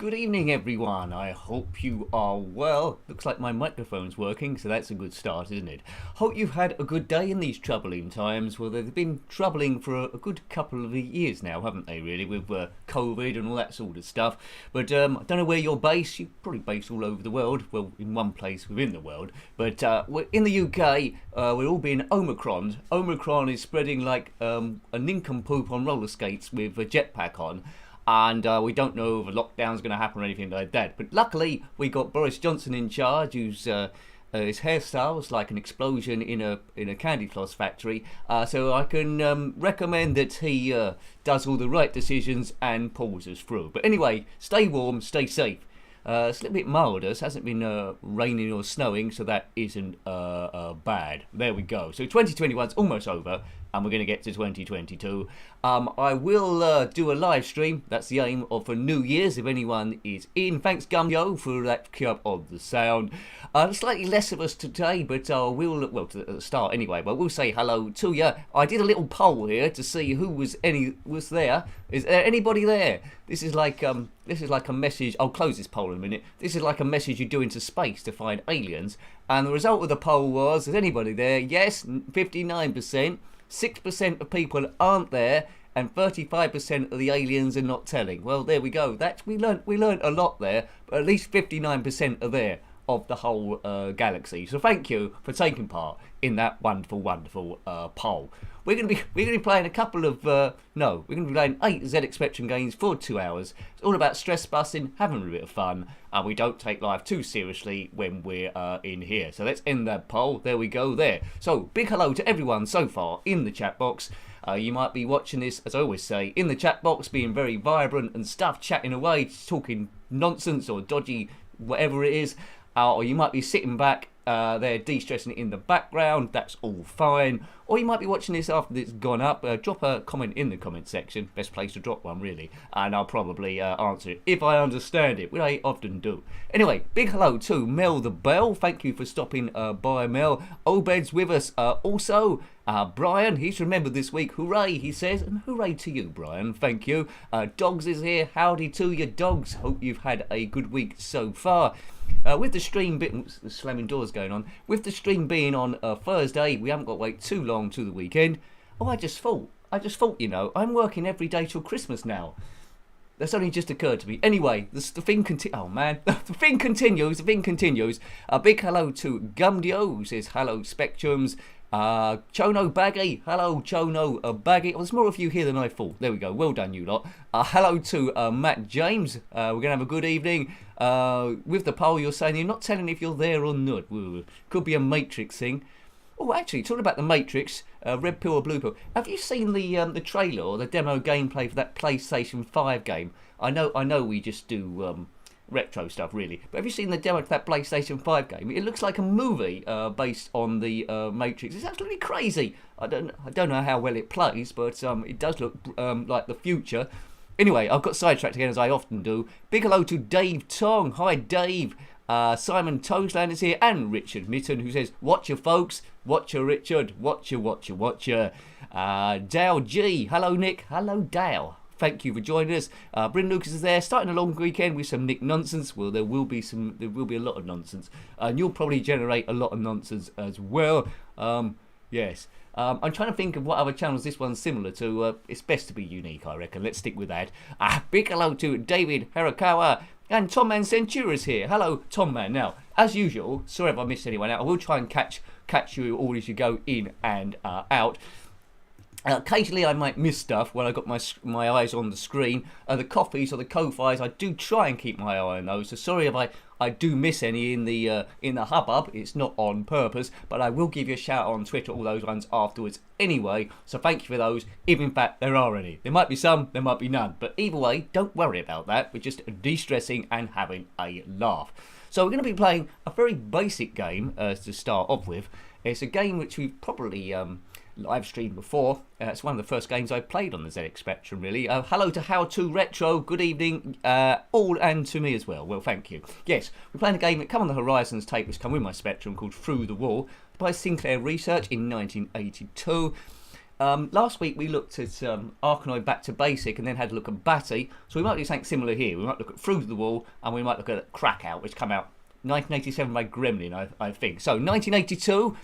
good evening everyone. I hope you are well. Looks like my microphone's working, so that's a good start, isn't it? Hope you've had a good day in these troubling times. Well, they've been troubling for a good couple of years now, haven't they, really, with COVID and all that sort of stuff. But I don't know where you're based. You're probably based all over the world. Well, in one place within the world. But we're in the UK, we're all being Omicroned. Omicron is spreading like a nincompoop on roller skates with a jetpack on. And we don't know if a lockdown's going to happen or anything like that. But luckily, we got Boris Johnson in charge, who's his hairstyle was like an explosion in a candy floss factory. So I can recommend that he does all the right decisions and pulls us through. But anyway, stay warm, stay safe. It's a little bit milder. It hasn't been raining or snowing, so that isn't bad. There we go. So 2021's almost over, and we're going to get to 2022. I will do a live stream. That's the aim of for New Year's, if anyone is in. Thanks, Gumyo, for that cue of the sound. Slightly less of us today, but we'll, well, to the start anyway, but we'll say hello to you. I did a little poll here to see who was there. Is there anybody there? This is like a message. I'll close this poll in a minute. This is like a message you do into space to find aliens. And the result of the poll was: is anybody there? Yes, 59%. 6% of people aren't there, and 35% of the aliens are not telling. Well, there we go. We learnt a lot there, but at least 59% are there of the whole galaxy. So thank you for taking part in that wonderful poll. We're going to be playing a couple of we're going to be playing 8 ZX Spectrum games for 2 hours. It's all about stress busting, having a bit of fun, and we don't take life too seriously when we're in here. So let's end that poll. There we go there. So big hello to everyone so far in the chat box. You might be watching this, as I always say, in the chat box, being very vibrant and stuff, chatting away, talking nonsense or dodgy whatever it is. Or you might be sitting back there de-stressing it in the background. That's all fine. Or you might be watching this after it's gone up. Drop a comment in the comment section. Best place to drop one, really. And I'll probably answer it if I understand it, which I often do. Anyway, big hello to Mel the Bell. Thank you for stopping by, Mel. Obed's with us also. Brian, he's remembered this week. Hooray, he says. And hooray to you, Brian. Thank you. Dogs is here. Howdy to you, dogs. Hope you've had a good week so far. With the stream slamming doors going on, with the stream being on Thursday, we haven't got to wait too long to the weekend. Oh, I just thought, you know, I'm working every day till Christmas now. That's only just occurred to me. Anyway, the thing continues. Oh man, the thing continues. A big hello to Gumdio, who says hello Spectrums. Chono Baggy, hello Chono Baggy. Oh, there's more of you here than I thought. There we go. Well done, you lot. Hello to Matt James. We're gonna have a good evening. With the poll, you're saying you're not telling if you're there or not. Could be a Matrix thing. Oh, actually, talking about the Matrix, red pill or blue pill. Have you seen the trailer or the demo gameplay for that PlayStation 5 game? I know we just do retro stuff, really. But have you seen the demo for that PlayStation 5 game? It looks like a movie based on the Matrix. It's absolutely crazy. I don't know how well it plays, but it does look like the future. Anyway, I've got sidetracked again, as I often do. Big hello to Dave Tong. Hi, Dave. Simon Toesland is here, and Richard Mitten, who says, "Watcher, folks. Watcher, Richard. Watcher. Dow G. Hello, Nick. Hello, Dow. Thank you for joining us. Bryn Lucas is there, starting a long weekend with some Nick nonsense. Well, there will be a lot of nonsense, and you'll probably generate a lot of nonsense as well. Yes. I'm trying to think of what other channels this one's similar to. It's best to be unique, I reckon. Let's stick with that. Big hello to David Harakawa and Tom Man Centura's here. Hello, Tom Man. Now, as usual, sorry if I missed anyone out. I will try and catch you all as you go in and out. Occasionally I might miss stuff when I got my eyes on the screen. The coffees or the Ko-Fis, I do try and keep my eye on those. So sorry if I do miss any in the hubbub. It's not on purpose, but I will give you a shout out on Twitter, all those ones afterwards anyway. So thank you for those, if in fact there are any. There might be some, there might be none. But either way, don't worry about that. We're just de-stressing and having a laugh. So we're going to be playing a very basic game to start off with. It's a game which we've probably live streamed before. It's one of the first games I played on the ZX Spectrum, really. Hello to How To Retro. Good evening, all, and to me as well. Well, thank you. Yes, we're playing a game that come on the Horizons tape, which come with my Spectrum, called Through the Wall, by Sinclair Research in 1982. Last week we looked at Arkanoid back to basic and then had a look at Batty. So we might do something similar here. We might look at Through the Wall and we might look at Crackout, which came out 1987 by Gremlin, I think. So 1982.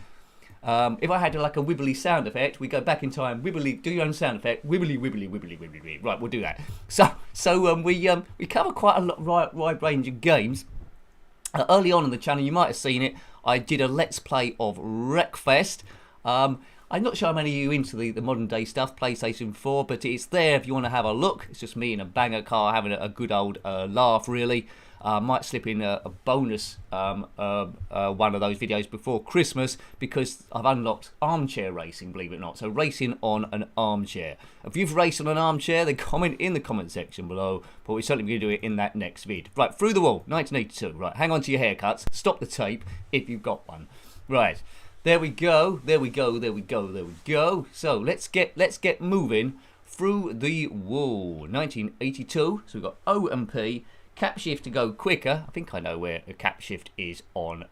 If I had like a wibbly sound effect, we go back in time. Wibbly, do your own sound effect. Wibbly, wibbly, wibbly, wibbly, wibbly. Right, we'll do that. So we cover quite a wide range of games. Early on in the channel, you might have seen it. I did a Let's Play of Wreckfest. I'm not sure how many of you into the modern day stuff, PlayStation 4, but it's there if you want to have a look. It's just me in a banger car having a good old laugh, really. Might slip in a bonus one of those videos before Christmas because I've unlocked armchair racing, believe it or not. So racing on an armchair. If you've raced on an armchair, then comment in the comment section below. But we're certainly going to do it in that next vid. Right, Through the Wall, 1982. Right, hang on to your haircuts. Stop the tape if you've got one. Right, there we go. There we go. There we go. There we go. So let's get moving. Through the Wall, 1982. So we've got O and P. Cap shift to go quicker. I think I know where a cap shift is on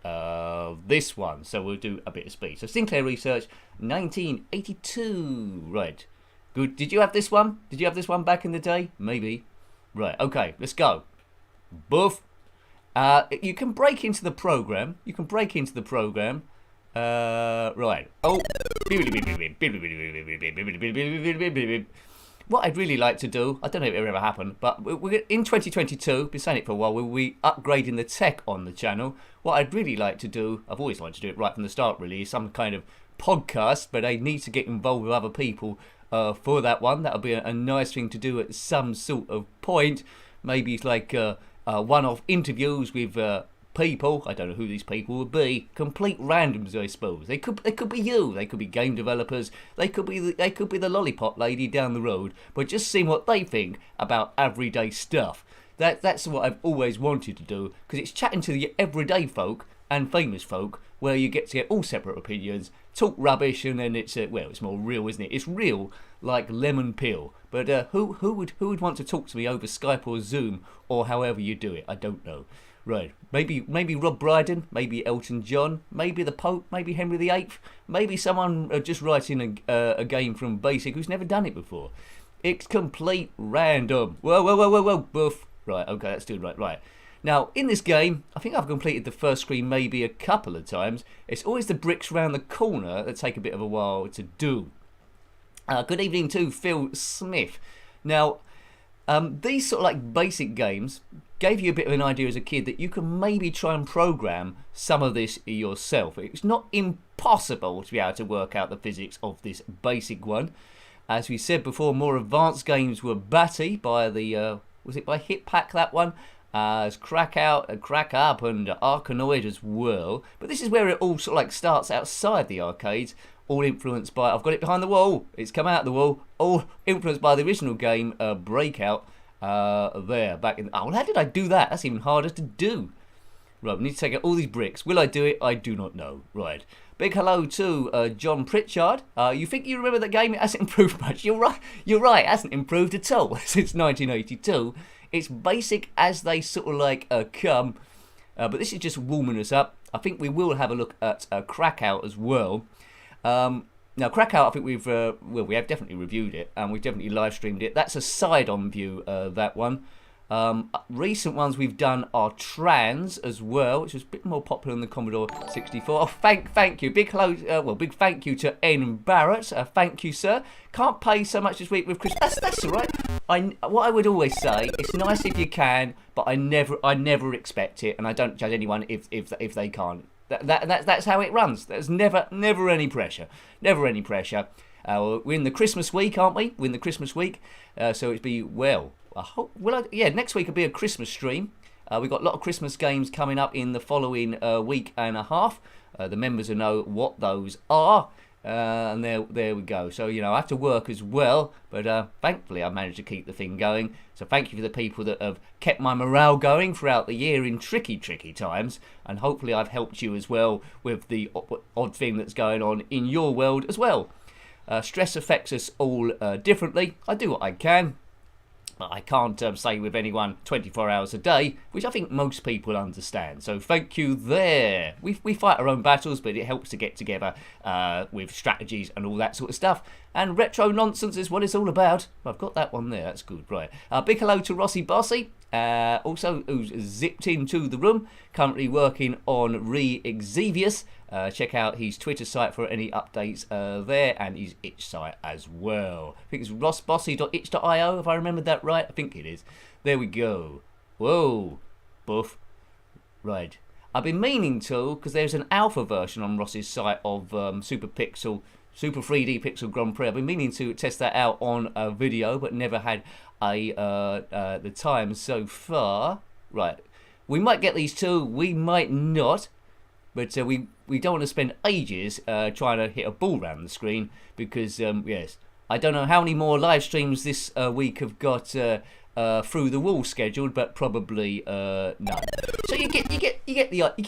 this one. So we'll do a bit of speed. So Sinclair Research, 1982. Right. Good. Did you have this one? Did you have this one back in the day? Maybe. Right. Okay. Let's go. Boof. You can break into the program. You can break into the program. Right. Oh. What I'd really like to do, I don't know if it ever happened, but we're in 2022, been saying it for a while, we'll be upgrading the tech on the channel. What I'd really like to do, I've always wanted to do it right from the start really, is some kind of podcast, but I need to get involved with other people for that one. That would be a nice thing to do at some sort of point. Maybe it's like one-off interviews with people. I don't know who these people would be. Complete randoms, I suppose. They could be you. They could be game developers. They could be the lollipop lady down the road. But just seeing what they think about everyday stuff. That's what I've always wanted to do, because it's chatting to the everyday folk and famous folk, where you get to get all separate opinions, talk rubbish, and then it's well, it's more real, isn't it? It's real like lemon peel. But who would want to talk to me over Skype or Zoom or however you do it? I don't know. Right, maybe Rob Brydon, maybe Elton John, maybe the Pope, maybe Henry VIII, maybe someone just writing a game from Basic who's never done it before. It's complete random. Whoa, boof. Right, okay, that's doing right. Now, in this game, I think I've completed the first screen maybe a couple of times. It's always the bricks round the corner that take a bit of a while to do. Good evening to Phil Smith. Now, these sort of like basic games gave you a bit of an idea as a kid that you can maybe try and program some of this yourself. It's not impossible to be able to work out the physics of this basic one. As we said before, more advanced games were Batty by the, was it by Hit Pack, that one? As Crack Up and Arkanoid as well. But this is where it all sort of like starts outside the arcades, all influenced by, I've got it behind the wall, it's come out of the wall, all influenced by the original game, Breakout. There back in. Oh, how did I do that? That's even harder to do. Right, we need to take out all these bricks. Will I do it? I do not know. Right. Big hello to John Pritchard. You think you remember that game? It hasn't improved much. You're right. It hasn't improved at all since 1982. It's basic as they sort of like come. But this is just warming us up. I think we will have a look at Crackout as well. Now, Crackout, I think we have definitely reviewed it, and we've definitely live streamed it. That's a side-on view, that one. Recent ones we've done are Trans as well, which is a bit more popular than the Commodore 64. Oh, thank you. Big hello, big thank you to N. Barrett. Thank you, sir. Can't pay so much this week with Chris. That's all right. What I would always say, it's nice if you can, but I never expect it, and I don't judge anyone if they can't. That's how it runs. There's never any pressure. Never any pressure. We're in the Christmas week, aren't we? We're in the Christmas week. So it'd be, well, I hope, next week will be a Christmas stream. We've got a lot of Christmas games coming up in the following week and a half. The members will know what those are. And there we go. So, I have to work as well, but thankfully I've managed to keep the thing going. So thank you for the people that have kept my morale going throughout the year in tricky times, and hopefully I've helped you as well with the odd thing that's going on in your world as well. Stress affects us all differently. I do what I can, but I can't say with anyone 24 hours a day, which I think most people understand. So thank you there. We fight our own battles, but it helps to get together with strategies and all that sort of stuff. and retro nonsense is what it's all about. I've got that one there, that's good, right. Big hello to Rossi Bossy, also who's zipped into the room, currently working on Re-Exevious. Check out his Twitter site for any updates there, and his itch site as well. I think it's rossbossy.itch.io, if I remembered that right. I think it is. There we go. Whoa, buff. Right. I've been meaning to, because there's an alpha version on Ross's site of Super 3D Pixel Grand Prix. I've been meaning to test that out on a video, but never had the time so far. Right. We might get these two, we might not. But we don't want to spend ages trying to hit a ball around the screen because, yes, I don't know how many more live streams this week have got through the wall scheduled, but probably none. So you get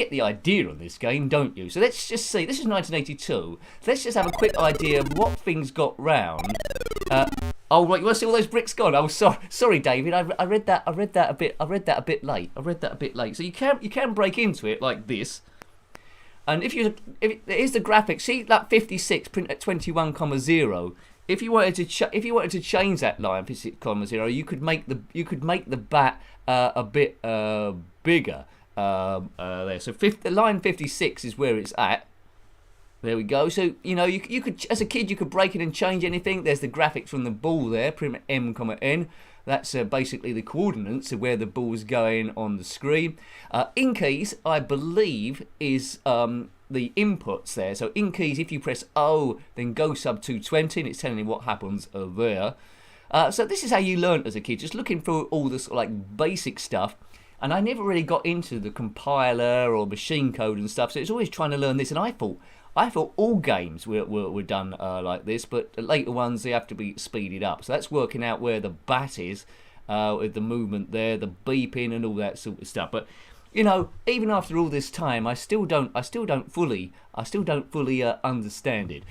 the idea on this game, don't you? So let's just see. This is 1982. Let's just have a quick idea of what things got round. Oh right, you want to see all those bricks gone? Oh, sorry, David. I read that a bit late. So you can break into it like this. And if here's the graphics, see that 56 print at 21,0. If you wanted to change that line 56,0, you could make the bat a bit bigger there. So the line 56 is where it's at. There we go. So you could, as a kid, you could break it and change anything. There's the graphics from the ball there, print M, N. That's basically the coordinates of where the ball's going on the screen. In keys, I believe, is the inputs there. So in keys, if you press O, then go sub 220, and it's telling you what happens there. So this is how you learnt as a kid, just looking through all this like basic stuff. And I never really got into the compiler or machine code and stuff. So it's always trying to learn this. And I thought all games were done like this, but the later ones, they have to be speeded up. So that's working out where the bat is, with the movement there, the beeping and all that sort of stuff. But even after all this time, I still don't fully understand it.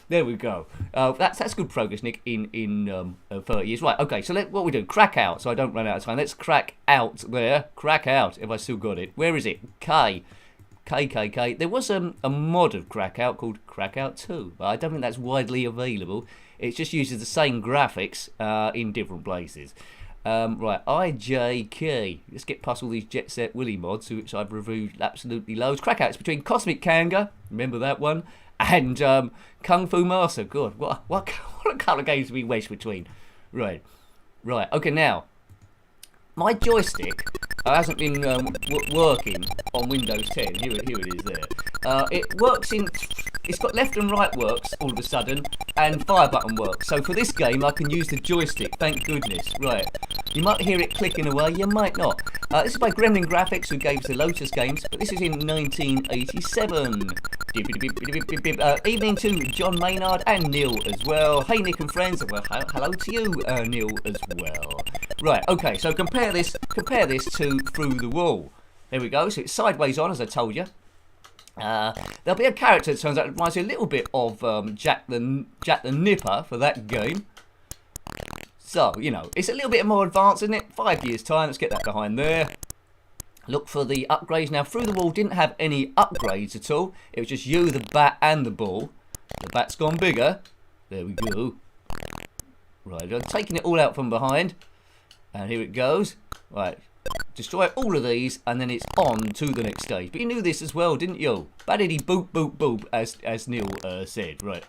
There we go. That's good progress, Nick. In 30 years, right? Okay. So what we do? Crack out. So I don't run out of time. Let's crack out there. Crack out. If I still got it. Where is it? KKK. There was a mod of Crackout called Crackout 2, but I don't think that's widely available. It just uses the same graphics in different places. Right, IJK. Let's get past all these Jet Set Willy mods, which I've reviewed absolutely loads. Crackout is between Cosmic Kanga, remember that one, and Kung Fu Master. God, what a couple of games to be wedged between. Right. Okay, now. My joystick hasn't been working on Windows 10. Here it is there. It works it's got left and right works all of a sudden, and fire button works. So for this game, I can use the joystick, thank goodness. Right. You might hear it clicking away, you might not. This is by Gremlin Graphics, who gave us the Lotus games, but this is in 1987. Evening to John Maynard and Neil as well. Hey Nick and friends, well hello to you Neil as well. Right, okay, so compare this to Through the Wall. There we go, so it's sideways on, as I told you. There'll be a character that turns out reminds you a little bit of Jack the Nipper for that game. So, it's a little bit more advanced, isn't it? 5 years' time, let's get that behind there. Look for the upgrades. Now, Through the Wall didn't have any upgrades at all. It was just you, the bat, and the ball. The bat's gone bigger. There we go. Right, I'm taking it all out from behind. And here it goes. Right, destroy all of these, and then it's on to the next stage. But you knew this as well, didn't you? Badity boop boop boop, as Neil said. Right.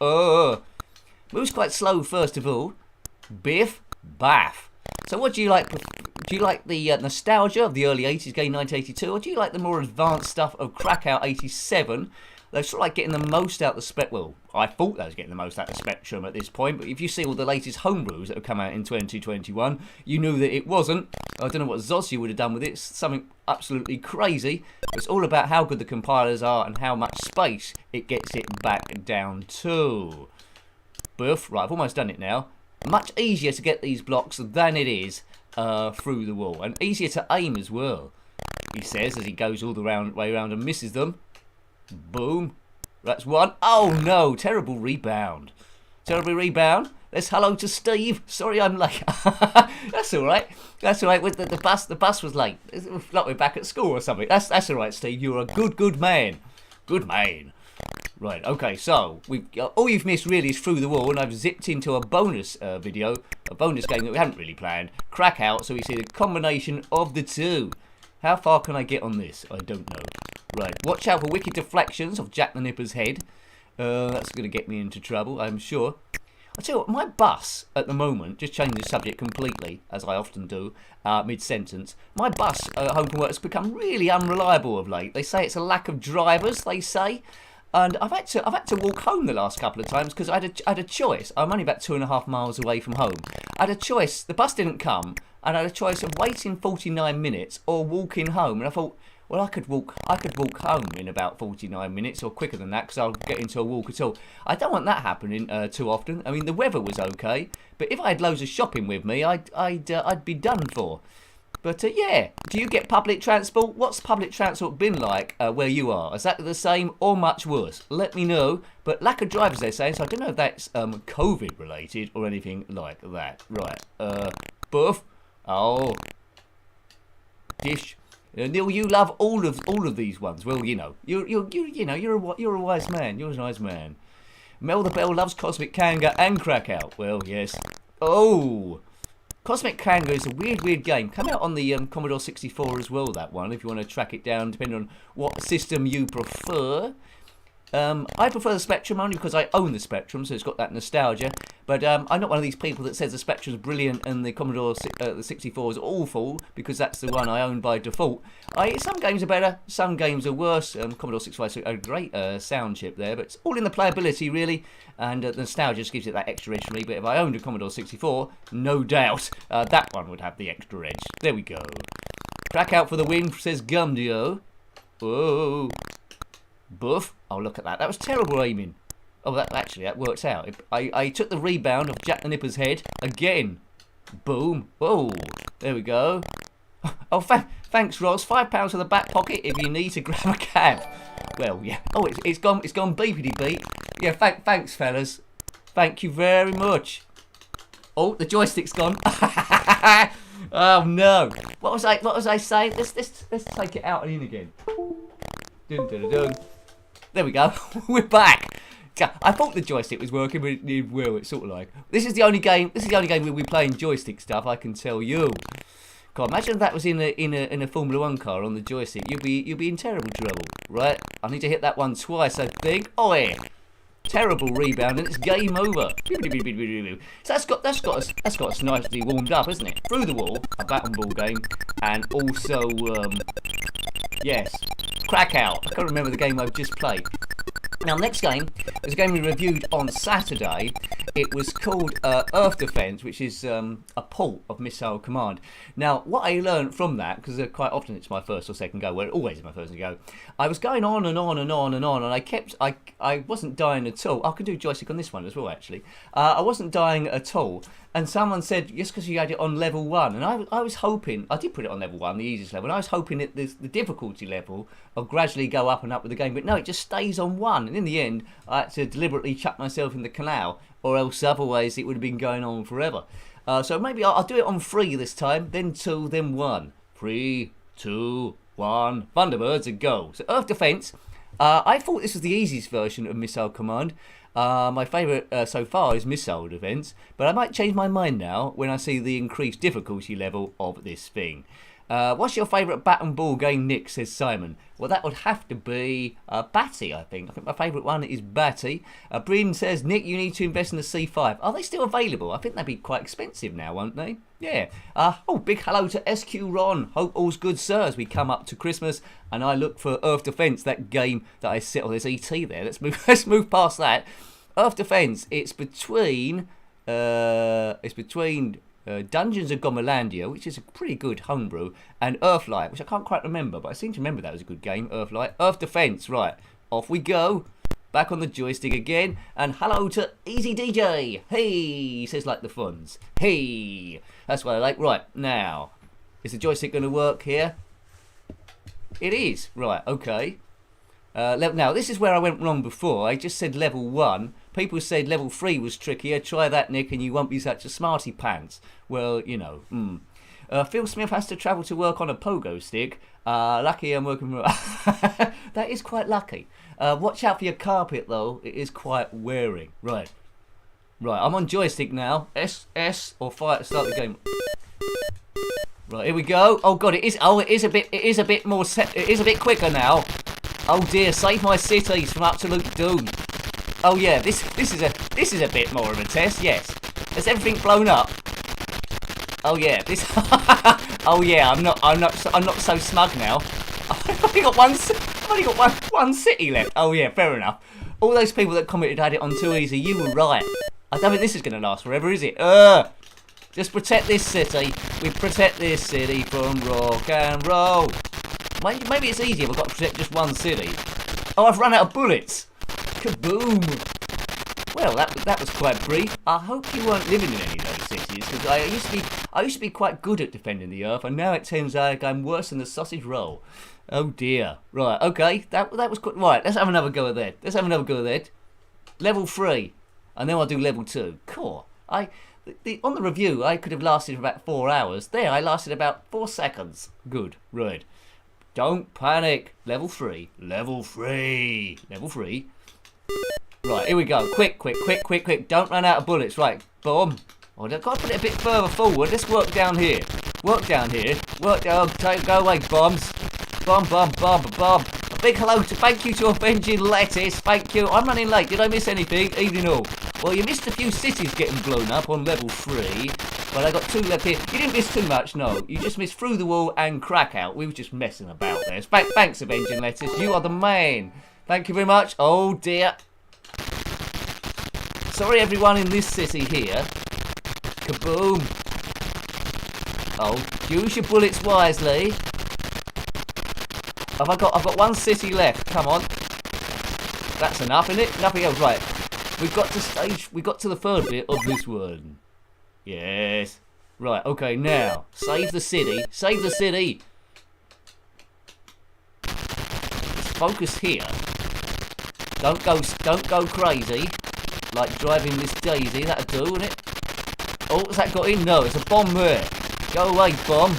Moves quite slow first of all. Biff, baff. So what do you like? Do you like the nostalgia of the early 80s game 1982, or do you like the more advanced stuff of Crackout 87? They're sort of like getting the most out of the spec. Well, I thought they was getting the most out of the Spectrum at this point, but if you see all the latest homebrews that have come out in 2021, you knew that it wasn't. I don't know what Zossi would have done with it. It's something absolutely crazy. It's all about how good the compilers are and how much space it gets it back down to. Boof. Right, I've almost done it now. Much easier to get these blocks than it is Through the Wall, and easier to aim as well, he says as he goes all the way around and misses them. Boom. That's one. Oh no, terrible rebound. Let's hello to Steve. Sorry I'm late. That's alright. The bus was late. It's like we're back at school or something. That's alright, Steve. You're a good man. Good man. Right, okay, so all you've missed really is Through the Wall, and I've zipped into a bonus video, a bonus game that we hadn't really planned, Crack Out, so we see the combination of the two. How far can I get on this? I don't know. Right, watch out for wicked deflections of Jack the Nipper's head. That's going to get me into trouble, I'm sure. I tell you what, my bus at the moment, just changing the subject completely, as I often do, mid-sentence, my bus home from work has become really unreliable of late. They say it's a lack of drivers, they say. And I've had to walk home the last couple of times because I had a choice. I'm only about 2.5 miles away from home. I had a choice. The bus didn't come, and I had a choice of waiting 49 minutes or walking home. And I thought, well, I could walk home in about 49 minutes or quicker than that because I'll get into a walk at all. I don't want that happening too often. I mean, the weather was okay, but if I had loads of shopping with me, I'd be done for. But yeah, do you get public transport? What's public transport been like where you are? Is that the same or much worse? Let me know. But lack of drivers, they're saying, so I don't know if that's COVID related or anything like that. Right, Buff. Oh, Dish. Neil, you love all of these ones. Well, you know, you're a wise man. You're a nice man. Mel the Bell loves Cosmic Kanga and Crack Out. Well, yes. Oh. Cosmic Kanga is a weird game. Come out on the Commodore 64 as well, that one, if you want to track it down, depending on what system you prefer. I prefer the Spectrum only because I own the Spectrum, so it's got that nostalgia. But I'm not one of these people that says the Spectrum's brilliant and the Commodore the 64 is awful because that's the one I own by default. Some games are better, some games are worse. Commodore 65 is a great sound chip there, but it's all in the playability really, and the nostalgia just gives it that extra edge for me. But if I owned a Commodore 64, no doubt that one would have the extra edge. There we go. Crack Out for the win, says Gumdio. Whoa. Buff. Oh, look at that. That was terrible aiming. Oh, that works out. I took the rebound of Jack the Nipper's head again. Boom. Oh, there we go. Oh, thanks, Ross. £5 for the back pocket if you need to grab a cab. Well, yeah. Oh, it's gone beepity beep. Yeah, thanks, fellas. Thank you very much. Oh, the joystick's gone. Oh no. What was I saying? Let's take it out and in again. Dun, dun, dun, dun. There we go. We're back. I thought the joystick was working, but it's sort of like this is the only game we'll be playing joystick stuff. I can tell you. God, imagine if that was in a Formula 1 car on the joystick. You'd be in terrible trouble, right? I need to hit that one twice, I think. Oh yeah. Terrible rebound, and it's game over. So that's got us nicely warmed up, isn't it? Through the Wall, a bat and ball game, and also yes, Crack Out. I can't remember the game I've just played. Now, next game was a game we reviewed on Saturday. It was called Earth Defense, which is a port of Missile Command. Now, what I learned from that, because quite often it's my first or second go, well, it always is my first go, I was going on and on and on and on, and I wasn't dying at all. I could do joystick on this one as well, actually. I wasn't dying at all. And someone said, just because you had it on level 1, and I was hoping, I did put it on level 1, the easiest level, and I was hoping that the difficulty level will gradually go up and up with the game, but no, it just stays on 1, and in the end, I had to deliberately chuck myself in the canal, or else otherwise it would have been going on forever. So maybe I'll do it on 3 this time, then 2, then 1. 3, 2, 1, Thunderbirds and go. So Earth Defense, I thought this was the easiest version of Missile Command. My favourite so far is Missile Defense, but I might change my mind now when I see the increased difficulty level of this thing. What's your favourite bat and ball game, Nick, says Simon? Well, that would have to be Batty, I think. I think my favourite one is Batty. Bryn says, Nick, you need to invest in the C5. Are they still available? I think they'd be quite expensive now, won't they? Yeah. Oh, big hello to SQ Ron. Hope all's good, sir, as we come up to Christmas. And I look for Earth Defense, that game that I set. Oh, there's ET there. Let's move past that. Earth Defense. It's between Dungeons of Gomelandia, which is a pretty good homebrew, and Earthlight, which I can't quite remember, but I seem to remember that was a good game. Earthlight. Earth Defense. Right. Off we go. Back on the joystick again, and hello to Easy DJ. Hey, he says like the funds. Hey, that's what I like. Right, now, is the joystick going to work here? It is. Right, okay. Now, this is where I went wrong before. I just said level 1. People said level 3 was trickier. Try that, Nick, and you won't be such a smarty pants. Well, you know. Phil Smith has to travel to work on a pogo stick. Lucky I'm working from... That is quite lucky. Watch out for your carpet, though. It is quite wearing. Right. Right, I'm on joystick now. S, or fire to start the game. Right, here we go. Oh god, it is a bit more it is a bit quicker now. Oh dear, save my cities from absolute doom. Oh yeah, this is a bit more of a test, yes. Has everything blown up? Oh yeah, this oh yeah, I'm not so smug now. I've only got one city left. Oh yeah, fair enough. All those people that commented had it on too easy, you were right. I don't think this is going to last forever, is it? Just protect this city. We protect this city from rock and roll. Maybe it's easier if I've got to protect just one city. Oh, I've run out of bullets. Kaboom. Well, that was quite brief. I hope you weren't living in any of those cities, because I used to be quite good at defending the earth, and now it turns out I'm worse than the sausage roll. Oh dear. Right, okay, that was good. Right, let's have another go at that. Level 3. And then I'll do level 2. Cool. On the review, I could have lasted for about 4 hours. There, I lasted about 4 seconds. Good. Right. Don't panic. Level 3. Level 3. Level 3. Right, here we go. Quick. Don't run out of bullets. Right, boom. Oh, I've got to put it a bit further forward. Let's work down here. Go away, bombs. Bomb. A big hello thank you to Avenging Lettuce. Thank you. I'm running late. Did I miss anything? Evening all. Well, you missed a few cities getting blown up on level 3. But I got 2 left here. You didn't miss too much, no. You just missed Through the Wall and Krakow. We were just messing about there. Thanks, Avenging Lettuce. You are the man. Thank you very much. Oh, dear. Sorry, everyone in this city here. Kaboom. Oh, use your bullets wisely. I've got 1 city left. Come on. That's enough, isn't it? Nothing else. Right. We got to the 3rd bit of this one. Yes. Right, okay, now. Save the city. Let's focus here. Don't go crazy. Like driving this daisy, that'll do, wouldn't it? Oh, what's that got in? No, it's a bomb there. Go away, bomb.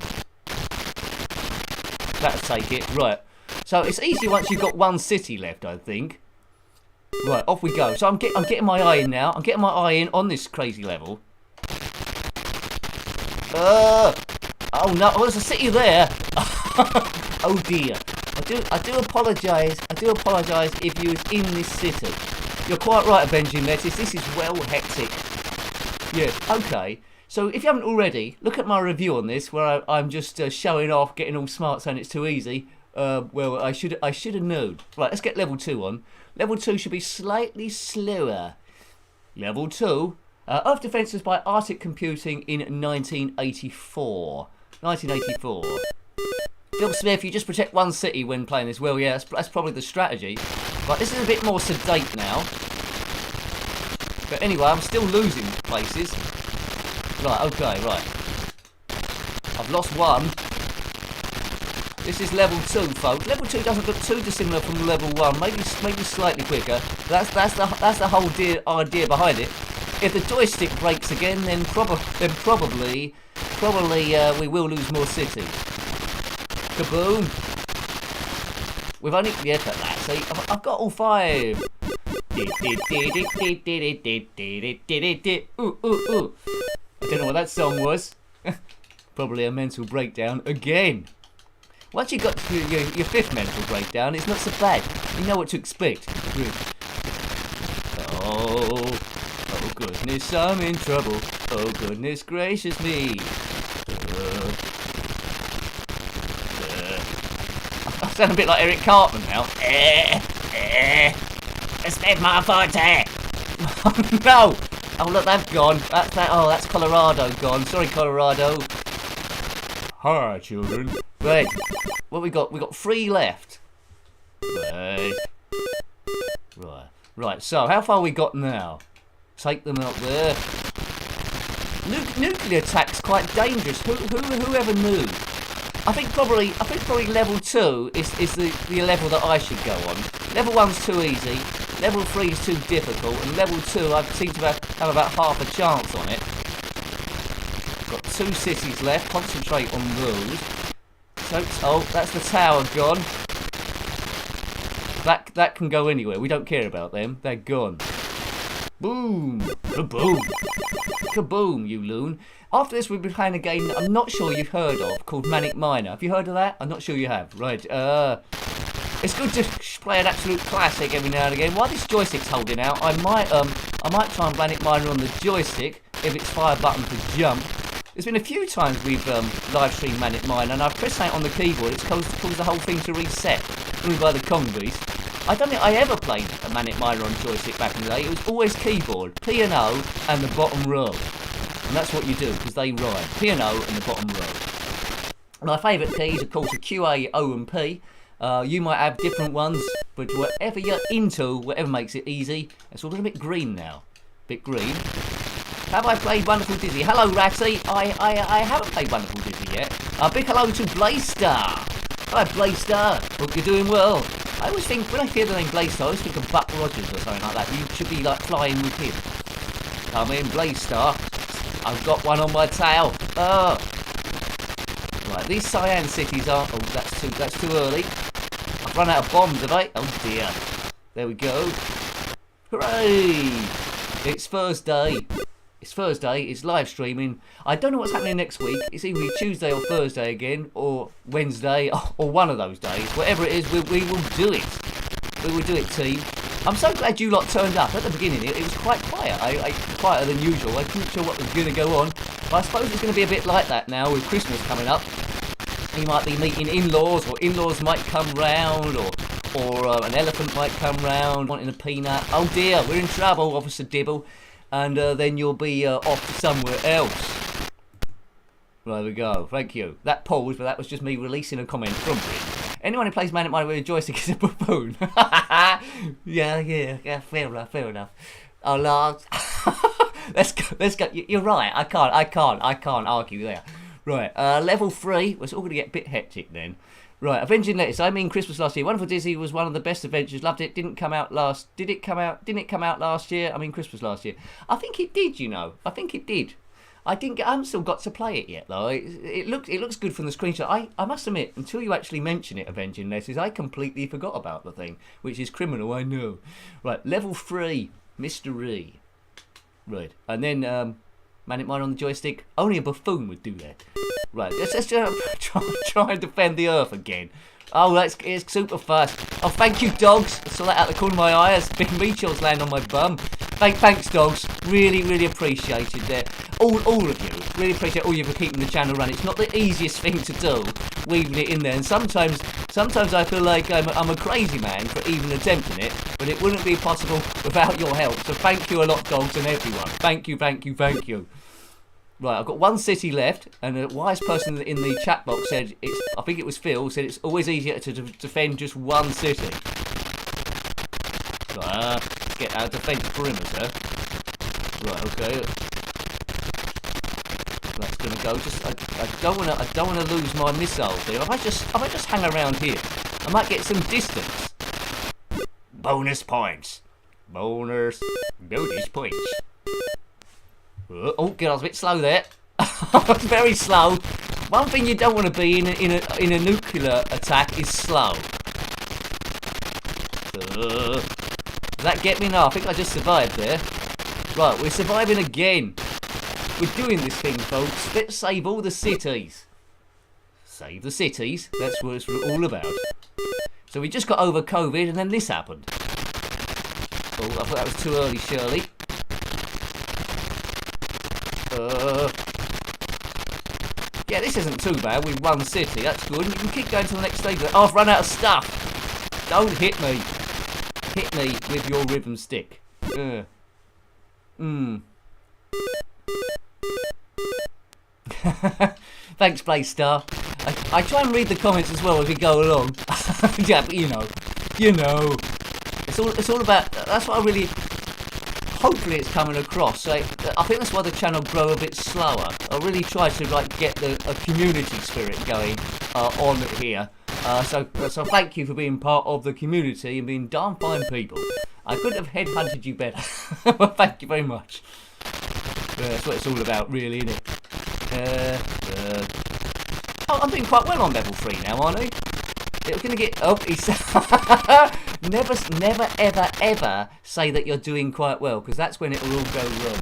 That'll take it. Right. So it's easy once you've got 1 city left, I think. Right, off we go. So I'm getting my eye in now. I'm getting my eye in on this crazy level. Oh no! Oh, there's a city there. Oh dear. I do apologise. If you was in this city. You're quite right, Avenging Lettuce. This is well hectic. Yes. Okay. So if you haven't already, look at my review on this, where I'm just showing off, getting all smart, saying it's too easy. Well, I should have known. Right, let's get level 2 on. Level 2 should be slightly slower. Level 2. Earth Defence was by Arctic Computing in 1984. Phil Smith, you just protect 1 city when playing this. Well, yeah, that's probably the strategy. Right, this is a bit more sedate now. But anyway, I'm still losing places. Right, okay, right. I've lost 1. This is level 2, folks. Level 2 doesn't look too dissimilar from level 1. Maybe slightly quicker. That's the whole idea behind it. If the joystick breaks again, then probably we will lose more cities. Kaboom! We've only at that. See, I've got all 5. Ooh. I don't know what that song was. Probably a mental breakdown again. Once you got to your 5th mental breakdown, it's not so bad. You know what to expect. Oh goodness, I'm in trouble. Oh goodness gracious me. I sound a bit like Eric Cartman now. It's not my forte. Oh no! Oh look, they've gone. That's Colorado gone. Sorry, Colorado. Hi, children. Right, what we got? We got 3 left. Right. So how far we got now? Take them out there. Nuclear attack's quite dangerous. Whoever knew? I think probably level 2 is the level that I should go on. Level 1's too easy. Level 3 is too difficult, and level 2 I seem to have about half a chance on it. Got 2 cities left. Concentrate on those. So, oh, that's the tower gone. That can go anywhere. We don't care about them. They're gone. Boom! Kaboom! Kaboom, you loon. After this, we'll be playing a game that I'm not sure you've heard of, called Manic Miner. Have you heard of that? I'm not sure you have. Right, it's good to play an absolute classic every now and again. While this joystick's holding out, I might try and Manic Miner on the joystick, if it's fire button to jump. There's been a few times we've live streamed Manic Miner, and I've pressed that on the keyboard. It's caused the whole thing to reset, through by the Congies. I don't think I ever played a Manic Miner on joystick back in the day. It was always keyboard, P and O, and the bottom row. And that's what you do, because they rhyme. P and O and the bottom row. My favourite keys, of course, are Q, A, O, and P. You might have different ones, but whatever you're into, whatever makes it easy. It's all a bit green now. Bit green. Have I played Wonderful Dizzy? Hello, Ratty. I haven't played Wonderful Dizzy yet. Big hello to Blaystar. Hi, Blaystar. Hope you're doing well. I always think, when I hear the name Blaystar, I always think of Buck Rogers or something like that. You should be, like, flying with him. Come in, Blaystar. I've got one on my tail. Oh. Right, these Cyan cities are... Oh, that's too early. I've run out of bombs, have I? Oh, dear. There we go. Hooray! It's Thursday. It's Thursday, it's live streaming. I don't know what's happening next week. It's either Tuesday or Thursday again, or Wednesday, or one of those days. Whatever it is, we will do it. We will do it, team. I'm so glad you lot turned up. At the beginning, it was quite quiet. Quieter than usual. I wasn't sure what was going to go on. But I suppose it's going to be a bit like that now, with Christmas coming up. You might be meeting in-laws, or in-laws might come round, or an elephant might come round, wanting a peanut. Oh dear, we're in trouble, Officer Dibble. And then you'll be off somewhere else. There we go. Thank you. That paused, but that was just me releasing a comment from it. Anyone who plays Manic Miner with a joystick is a buffoon. yeah. Fair enough. Oh, Lars. let's go. You're right. I can't argue there. Right. Level 3. It's all going to get a bit hectic then. Right, Avenging Lettuce. I mean, Christmas last year. Wonderful Dizzy was one of the best adventures. Loved it. Didn't it come out last year? I mean, Christmas last year. I think it did, you know. I think it did. I haven't still got to play it yet, though. It looks good from the screenshot. I must admit, until you actually mention it, Avenging Lettuce, I completely forgot about the thing, which is criminal, I know. Right, level 3, Mystery. Right, and then Manic Miner on the joystick. Only a buffoon would do that. Right, let's try and defend the Earth again. Oh, it's super fast. Oh, thank you, dogs. I saw that out the corner of my eye. It's big meteors land on my bum. Thanks, dogs. Really appreciated that. All of you. Really appreciate all you for keeping the channel running. It's not the easiest thing to do, weaving it in there. And sometimes I feel like I'm a crazy man for even attempting it. But it wouldn't be possible without your help. So thank you a lot, dogs and everyone. Thank you. Right, I've got one city left, and a wise person in the chat box said, I think it was Phil, said it's always easier to defend just one city. So, let's get our defense perimeter. Right, okay. That's gonna go. I don't wanna lose my missiles here. I might just hang around here. I might get some distance. Bonus points. Bonus points. Oh, God, I was a bit slow there. I was very slow. One thing you don't want to be in a nuclear attack is slow. Does that get me? No, I think I just survived there. Right, we're surviving again. We're doing this thing, folks. Let's save all the cities. Save the cities. That's what it's all about. So we just got over COVID, and then this happened. Oh, I thought that was too early, Shirley. Yeah, this isn't too bad with one city. That's good. And you can keep going to the next stage. Oh, I've run out of stuff. Don't hit me. Hit me with your rhythm stick. Thanks, Blaystar. I try and read the comments as well as we go along. Yeah, but you know. It's all about. That's what I really. Hopefully it's coming across. So I think that's why the channel grow a bit slower. I really try to get a community spirit going on here. So thank you for being part of the community and being darn fine people. I couldn't have headhunted you better. Well, thank you very much. That's what it's all about, really, isn't it? Oh, I'm doing quite well on level 3 now, aren't I? It's gonna get. Oh, he's never, ever say that you're doing quite well, because that's when it'll all go wrong.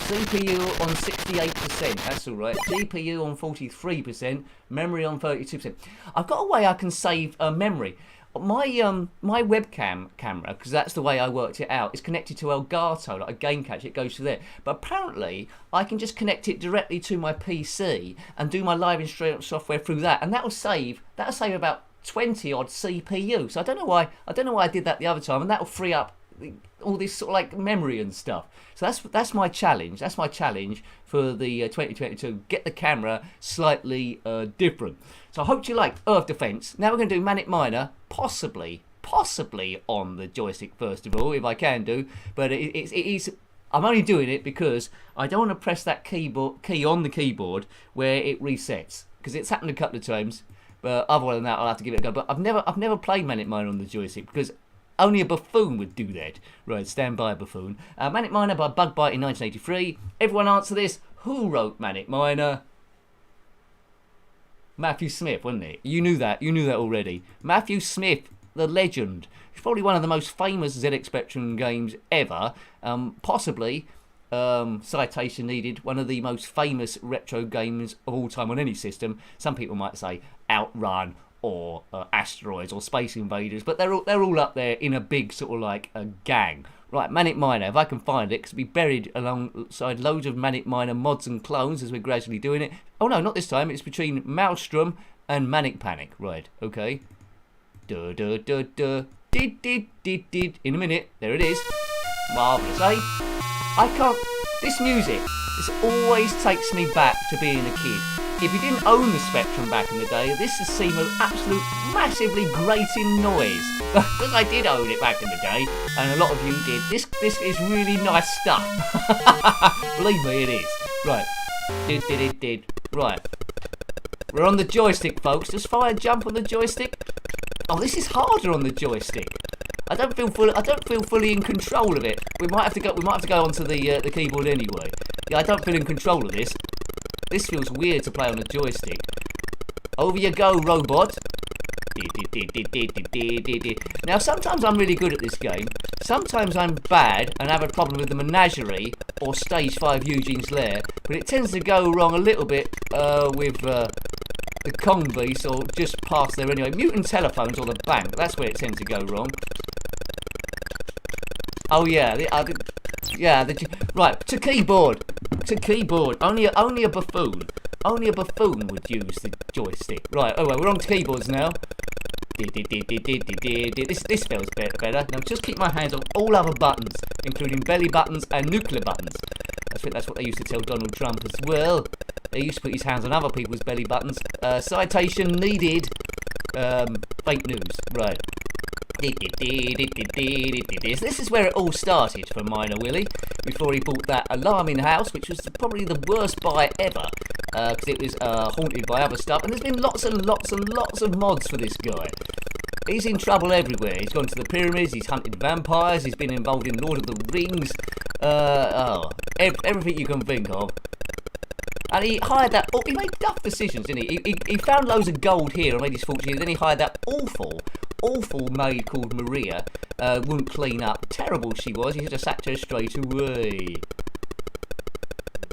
CPU on 68%, that's all right. GPU on 43%, memory on 32%. I've got a way I can save memory. My webcam camera, because that's the way I worked it out, is connected to Elgato, like a game catch. It goes to there. But apparently, I can just connect it directly to my PC and do my live stream software through that, and that'll save about 20 odd CPU. So I don't know why I did that the other time, and that'll free up all this sort of like memory and stuff. So that's my challenge. That's my challenge for the 2022. Get the camera slightly different. So I hope you like Earth Defense. Now we're going to do Manic Miner, possibly on the joystick first of all, if I can do. But it is. I'm only doing it because I don't want to press that key on the keyboard where it resets, because it's happened a couple of times. But other than that, I'll have to give it a go. But I've never played Manic Miner on the joystick, because only a buffoon would do that. Right, stand by, buffoon. Manic Miner by Bug Bite in 1983. Everyone answer this. Who wrote Manic Miner? Matthew Smith, wasn't it? You knew that already. Matthew Smith, the legend. He's probably one of the most famous ZX Spectrum games ever. Possibly, citation needed, one of the most famous retro games of all time on any system. Some people might say Outrun or Asteroids or Space Invaders, but they're all up there in a big sort of like a gang. Right, Manic Miner, if I can find it, because it'll be buried alongside loads of Manic Miner mods and clones as we're gradually doing it. Oh no, not this time, it's between Maelstrom and Manic Panic. Right, okay. Duh, duh, duh, duh. Did. In a minute, there it is. Marvellous, eh? I can't... This music, this always takes me back to being a kid. If you didn't own the Spectrum back in the day, this would seem an absolute massively grating noise. Because I did own it back in the day, and a lot of you did. This is really nice stuff. Believe me, it is. Right. Did. Right. We're on the joystick, folks. Does fire jump on the joystick? Oh, this is harder on the joystick. I don't feel fully in control of it. We might have to go onto the keyboard anyway. Yeah, I don't feel in control of this. This feels weird to play on a joystick. Over you go, robot. Now, sometimes I'm really good at this game. Sometimes I'm bad and have a problem with the Menagerie or Stage 5 Eugene's Lair. But it tends to go wrong a little bit with the Kong Beast, or just past there anyway. Mutant Telephones or the Bank. That's where it tends to go wrong. Oh yeah, right, to keyboard. Only a buffoon would use the joystick. Right, oh well, we're on keyboards now. This feels better. Now just keep my hands on all other buttons, including belly buttons and nuclear buttons. I think that's what they used to tell Donald Trump as well. They used to put his hands on other people's belly buttons. Citation needed. Fake news. Right. This is where it all started for Miner Willie, before he bought that alarming house, which was probably the worst buy ever, because it was haunted by other stuff, and there's been lots and lots of mods for this guy. He's in trouble everywhere. He's gone to the pyramids, he's hunted vampires, he's been involved in Lord of the Rings, everything you can think of. And he hired that... Oh, he made tough decisions, didn't he? He found loads of gold here and made his fortune. Then he hired that awful maid called Maria. Wouldn't clean up. Terrible she was. He should have sacked her straight away.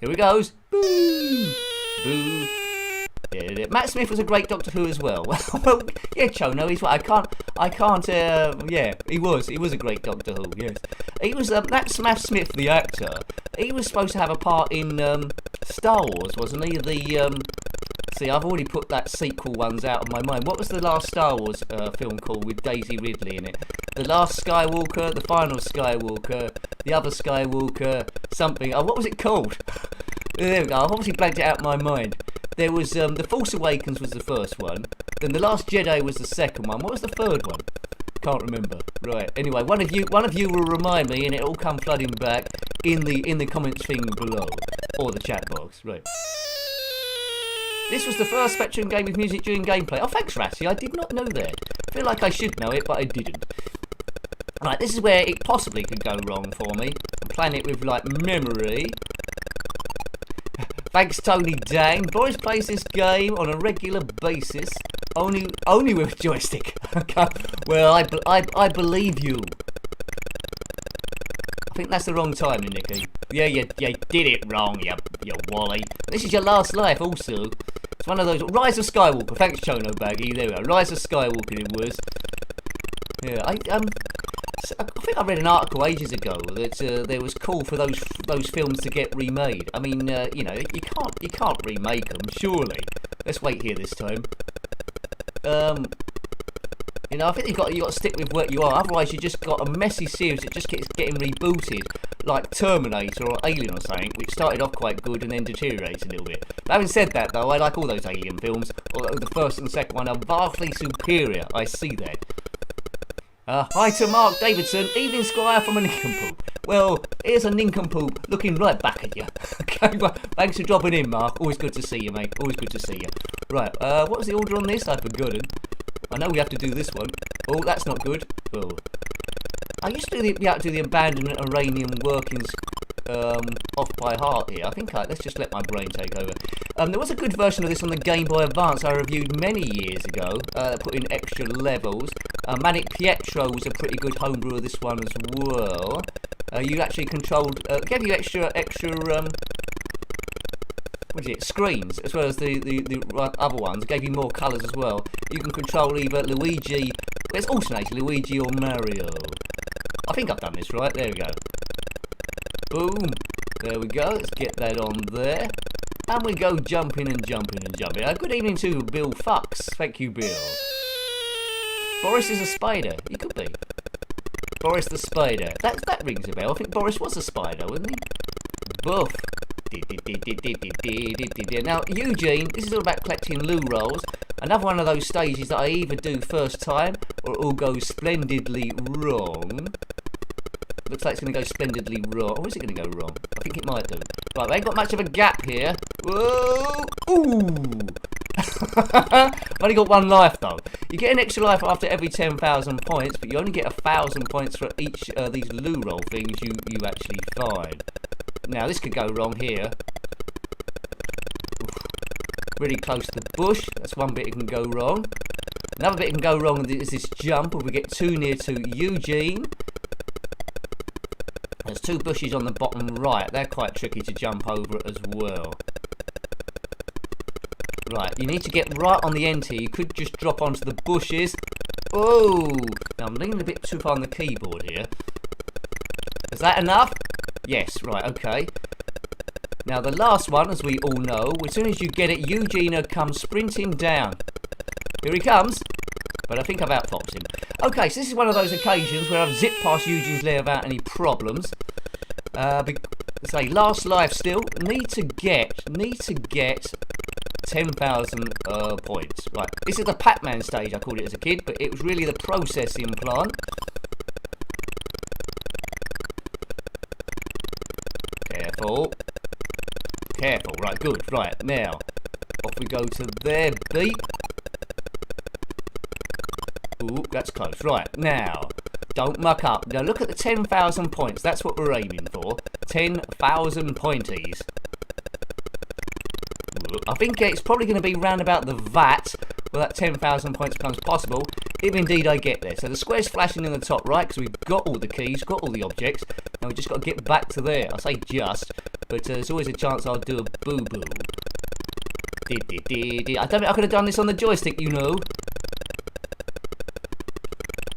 Here he goes. Boo! Boo! Matt Smith was a great Doctor Who as well. Well, yeah, Chono, he's what I can't, yeah, he was a great Doctor Who, yes. He was, Matt Smith, the actor, he was supposed to have a part in, Star Wars, wasn't he? See, I've already put that sequel ones out of my mind. What was the last Star Wars, film called with Daisy Ridley in it? The Last Skywalker, The Final Skywalker, The Other Skywalker, something, what was it called? There we go, I've obviously blanked it out of my mind. There was, The Force Awakens was the first one. Then The Last Jedi was the second one. What was the third one? Can't remember. Right. Anyway, one of you will remind me, and it'll all come flooding back in the comments thing below, or the chat box. Right. This was the first Spectrum game with music during gameplay. Oh, thanks, Ratty. I did not know that. I feel like I should know it, but I didn't. Right. This is where it possibly could go wrong for me. I'm playing it with like memory. Thanks, Tony Dang. Boris plays this game on a regular basis. Only with a joystick. Okay. Well, I believe you. I think that's the wrong time, Nicky. Yeah, you did it wrong, you Wally. This is your last life, also. It's one of those. Rise of Skywalker. Thanks, Chono Baggy. There we go. Rise of Skywalker. It was. Yeah, I think I read an article ages ago that there was call for those films to get remade. I mean, you know, you can't remake them, surely. Let's wait here this time. You know, I think you got to stick with what you are. Otherwise, you just got a messy series that just keeps getting rebooted, like Terminator or Alien or something, which started off quite good and then deteriorates a little bit. But having said that, though, I like all those Alien films. Although the first and second one are vastly superior. I see that. Hi to Mark Davidson, evening Squire from a nincompoop. Well, here's a nincompoop looking right back at you. Okay, well, thanks for dropping in, Mark. Always good to see you, mate. Always good to see you. Right, what was the order on this? I've forgotten. I know we have to do this one. Oh, that's not good. Oh. I used to do the abandoned uranium workings off by heart here. I think let's just let my brain take over. There was a good version of this on the Game Boy Advance I reviewed many years ago. Put in extra levels. Manic Pietro was a pretty good homebrew of this one as well. You actually controlled, gave you extra what is it, screens, as well as the other ones. It gave you more colours as well. You can control either Luigi, it's alternating Luigi or Mario. I think I've done this right. There we go. Boom. There we go. Let's get that on there. And we go jumping and jumping and jumping. Good evening to Bill Fucks. Thank you, Bill. Boris is a spider. He could be. Boris the Spider. That rings a bell. I think Boris was a spider, wasn't he? Buff. Now, Eugene, this is all about collecting loo rolls. Another one of those stages that I either do first time or it all goes splendidly wrong. Looks like it's going to go splendidly wrong. Or is it going to go wrong? I think it might do. Right, we ain't got much of a gap here. Whoa! Ooh! I've only got one life though. You get an extra life after every 10,000 points, but you only get 1,000 points for each these loo roll things you actually find. Now this could go wrong here. Oof. Really close to the bush. That's one bit it can go wrong. Another bit it can go wrong is this jump if we get too near to Eugene. There's two bushes on the bottom right. They're quite tricky to jump over as well. Right, you need to get right on the end here. You could just drop onto the bushes. Oh! Now I'm leaning a bit too far on the keyboard here. Is that enough? Yes, right, okay. Now the last one, as we all know, as soon as you get it, Eugene comes sprinting down. Here he comes. But I think I've outfoxed him. Okay, so this is one of those occasions where I've zipped past Eugene's lair without any problems. Say, last life still. Need to get 10,000 points. Right, this is the pac-man stage, I called it as a kid, but it was really the processing plant. Careful. Careful, right, good. Right, now, off we go to there, beep. Ooh, that's close. Right, now, don't muck up. Now look at the 10,000 points. That's what we're aiming for. 10,000 pointies. I think it's probably going to be round about the VAT where that 10,000 points becomes possible, if indeed I get there. So the square's flashing in the top right because we've got all the keys, got all the objects. Now we've just got to get back to there. I say just, but there's always a chance I'll do a boo-boo. I don't think I could have done this on the joystick, you know.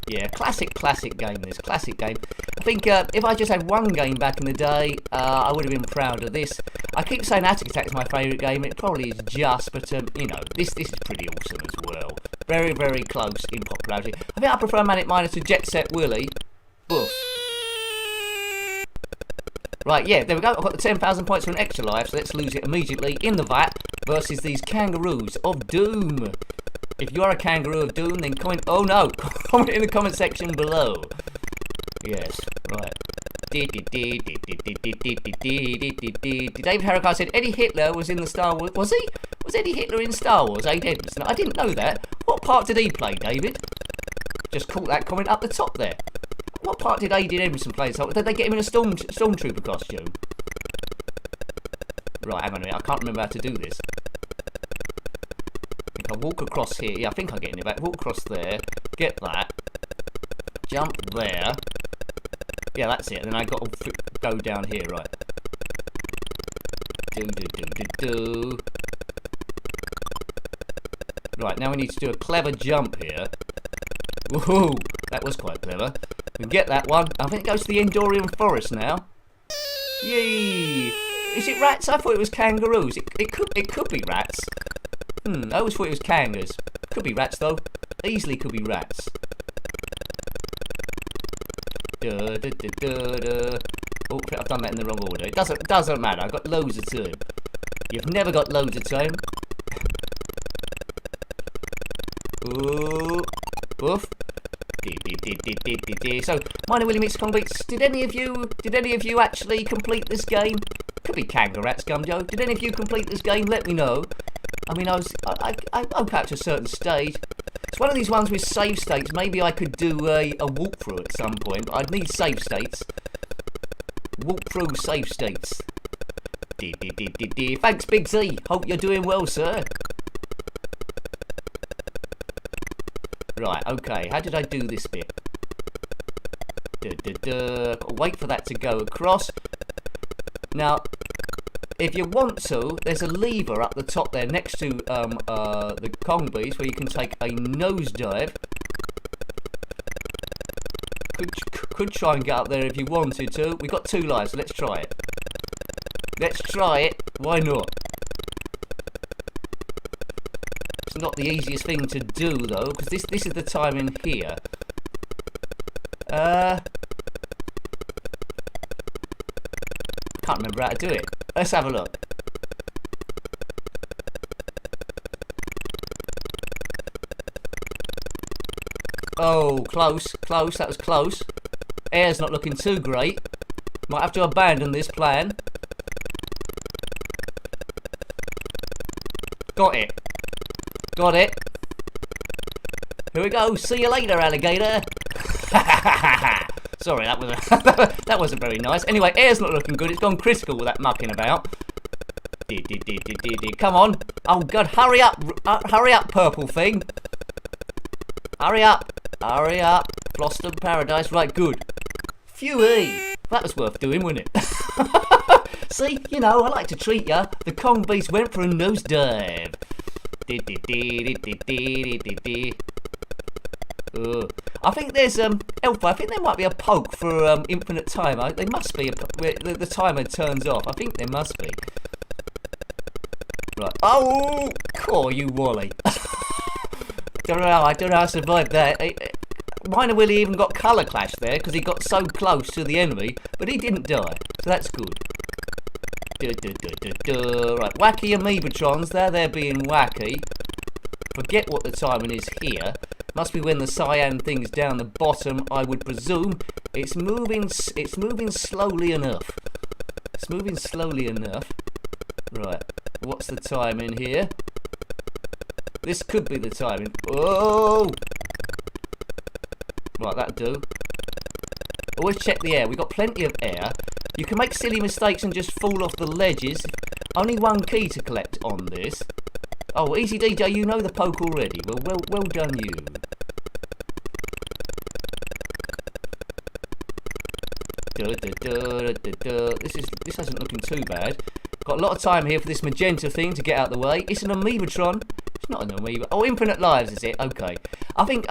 Yeah, classic game, this. Classic game. I think if I just had one game back in the day, I would have been proud of this. I keep saying Attic Attack is my favourite game. It probably is just, but, you know, this is pretty awesome as well. Very, very close in popularity. I think I prefer Manic Miner to Jet Set Willy. Boof. Right, yeah, there we go. I've got the 10,000 points for an extra life, so let's lose it immediately in the VAT versus these kangaroos of doom. If you are a kangaroo of doom, then comment. Oh no! Comment in the comment section below. Yes, right. David Harricar said Eddie Hitler was in the Star Wars. Was he? Was Eddie Hitler in Star Wars? Aid Edmondson. I didn't know that. What part did he play, David? Just caught that comment up the top there. What part did Aid Edmondson play? Did they get him in a stormtrooper costume? Right, hang on a minute. I can't remember how to do this. think. I'll walk across here. Yeah, I think I'm getting it back. Walk across there. Get that. Jump there. Yeah, that's it. And then I got to go down here, right? Do. Right, now we need to do a clever jump here. Woohoo! That was quite clever. We can get that one. I think it goes to the Endorian Forest now. Yay! Is it rats? I thought it was kangaroos. It could be rats. I always thought it was kangaroos. Could be rats though. Easily could be rats. Oh, I've done that in the wrong order. It doesn't matter. I've got loads of time. You've never got loads of time. Ooh, woof. So, Minor Willie Mix Kong Beats. Did any of you actually complete this game? Could be Kangarats, Gumjo. Did any of you complete this game? Let me know. I mean, I got to a certain stage. It's one of these ones with save states. Maybe I could do a walkthrough at some point, but I'd need save states. Walkthrough save states. Thanks, Big Z. Hope you're doing well, sir. Right, okay. How did I do this bit? Got to wait for that to go across. Now, if you want to, there's a lever up the top there next to the Kong Bees where you can take a nosedive. Could try and get up there if you wanted to. We've got 2 lives, so let's try it. Let's try it. Why not? It's not the easiest thing to do though, because this is the time in here. Can't remember how to do it. Let's have a look. Oh, close. That was close. Air's not looking too great. Might have to abandon this plan. Got it. Here we go. See you later, alligator. Sorry, that wasn't very nice. Anyway, air's not looking good. It's gone critical with that mucking about. Come on. Oh God, hurry up, purple thing. Hurry up. Floston Paradise. Right, good. Phew-ee. That was worth doing, wasn't it? See, you know, I like to treat ya. The Kong Beast went for a nosedive. I think there's Alpha. I think there might be a poke for infinite timer. There must be where the timer turns off. I think there must be. Right. Oh, cool, you Wally. I don't know how I survived that. Minor Willie even got colour clash there because he got so close to the enemy, but he didn't die, so that's good. Right, wacky amoebatrons. They're being wacky. Forget what the timing is here. Must be when the cyan thing's down the bottom, I would presume. It's moving slowly enough. Right, what's the timing here? This could be the timing. Oh! Right, that'll do. Always check the air. We've got plenty of air. You can make silly mistakes and just fall off the ledges. Only 1 key to collect on this. Oh, Easy DJ, you know the poke already. Well done you. This isn't looking too bad. Got a lot of time here for this magenta thing to get out of the way. It's an amoebatron. It's not an amoeba. Oh, infinite lives is it? Okay. I think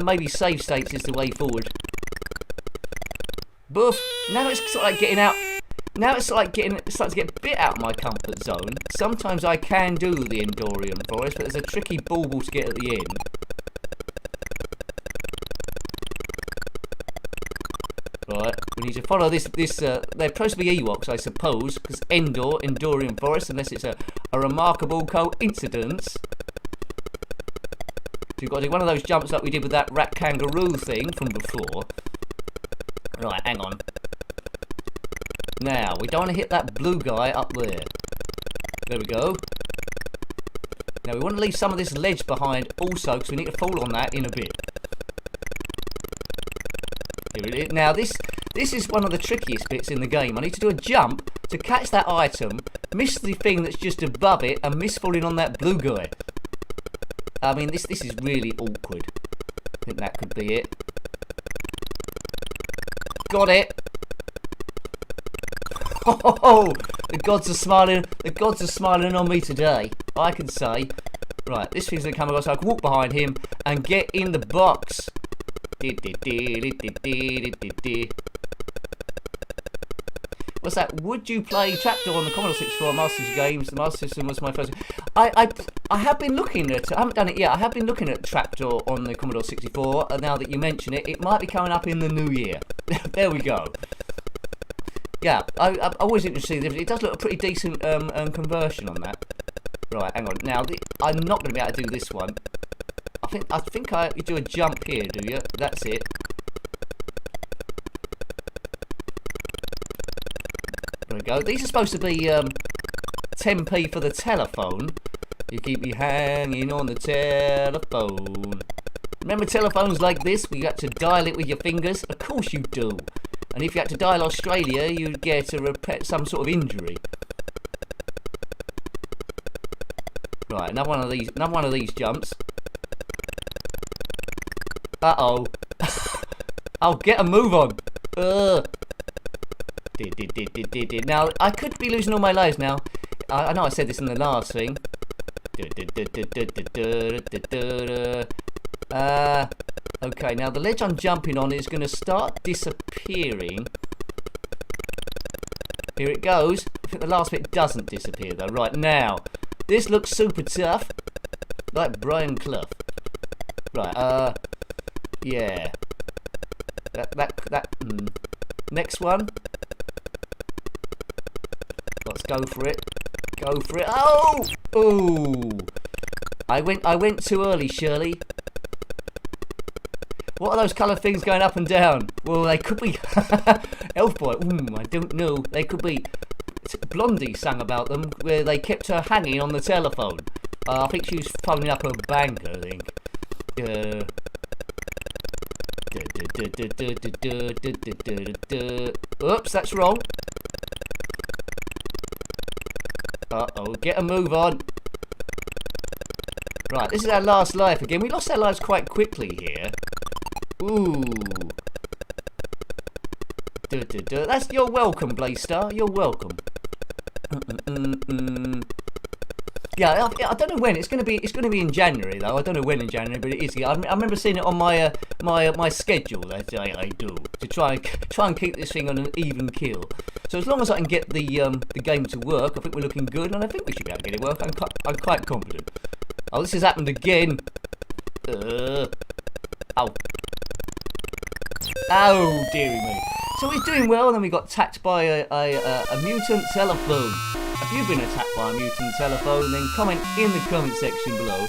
maybe save states is the way forward. Boof. Now it's sort of like getting out. Now it's starting to get a bit out of my comfort zone. Sometimes I can do the Endorian Forest, but there's a tricky bauble to get at the end. Right, we need to follow this. They're supposed to be Ewoks, I suppose, because Endorian Forest, unless it's a remarkable coincidence. So we've got to do one of those jumps like we did with that rat kangaroo thing from before. Right, hang on. Now, we don't want to hit that blue guy up there. There we go. Now, we want to leave some of this ledge behind also, because we need to fall on that in a bit. Here it is. Now, this is one of the trickiest bits in the game. I need to do a jump to catch that item, miss the thing that's just above it, and miss falling on that blue guy. I mean, this is really awkward. I think that could be it. Got it. Oh, the gods are smiling. The gods are smiling on me today, I can say. Right, this thing's gonna come across, so I can walk behind him and get in the box. What's that? Would you play Trapdoor on the Commodore 64 Master games? The Master System was my first. I have been looking at. I haven't done it yet. I have been looking at Trapdoor on the Commodore 64. And now that you mention it, it might be coming up in the new year. There we go. Yeah, I always interested. It does look a pretty decent conversion on that. Right, hang on. Now I'm not going to be able to do this one. I think you do a jump here, do you? That's it. There we go. These are supposed to be 10p for the telephone. You keep me hanging on the telephone. Remember telephones like this where you had to dial it with your fingers? Of course you do. And if you had to dial Australia, you'd get some sort of injury. Right, another one of these jumps. Uh-oh. I'll get a move on. Now, I could be losing all my lives now. I know I said this in the last thing. Okay, now the ledge I'm jumping on is going to start disappearing. Here it goes. I think the last bit doesn't disappear though. Right, now, this looks super tough. Like Brian Clough. Right, yeah. Next one. Let's go for it. Go for it. Oh! Ooh! I went too early, Shirley. What are those colour things going up and down? Well, they could be Elf Boy. I don't know. They could be. Blondie sang about them, where they kept her hanging on the telephone. I think she was phoning up her bank. I think. Oops, that's wrong. Uh-oh, get a move on. Right, this is our last life again. We lost our lives quite quickly here. Ooh. That's, you're welcome, Blaystar. You're welcome. Yeah, I don't know when. It's gonna be in January though. I don't know when in January, but it is. I remember seeing it on my my schedule that I do to try and keep this thing on an even keel. So as long as I can get the game to work, I think we're looking good, and I think we should be able to get it work. I'm quite confident. Oh, this has happened again. Oh. Oh, dearie me. So we're doing well, and then we got attacked by a mutant telephone. If you've been attacked by a mutant telephone, then comment in the comment section below.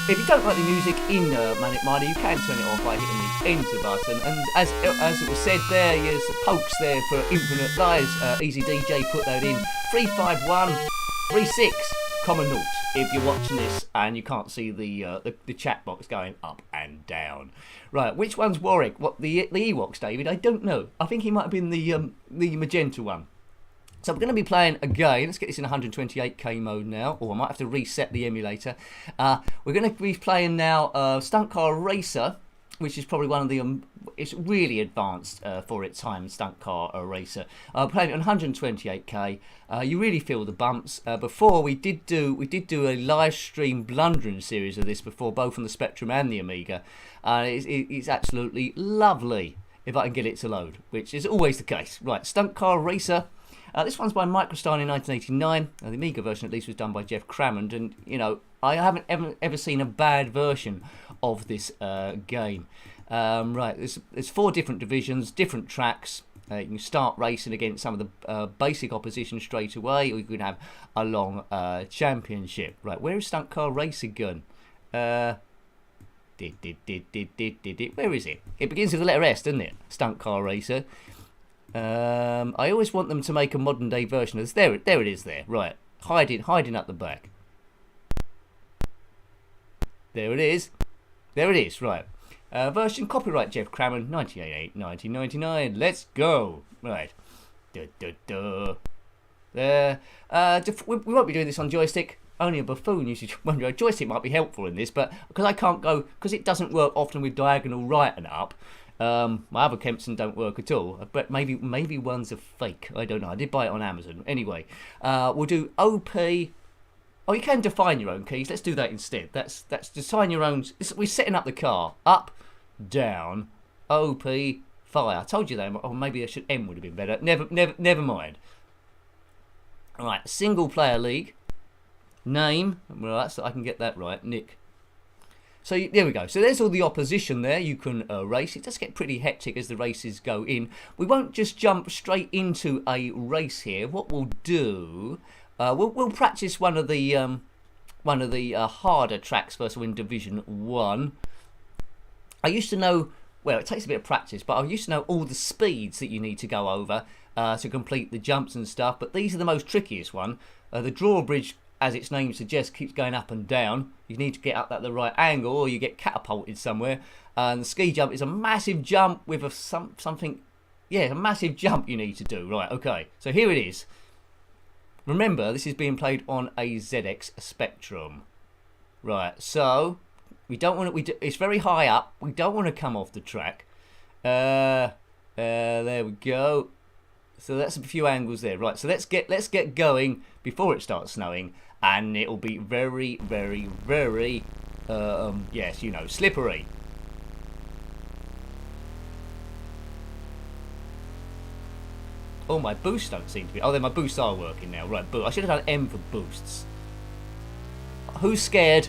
If you don't like the music in Manic Miner, you can turn it off by hitting the enter button. And as it was said there, there's pokes there for Infinite Lives. Easy DJ put that in. 35136, comma naught. If you're watching this and you can't see the chat box going up and down. Right, which one's Warwick? What the Ewoks, David? I don't know. I think he might have been the magenta one. So we're going to be playing again. Let's get this in 128k mode now. Or I might have to reset the emulator. We're going to be playing now Stunt Car Racer, which is probably one of the it's really advanced for its time, Stunt Car Racer. Playing it on 128k. You really feel the bumps. Before we did do a live stream blundering series of this before, both on the Spectrum and the Amiga. It's absolutely lovely if I can get it to load, which is always the case. Right, Stunt Car Racer. This one's by Microstar in 1989. The Amiga version, at least, was done by Jeff Crammond, and you know I haven't ever seen a bad version of this game. Right, there's 4 different divisions, different tracks. You can start racing against some of the basic opposition straight away, or you can have a long championship. Right, where is Stunt Car Racer Gun? Where is it? It begins with the letter S, doesn't it? Stunt Car Racer. I always want them to make a modern day version of this. There it is there. Right. Hiding up the back. There it is. There it is. Right. Version copyright Jeff Crammond 1988 1999. Let's go. Right. There. We won't be doing this on joystick. only a buffoon used to wonder a joystick might be helpful in this, but because I can't go, because it doesn't work often with diagonal right and up. My other Kempson don't work at all, but maybe one's a fake. I don't know. I did buy it on Amazon. Anyway, we'll do OP. Oh, you can define your own keys. Let's do that instead. That's design your own. We're setting up the car. Up, down, OP, fire. I told you that. Or maybe I should. M would have been better. Never mind. All right, single player league. Name. Right, so I can get that right. Nick. So there we go. So there's all the opposition there. You can race. It does get pretty hectic as the races go in. We won't just jump straight into a race here. What we'll do, we'll practice one of the harder tracks first in Division 1. I used to know. Well, it takes a bit of practice, but I used to know all the speeds that you need to go over to complete the jumps and stuff. But these are the most trickiest one. The drawbridge, as its name suggests, keeps going up and down. You need to get up at the right angle or you get catapulted somewhere. And the ski jump is a massive jump with a massive jump you need to do. Right, okay, so here it is. Remember, this is being played on a ZX Spectrum. Right, so we don't want to, it's very high up. We don't want to come off the track. There we go. So that's a few angles there. Right, so let's get going before it starts snowing, and it'll be very, very, very, yes, you know, slippery. Oh, my boosts don't seem to be. Oh, then my boosts are working now. Right, I should have done M for boosts. Who's scared?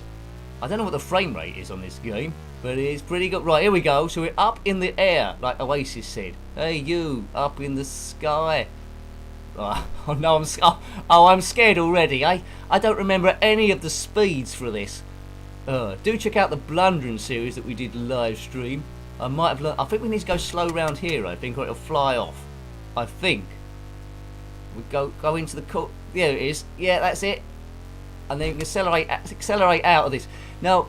I don't know what the frame rate is on this game, but it's pretty good. Right, here we go. So we're up in the air, like Oasis said. Hey, you, up in the sky. Oh no, I'm scared already. I don't remember any of the speeds for this. Do check out the Blundering series that we did live stream. I might have learned. I think we need to go slow round here. I think, or it'll fly off. I think. We go into the court. There it is. Yeah, that's it. And then you can accelerate out of this. Now,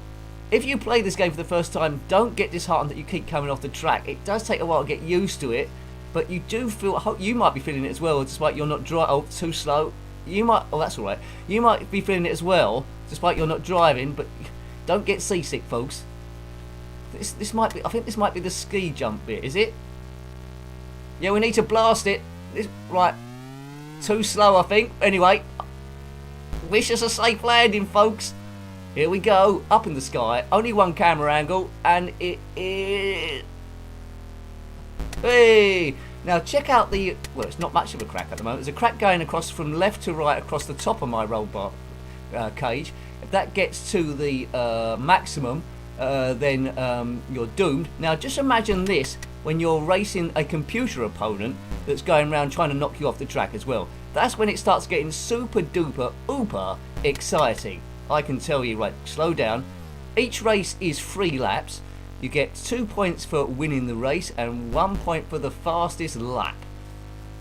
if you play this game for the first time, don't get disheartened that you keep coming off the track. It does take a while to get used to it. But you do feel, you might be feeling it as well, despite you're not driving. Oh, too slow. You might, oh, that's all right. You might be feeling it as well, despite you're not driving. But don't get seasick, folks. This might be, I think this might be the ski jump bit, is it? Yeah, we need to blast it. Right, too slow, I think. Anyway, wish us a safe landing, folks. Here we go, up in the sky. Only one camera angle, and it is. Hey! Now check out the, well, it's not much of a crack at the moment. There's a crack going across from left to right across the top of my roll bar cage. If that gets to the maximum, then you're doomed. Now just imagine this when you're racing a computer opponent that's going around trying to knock you off the track as well. That's when it starts getting super duper ooper exciting. I can tell you, right, slow down. Each race is 3 laps. You get 2 points for winning the race and 1 point for the fastest lap.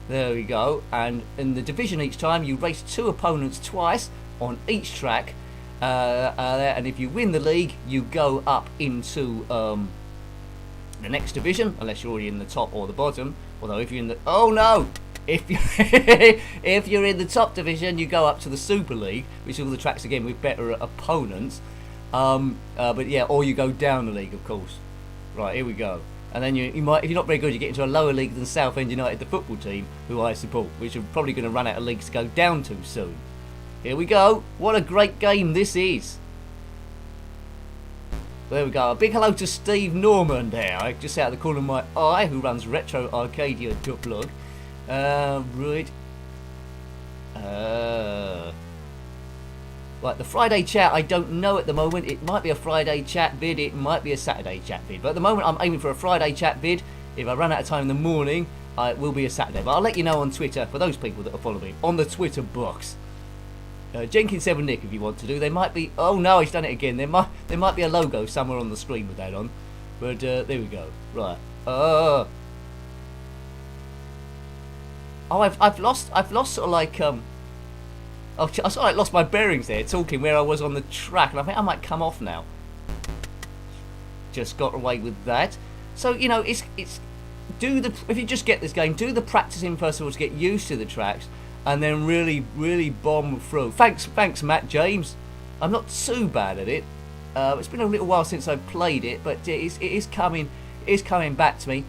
There we go. And in the division each time, you race 2 opponents twice on each track. And if you win the league, you go up into the next division, unless you're already in the top or the bottom. Although if you're in the... Oh no! If you're in the top division, you go up to the Super League, which is all the tracks again with better opponents. But yeah, or you go down the league, of course. Right, here we go. And then you might, if you're not very good, you get into a lower league than Southend United, the football team, who I support, which are probably going to run out of leagues to go down to soon. Here we go. What a great game this is. There we go. A big hello to Steve Norman there, just out of the corner of my eye, who runs RetroArcadia.blog. Right. Right, the Friday chat, I don't know at the moment. It might be a Friday chat vid, it might be a Saturday chat vid. But at the moment, I'm aiming for a Friday chat vid. If I run out of time in the morning, it will be a Saturday. But I'll let you know on Twitter, for those people that are following me, on the Twitter box. Njenkin7 Nick, if you want to do. There might be... Oh, no, he's done it again. There might be a logo somewhere on the screen with that on. But there we go. Right. Oh, I've lost sort of like... I sort of like lost my bearings there, talking where I was on the track, and I think I might come off now. Just got away with that. So you know, if you just get this game, do the practicing first of all to get used to the tracks, and then really bomb through. Thanks, Matt James. I'm not too bad at it. It's been a little while since I've played it, but it is coming back to me.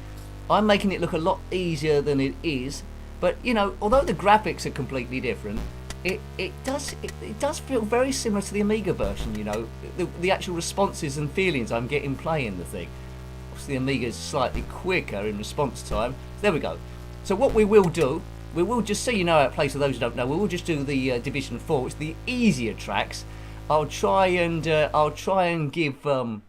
I'm making it look a lot easier than it is, but you know, although the graphics are completely different, it does feel very similar to the Amiga version. You know, the actual responses and feelings I'm getting playing the thing. Obviously, the Amiga is slightly quicker in response time. There we go. So what we will do, we will just, so you know how it plays for those who don't know, we will just do the Division 4. It's the easier tracks. I'll try and give the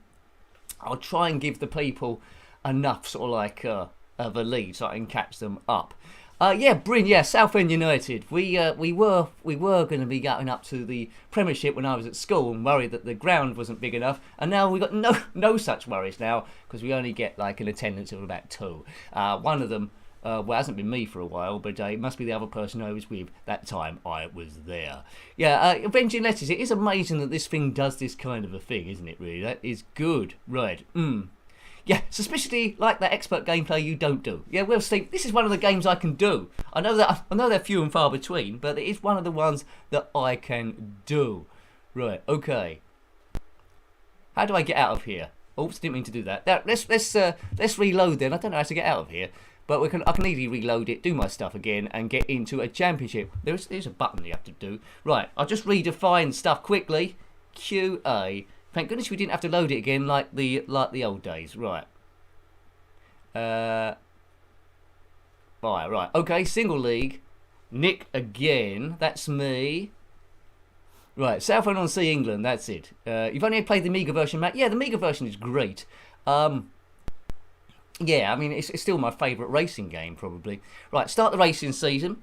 people enough sort of like of a lead so I can catch them up. Yeah, Bryn, yeah, Southend United. We were going to be going up to the Premiership when I was at school and worried that the ground wasn't big enough, and now we've got no such worries now because we only get like an attendance of about 2. One of them, well, it hasn't been me for a while, but it must be the other person I was with that time I was there. Yeah, Avenging Letters. It is amazing that this thing does this kind of a thing, isn't it? Really, that is good. Right. Yeah, suspiciously like that expert gameplay you don't do. Yeah, well, Steve, this is one of the games I can do. I know they're few and far between, but it is one of the ones that I can do. Right, okay. How do I get out of here? Oops, didn't mean to do that. Now, let's reload then. I don't know how to get out of here, but I can easily reload it, do my stuff again, and get into a championship. There's a button you have to do. Right, I'll just redefine stuff quickly. QA. Thank goodness we didn't have to load it again like the old days. Right. Right. Okay, single league. Nick again. That's me. Right, Southend-on-Sea, England. That's it. You've only played the Amiga version, Matt? Yeah, the Amiga version is great. Yeah, I mean, it's still my favourite racing game, probably. Right, start the racing season.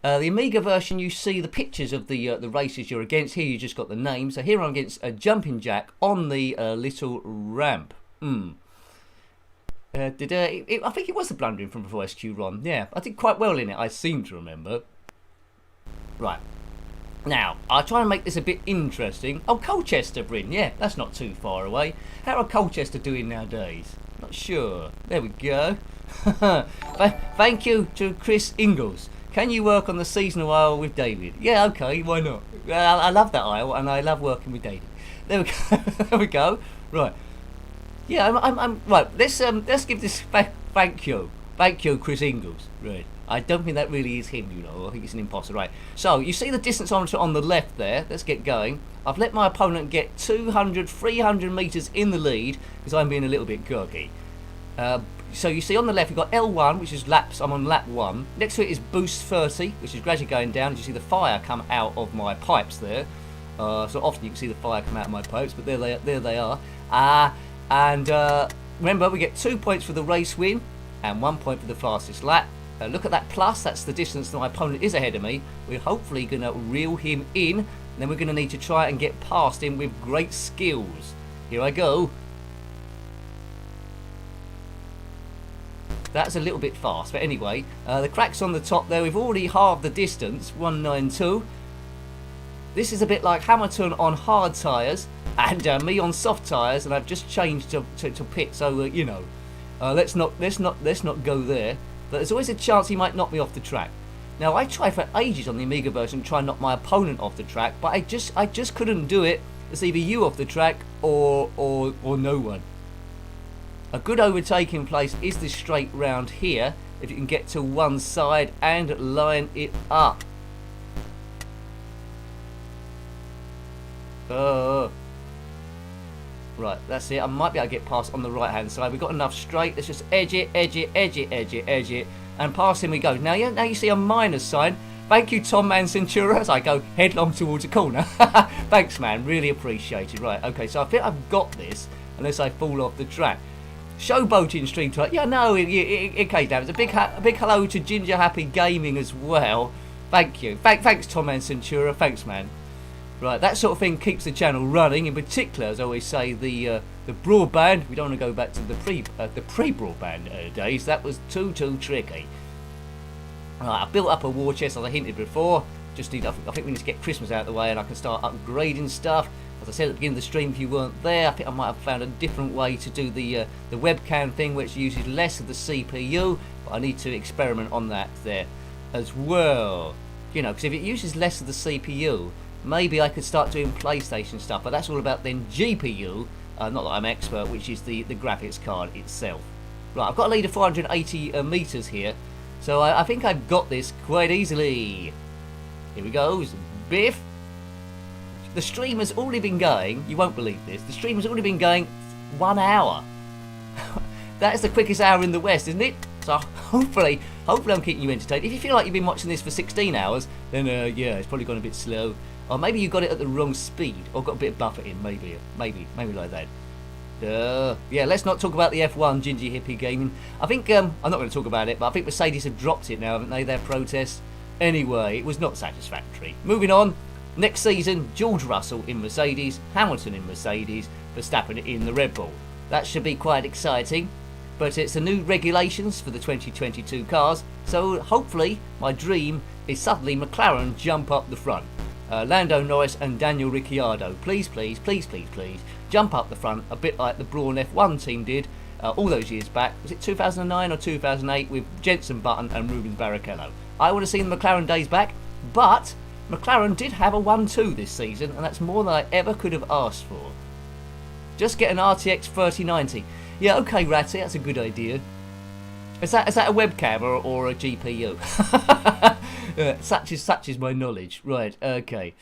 The Amiga version, you see the pictures of the races you're against. Here you just got the name. So here I'm against a jumping jack on the little ramp. I think it was the blundering from before SQ Ron. Yeah, I did quite well in it, I seem to remember. Right. Now, I'll try and make this a bit interesting. Oh, Colchester, Bryn. Yeah, that's not too far away. How are Colchester doing nowadays? Not sure. There we go. Thank you to Chris Ingalls. Can you work on the seasonal aisle with David? Yeah, okay, why not? I love that aisle, and I love working with David. There we go. There we go. Right. Yeah, I'm right. Let's give this thank you, Chris Ingalls. Right. I don't think that really is him, you know. I think it's an imposter. Right. So you see the distance on the left there. Let's get going. I've let my opponent get 200, 300 meters in the lead because I'm being a little bit gurky. So you see on the left, you've got L1, which is laps. I'm on lap 1. Next to it is boost 30, which is gradually going down. As you see the fire come out of my pipes there. So often you can see the fire come out of my pipes, but there they are. And remember, we get 2 points for the race win and 1 point for the fastest lap. Look at that plus. That's the distance that my opponent is ahead of me. We're hopefully going to reel him in. And then we're going to need to try and get past him with great skills. Here I go. That's a little bit fast, but anyway, the cracks on the top there, we've already halved the distance, 192. This is a bit like Hamilton on hard tyres and me on soft tyres, and I've just changed to pit, so you know, let's not go there. But there's always a chance he might knock me off the track. Now I tried for ages on the Amiga version to try and knock my opponent off the track, but I just couldn't do it. It's either you off the track or no one. A good overtaking place is this straight round here, if you can get to one side and line it up. Right, that's it. I might be able to get past on the right hand side. We've got enough straight. Let's just edge it, and past him we go. Now you see a minus sign. Thank you, Tom Man Centura, as I go headlong towards a corner. Thanks, man. Really appreciated. Right, okay, so I think I've got this, unless I fall off the track. Showboating stream tonight. Yeah, no, it came down. It's a big hello to Ginger Happy Gaming as well. Thank you. Thanks, Tom and Centura. Thanks, man. Right, that sort of thing keeps the channel running. In particular, as I always say, the broadband. We don't want to go back to the pre-broadband days. That was too tricky. Right, I built up a war chest as I hinted before. I think we need to get Christmas out of the way and I can start upgrading stuff. As I said at the beginning of the stream, if you weren't there, I think I might have found a different way to do the webcam thing, which uses less of the CPU, but I need to experiment on that there as well. You know, because if it uses less of the CPU, maybe I could start doing PlayStation stuff. But that's all about then GPU, not that I'm expert, which is the graphics card itself. Right, I've got a lead of 480 meters here, so I think I've got this quite easily. Here we go, biff. The stream has already been going, you won't believe this, the stream has already been going 1 hour. That is the quickest hour in the West, isn't it? So hopefully I'm keeping you entertained. If you feel like you've been watching this for 16 hours, then yeah, it's probably gone a bit slow. Or maybe you got it at the wrong speed, or got a bit of buffer in, maybe like that. Yeah, let's not talk about the F1 Gingy Hippie gaming. I think, I'm not going to talk about it, but I think Mercedes have dropped it now, haven't they, their protest? Anyway, it was not satisfactory. Moving on, next season, George Russell in Mercedes, Hamilton in Mercedes, Verstappen in the Red Bull. That should be quite exciting, but it's the new regulations for the 2022 cars, so hopefully, my dream is suddenly McLaren jump up the front. Lando Norris and Daniel Ricciardo, please, jump up the front, a bit like the Brawn F1 team did all those years back. Was it 2009 or 2008 with Jenson Button and Rubens Barrichello? I would have seen the McLaren days back, but McLaren did have a 1-2 this season, and that's more than I ever could have asked for. Just get an RTX 3090. Yeah, okay, Ratty, that's a good idea. Is that a webcam or a GPU? Such is my knowledge. Right, okay.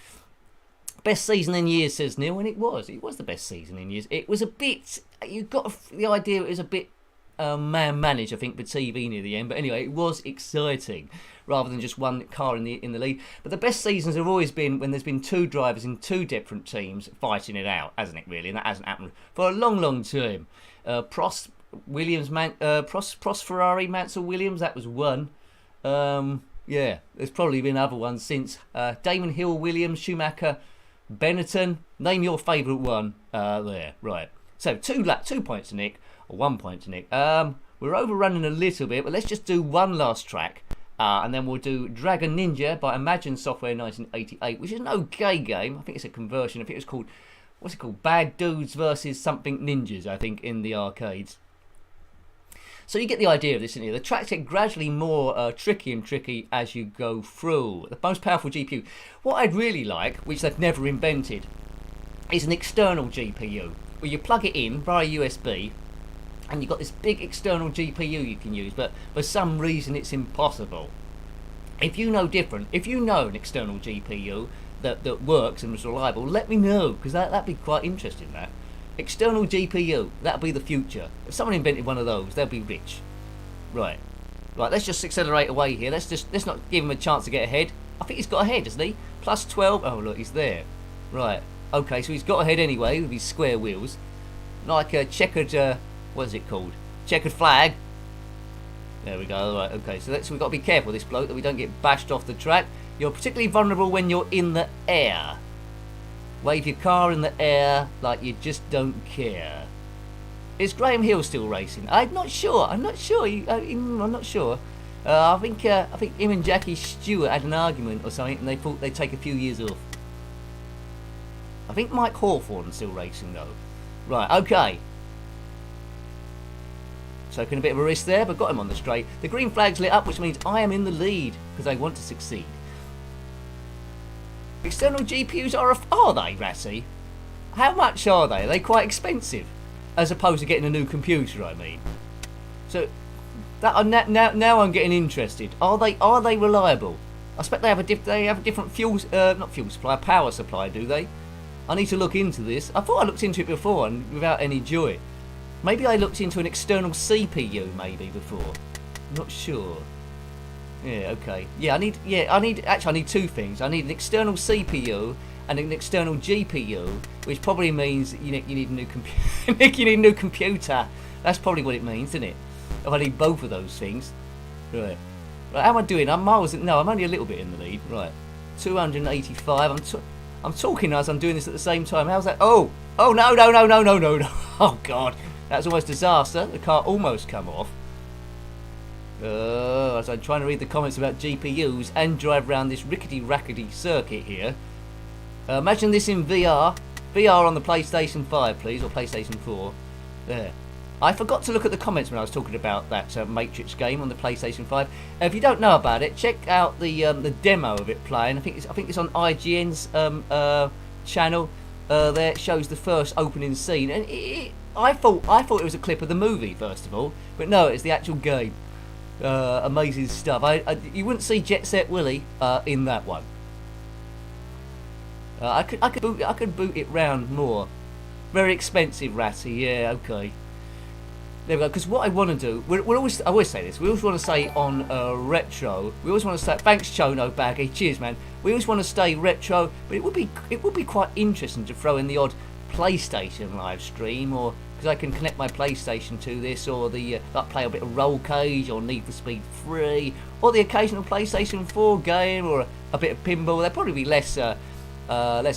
Best season in years, says Neil, and it was the best season in years. It was a bit, you got the idea it was a bit man-managed, I think, for TV near the end, but anyway, it was exciting, rather than just one car in the lead. But the best seasons have always been when there's been two drivers in two different teams fighting it out, hasn't it, really? And that hasn't happened for a long time. Prost, Williams, Prost, Ferrari, Mansell, Williams, that was one. Yeah, there's probably been other ones since. Damon Hill, Williams, Schumacher, Benetton. Name your favourite one. There, right. So 2 points to Nick, or 1 point to Nick. We're overrunning a little bit, but let's just do one last track. And then we'll do Dragon Ninja by Imagine Software 1988, which is an okay game. I think it's a conversion. I think it's called, what's it called? Bad Dudes versus something Ninjas, I think, in the arcades. So you get the idea of this, don't you? The tracks get gradually more tricky and tricky as you go through. The most powerful GPU. What I'd really like, which they've never invented, is an external GPU, where you plug it in via USB, and you've got this big external GPU you can use, but for some reason it's impossible. If you know different, if you know an external GPU that works and is reliable, let me know, because that'd be quite interesting, that. External GPU, that'll be the future. If someone invented one of those, they'll be rich. Right, let's just accelerate away here. Let's not give him a chance to get ahead. I think he's got ahead, hasn't he? Plus 12, oh look, he's there. Right, okay, so he's got ahead anyway with his square wheels. Like a checkered, what is it called? Checkered flag. There we go, right, okay, so we've got to be careful, this bloke, that we don't get bashed off the track. You're particularly vulnerable when you're in the air. Wave your car in the air like you just don't care. Is Graham Hill still racing? I'm not sure. I think him and Jackie Stewart had an argument or something, and they thought they'd take a few years off. I think Mike Hawthorne's still racing though. Right, okay. Taking a bit of a risk there, but got him on the straight. The green flag's lit up, which means I am in the lead because I want to succeed. External GPUs are they, Ratty? How much are they? Are they quite expensive? As opposed to getting a new computer, I mean. So, now I'm getting interested. Are they reliable? I expect they have a different power supply, do they? I need to look into this. I thought I looked into it before and without any joy. Maybe I looked into an external CPU maybe before. I'm not sure. Yeah, okay. I need two things. I need an external CPU and an external GPU, which probably means you need a new computer. Nick, you need a new computer. That's probably what it means, isn't it? If I need both of those things. Right, how am I doing? I'm only a little bit in the lead. Right. 285. I'm talking as I'm doing this at the same time. How's that? Oh no. Oh god. That's almost disaster. The car almost come off. As I'm trying to read the comments about GPUs and drive around this rickety-rackety circuit here. Imagine this in VR. VR on the PlayStation 5, please, or PlayStation 4. There. I forgot to look at the comments when I was talking about that Matrix game on the PlayStation 5. If you don't know about it, check out the demo of it playing. I think it's on IGN's channel. There it shows the first opening scene, and I thought it was a clip of the movie first of all, but no, it's the actual game. Amazing stuff. You wouldn't see Jet Set Willy in that one. I could boot it round more. Very expensive, Ratty. Yeah, okay. There we go. Because what I want to do, I always say this. We always want to stay on retro. We always want to stay. Thanks, Chono Baggy. Cheers, man. We always want to stay retro, but it would be quite interesting to throw in the odd PlayStation live stream, or because I can connect my PlayStation to this, or like play a bit of Roll Cage or Need for Speed 3, or the occasional PlayStation 4 game, or a bit of pinball. They'd probably be less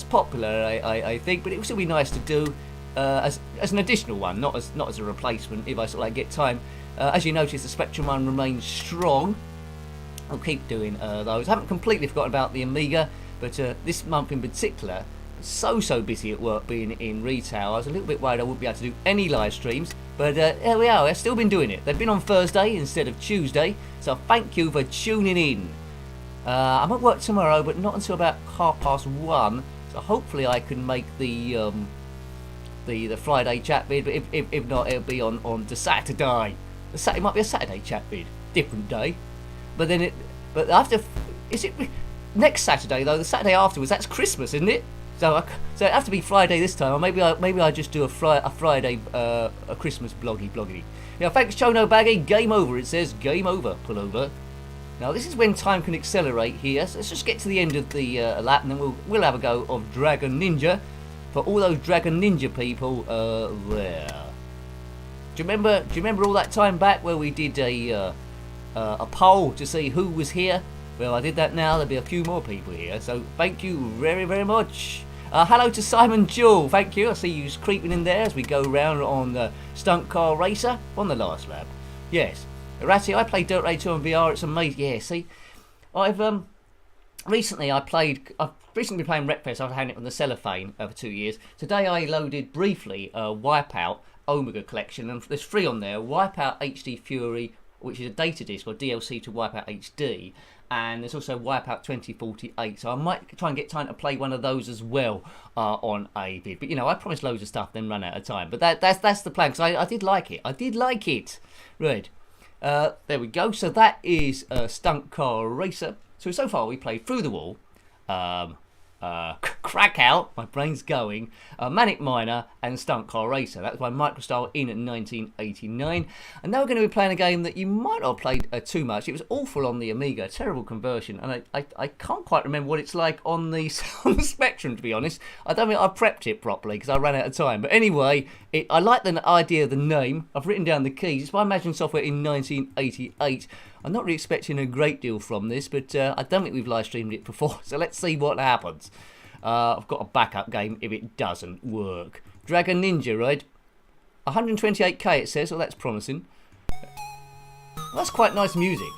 popular, I think, but it would still be nice to do. As an additional one, not as a replacement, if I sort of like get time. As you notice, the Spectrum one remains strong. I'll keep doing those. I haven't completely forgotten about the Amiga, but this month in particular, so busy at work being in retail, I was a little bit worried I wouldn't be able to do any live streams, but there we are. I've still been doing it. They've been on Thursday instead of Tuesday, so thank you for tuning in. I'm at work tomorrow, but not until about 1:30, so hopefully I can make the Friday chat vid, but if not, it'll be on the Saturday. It might be a Saturday chat vid, different day. But after, is it next Saturday though? The Saturday afterwards, that's Christmas, isn't it? So it has to be Friday this time, or maybe I just do a Friday a Christmas bloggy. Now, thanks Chono Baggy. Game over. It says game over. Pull over. Now this is when time can accelerate here. So let's just get to the end of the lap, and then we'll have a go of Dragon Ninja. For all those Dragon Ninja people there. Do you remember all that time back where we did a poll to see who was here? Well, I did that now. There'll be a few more people here. So thank you very, very much. Hello to Simon Jewell. Thank you. I see you creeping in there as we go round on the Stunt Car Racer on the last lap. Yes. Ratty, I played Dirt Rally 2 on VR. It's amazing. Yeah, see, I've recently been playing Wreckfest. I've had it on the cellophane for 2 years. Today I loaded briefly Wipeout Omega Collection, and there's 3 on there. Wipeout HD Fury, which is a data disc or DLC to Wipeout HD, and there's also Wipeout 2048. So I might try and get time to play one of those as well on a vid. But I promised loads of stuff, then run out of time. But that's the plan, because I did like it. Right. There we go. So that is Stunt Car Racer. So far we played Through the Wall, Crack Out, my brain's going, Manic Miner, and Stunt Car Racer. That was my microstyle in 1989. And now we're going to be playing a game that you might not have played too much. It was awful on the Amiga, terrible conversion, and I can't quite remember what it's like on the Spectrum, to be honest. I don't think I prepped it properly because I ran out of time. But anyway, I like the idea of the name. I've written down the keys. It's by Imagine Software in 1988. I'm not really expecting a great deal from this, but I don't think we've live streamed it before, so let's see what happens. I've got a backup game if it doesn't work. Dragon Ninja, right? 128k it says, so that's promising. That's quite nice music.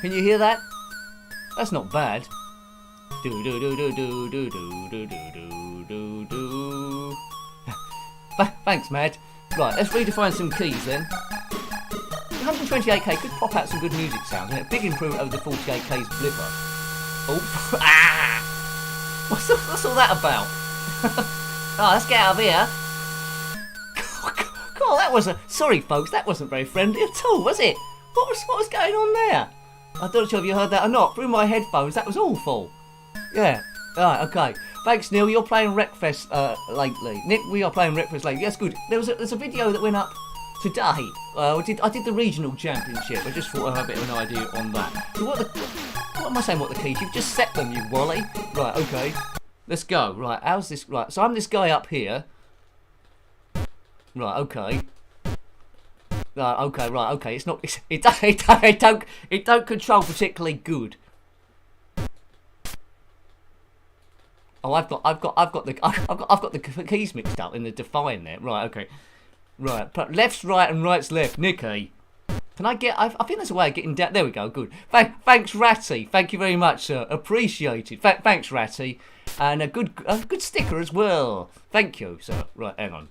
Can you hear that? That's not bad. Do do do do do do do do do do do. Thanks, Mad. Right, let's redefine some keys then. 128k could pop out some good music sounds, and a big improvement over the 48k's blipper. Oh, ah! What's all that about? Oh, let's get out of here. God, that was sorry, folks, that wasn't very friendly at all, was it? What was going on there? I don't know if you heard that or not. Through my headphones, that was awful. Yeah. Alright, okay. Thanks, Neil. You're playing Wreckfest lately. Nick, we are playing Wreckfest lately. That's good. There's a video that went up today. I did the regional championship. I just thought I'd have a bit of an idea on that. So what am I saying? What the keys? You've just set them, you wally. Right. Okay. Let's go. Right. How's this? Right. So I'm this guy up here. Right. Okay. Right. Okay. Right. Okay. It's not. It don't control particularly good. Oh, I've got the keys mixed up in the define there. Right. Okay. Right, but left's right and right's left. Nicky, can I get? I think there's a way of getting down. There we go. Good. Thanks, Ratty. Thank you very much, sir. Appreciated. Thanks, Ratty, and a good sticker as well. Thank you, sir. Right, hang on.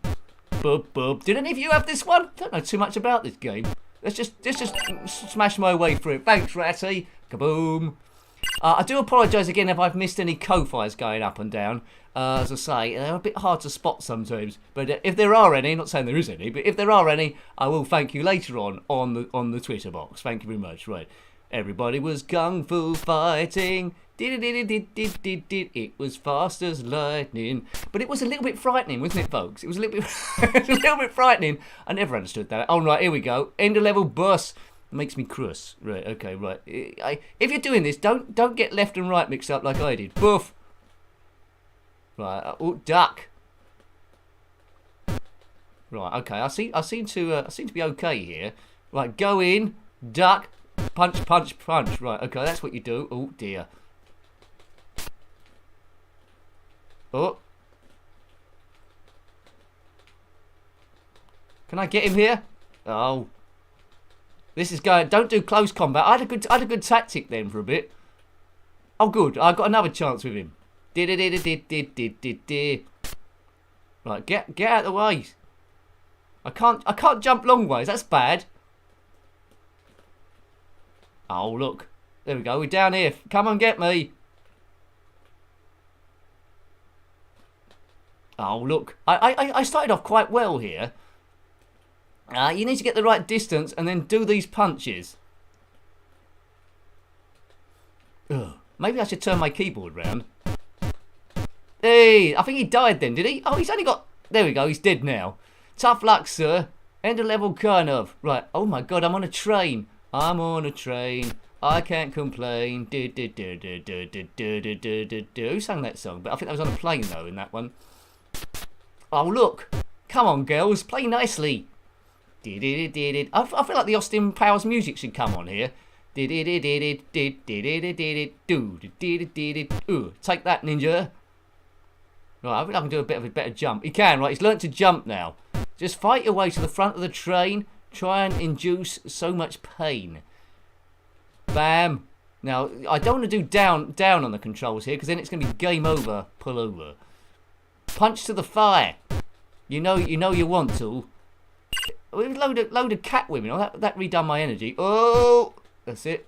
bub, bub. Did any of you have this one? Don't know too much about this game. Let's just smash my way through it. Thanks, Ratty. Kaboom. I do apologise again if I've missed any co-fires going up and down. As I say, they're a bit hard to spot sometimes. But if there are any, not saying there is any, but if there are any, I will thank you later on the Twitter box. Thank you very much. Right. Everybody was kung fu fighting. It was fast as lightning. But it was a little bit frightening, wasn't it, folks? It was a little bit frightening. I never understood that. Oh, right, here we go. End of level bus. Makes me cross. Right, okay, right. If you're doing this, don't get left and right mixed up like I did. Boof. Right, oh, duck. Right, okay. I seem to be okay here. Right, go in, duck, punch, punch, punch. Right, okay, that's what you do. Oh dear. Oh. Can I get him here? Oh. This is going. Don't do close combat. I had a good tactic then for a bit. Oh, good. I got another chance with him. Right, get out of the way. I can't jump long ways. That's bad. Oh, look. There we go. We're down here. Come and get me. Oh, look. I started off quite well here. You need to get the right distance and then do these punches. Ugh. Maybe I should turn my keyboard round. Hey, I think he died then, did he? Oh, he's only got... There we go, he's dead now. Tough luck, sir. End of level, kind of. Right, oh my god, I'm on a train. I'm on a train. I can't complain. Who sang that song? But I think that was on a plane, though, in that one. Oh, look. Come on, girls. Play nicely. I feel like the Austin Powers music should come on here. Take that, ninja. Right, I think I can do a bit of a better jump. He can, right? He's learnt to jump now. Just fight your way to the front of the train. Try and induce so much pain. Bam. Now, I don't want to do down on the controls here, because then it's going to be game over, pull over. Punch to the fire. You know you want to. Load of cat women. Oh, that redone my energy. Oh, that's it.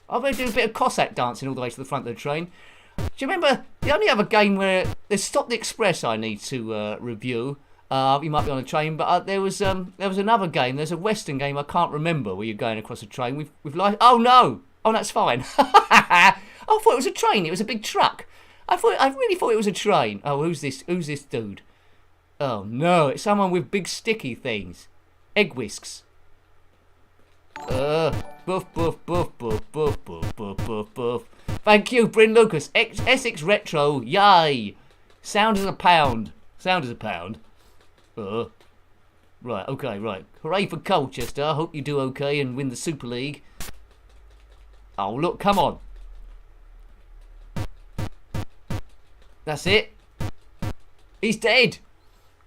I'm going to do a bit of Cossack dancing all the way to the front of the train. Do you remember the only other game where there's Stop the Express I need to review? You might be on a train, but there was another game. There's a Western game I can't remember where you're going across a train with life. Oh no! Oh, that's fine. I thought it was a train. It was a big truck. I really thought it was a train. Oh, who's this? Who's this dude? Oh no! It's someone with big sticky things. Egg whisks. Buff, buff, buff, buff, buff, buff, buff, buff, buff. Thank you, Bryn Lucas. Essex Retro. Yay! Sound as a pound. Sound as a pound. Right, okay, right. Hooray for Colchester. I hope you do okay and win the Super League. Oh, look, come on. That's it. He's dead.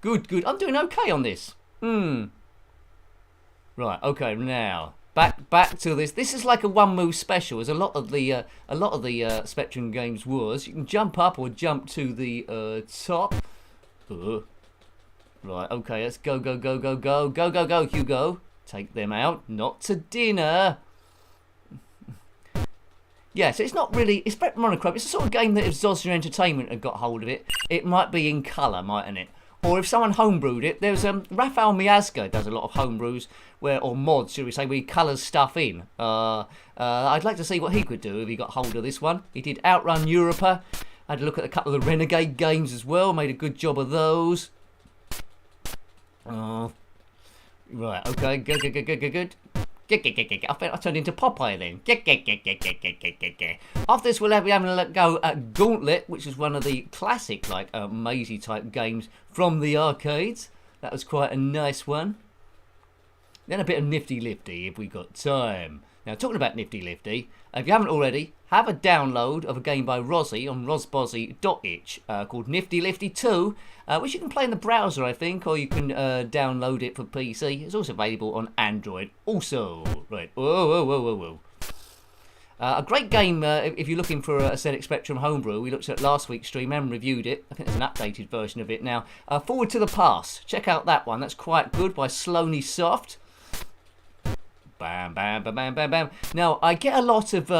Good, good. I'm doing okay on this. Right, okay, now back to this. This is like a one move special, as a lot of the Spectrum games was. You can jump up or jump to the top. Right, okay, let's go, go, go, go, go, go, go, go, Hugo. Take them out. Not to dinner. Yeah, so it's not really... It's monochrome. It's the sort of game that if Zosner Entertainment had got hold of it, it might be in colour, mightn't it? Or if someone homebrewed it, there's Rafael Miazga does a lot of homebrews, or mods, should we say, where he colours stuff in. I'd like to see what he could do if he got hold of this one. He did Outrun Europa. I had a look at a couple of the Renegade games as well. Made a good job of those. Right, okay, good, good, good, good, good, good. I think I turned into Popeye then. After this, we'll be having a go at Gauntlet, which is one of the classic, like, mazy type games from the arcades. That was quite a nice one. Then a bit of Nifty Lifty if we got time. Now, talking about Nifty Lifty, if you haven't already, have a download of a game by Rozzy on rozbozzy.itch called Nifty Lifty 2, which you can play in the browser, I think, or you can download it for PC. It's also available on Android also. Right, whoa, whoa, whoa, whoa, A great game if you're looking for a ZX Spectrum homebrew. We looked at last week's stream and reviewed it. I think there's an updated version of it now. Forward to the Past. Check out that one. That's quite good by Slony Soft. Bam, bam, bam, bam, bam, bam. Now, I get a lot of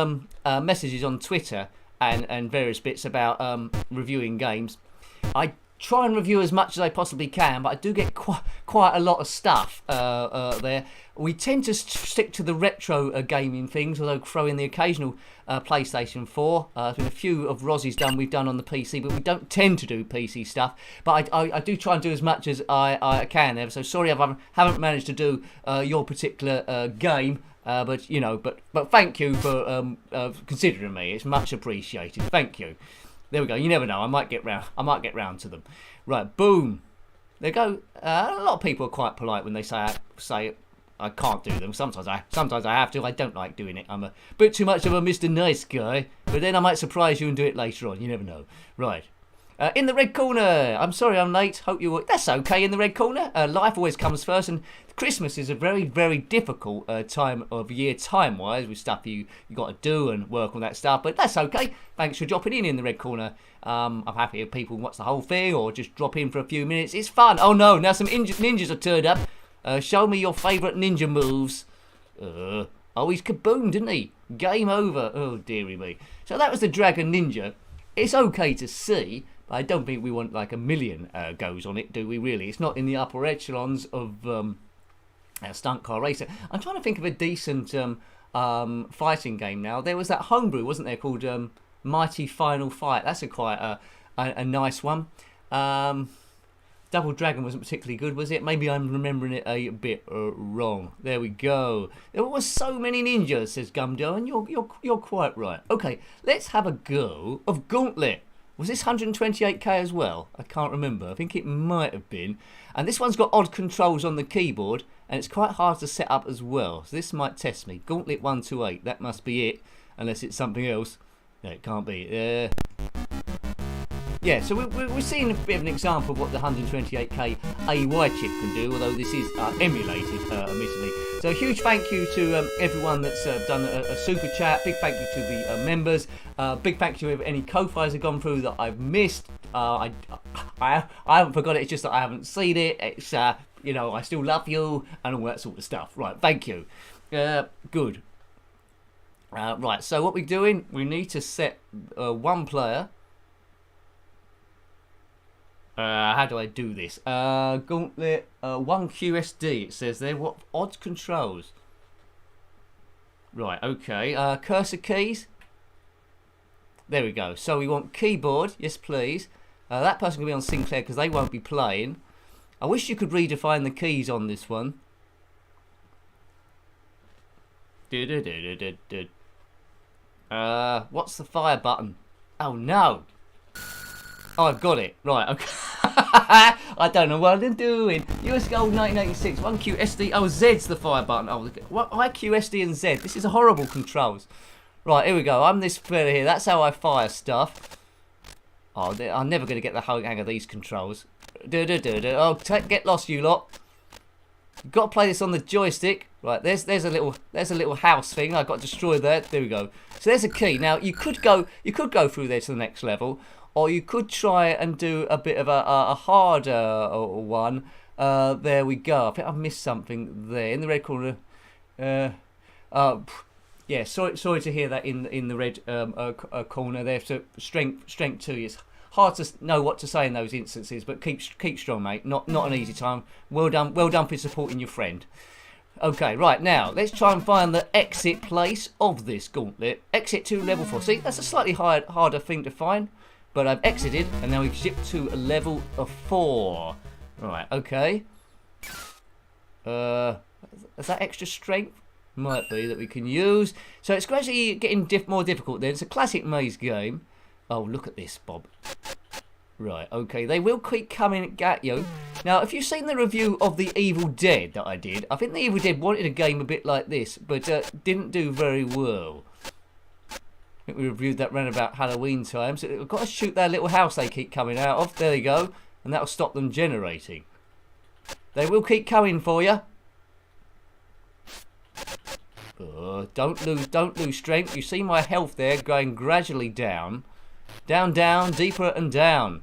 messages on Twitter and various bits about reviewing games. I try and review as much as I possibly can, but I do get quite a lot of stuff there. We tend to stick to the retro gaming things, although throw in the occasional PlayStation 4. There's been a few of Rozzie's we've done on the PC, but we don't tend to do PC stuff. But I do try and do as much as I can there. So sorry if I haven't managed to do your particular game. But you know, but thank you for considering me. It's much appreciated. Thank you. There we go. You never know. I might get round to them. Right. Boom. There you go. A lot of people are quite polite when they say I can't do them. Sometimes I have to. I don't like doing it. I'm a bit too much of a Mr. Nice Guy. But then I might surprise you and do it later on. You never know. Right. In the red corner. I'm sorry I'm late. Hope you. That's okay. In the red corner. Life always comes first, and Christmas is a very, very difficult time of year, time-wise, with stuff you got to do and work on that stuff. But that's okay. Thanks for dropping in the red corner. I'm happy if people watch the whole thing or just drop in for a few minutes. It's fun. Oh no, now some ninjas are turned up. Show me your favourite ninja moves. Oh, he's kaboomed, didn't he? Game over. Oh, dearie me. So that was the Dragon Ninja. It's okay to see. I don't think we want like a million goes on it, do we really? It's not in the upper echelons of Stunt Car Racer. I'm trying to think of a decent fighting game now. There was that homebrew, wasn't there, called Mighty Final Fight. That's quite a nice one. Double Dragon wasn't particularly good, was it? Maybe I'm remembering it a bit wrong. There we go. There were so many ninjas, says Gumdo, and you're quite right. Okay, let's have a go of Gauntlet. Was this 128k as well? I can't remember. I think it might have been. And this one's got odd controls on the keyboard, and it's quite hard to set up as well. So this might test me. Gauntlet 128, that must be it. Unless it's something else. No, it can't be. Yeah, so we're seeing a bit of an example of what the 128k AY chip can do, although this is emulated, admittedly. So a huge thank you to everyone that's done a super chat. Big thank you to the members. Big thank you if any Ko-Fis have gone through that I've missed. I haven't forgot it, it's just that I haven't seen it. It's, you know, I still love you and all that sort of stuff. Right, thank you. Good. Right, so what we're doing, we need to set one player. How do I do this? Gauntlet 1QSD, it says there. What odd controls? Right, okay. Cursor keys. There we go. So we want keyboard. Yes, please. That person can be on Sinclair because they won't be playing. I wish you could redefine the keys on this one. What's the fire button? Oh, no. Oh, I've got it. Right, okay. I don't know what I'm doing. US Gold 1986, 1QSD. Oh, Z's the fire button. Oh, what? IQSD and Z. This is horrible controls. Right, here we go. I'm this fella here. That's how I fire stuff. Oh, I'm never going to get the whole hang of these controls. Oh, get lost, you lot. You've got to play this on the joystick. Right, there's a little house thing. I got destroyed there. There we go. So there's a key. Now you could go through there to the next level. Or you could try and do a bit of a harder one. There we go. I think I've missed something there in the red corner. Yeah, sorry to hear that in the red corner there. So strength 2. It's hard to know what to say in those instances, but keep strong, mate. Not an easy time. Well done for supporting your friend. Okay, right, now let's try and find the exit place of this gauntlet. Exit to level 4. See, that's a slightly harder thing to find. But I've exited, and now we've shipped to a level of 4. Right, okay. Is that extra strength? Might be that we can use. So it's gradually getting more difficult then. It's a classic maze game. Oh, look at this, Bob. Right, okay. They will keep coming at you. Now, if you've seen the review of The Evil Dead that I did, I think The Evil Dead wanted a game a bit like this, but didn't do very well. I think we reviewed that round about Halloween time. So we've got to shoot that little house they keep coming out of. There you go. And that'll stop them generating. They will keep coming for you. Don't lose strength. You see my health there going gradually down. Down, down, deeper and down.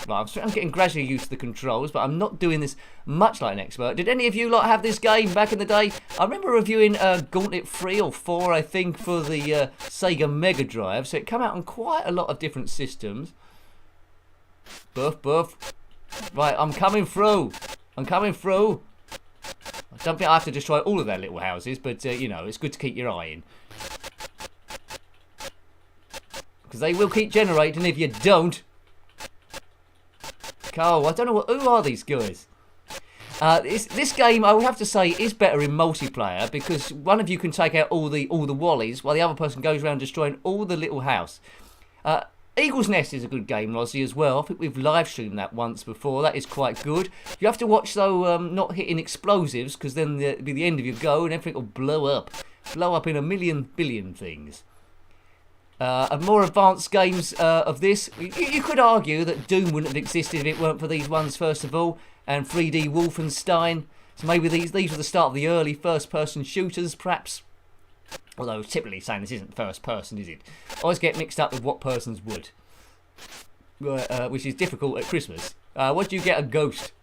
Right, I'm getting gradually used to the controls, but I'm not doing this much like an expert. Did any of you lot have this game back in the day? I remember reviewing Gauntlet 3 or 4, I think, for the Sega Mega Drive, so it came out on quite a lot of different systems. Buff, buff. Right, I'm coming through. I'm coming through. I don't think I have to destroy all of their little houses, but, you know, it's good to keep your eye in. Because they will keep generating if you don't. Oh, I don't know who are these guys. This game, I would have to say, is better in multiplayer because one of you can take out all the wallies while the other person goes around destroying all the little house. Eagle's Nest is a good game, Lozzie, as well. I think we've live streamed that once before. That is quite good. You have to watch though, not hitting explosives because then it'll be the end of your go and everything will blow up. Blow up in a million billion things. More advanced games of this, you could argue that Doom wouldn't have existed if it weren't for these ones first of all, and 3D Wolfenstein. So maybe these were the start of the early first-person shooters, perhaps. Although typically saying this isn't first-person, is it? I always get mixed up with what persons would, which is difficult at Christmas. What do you get? A ghost?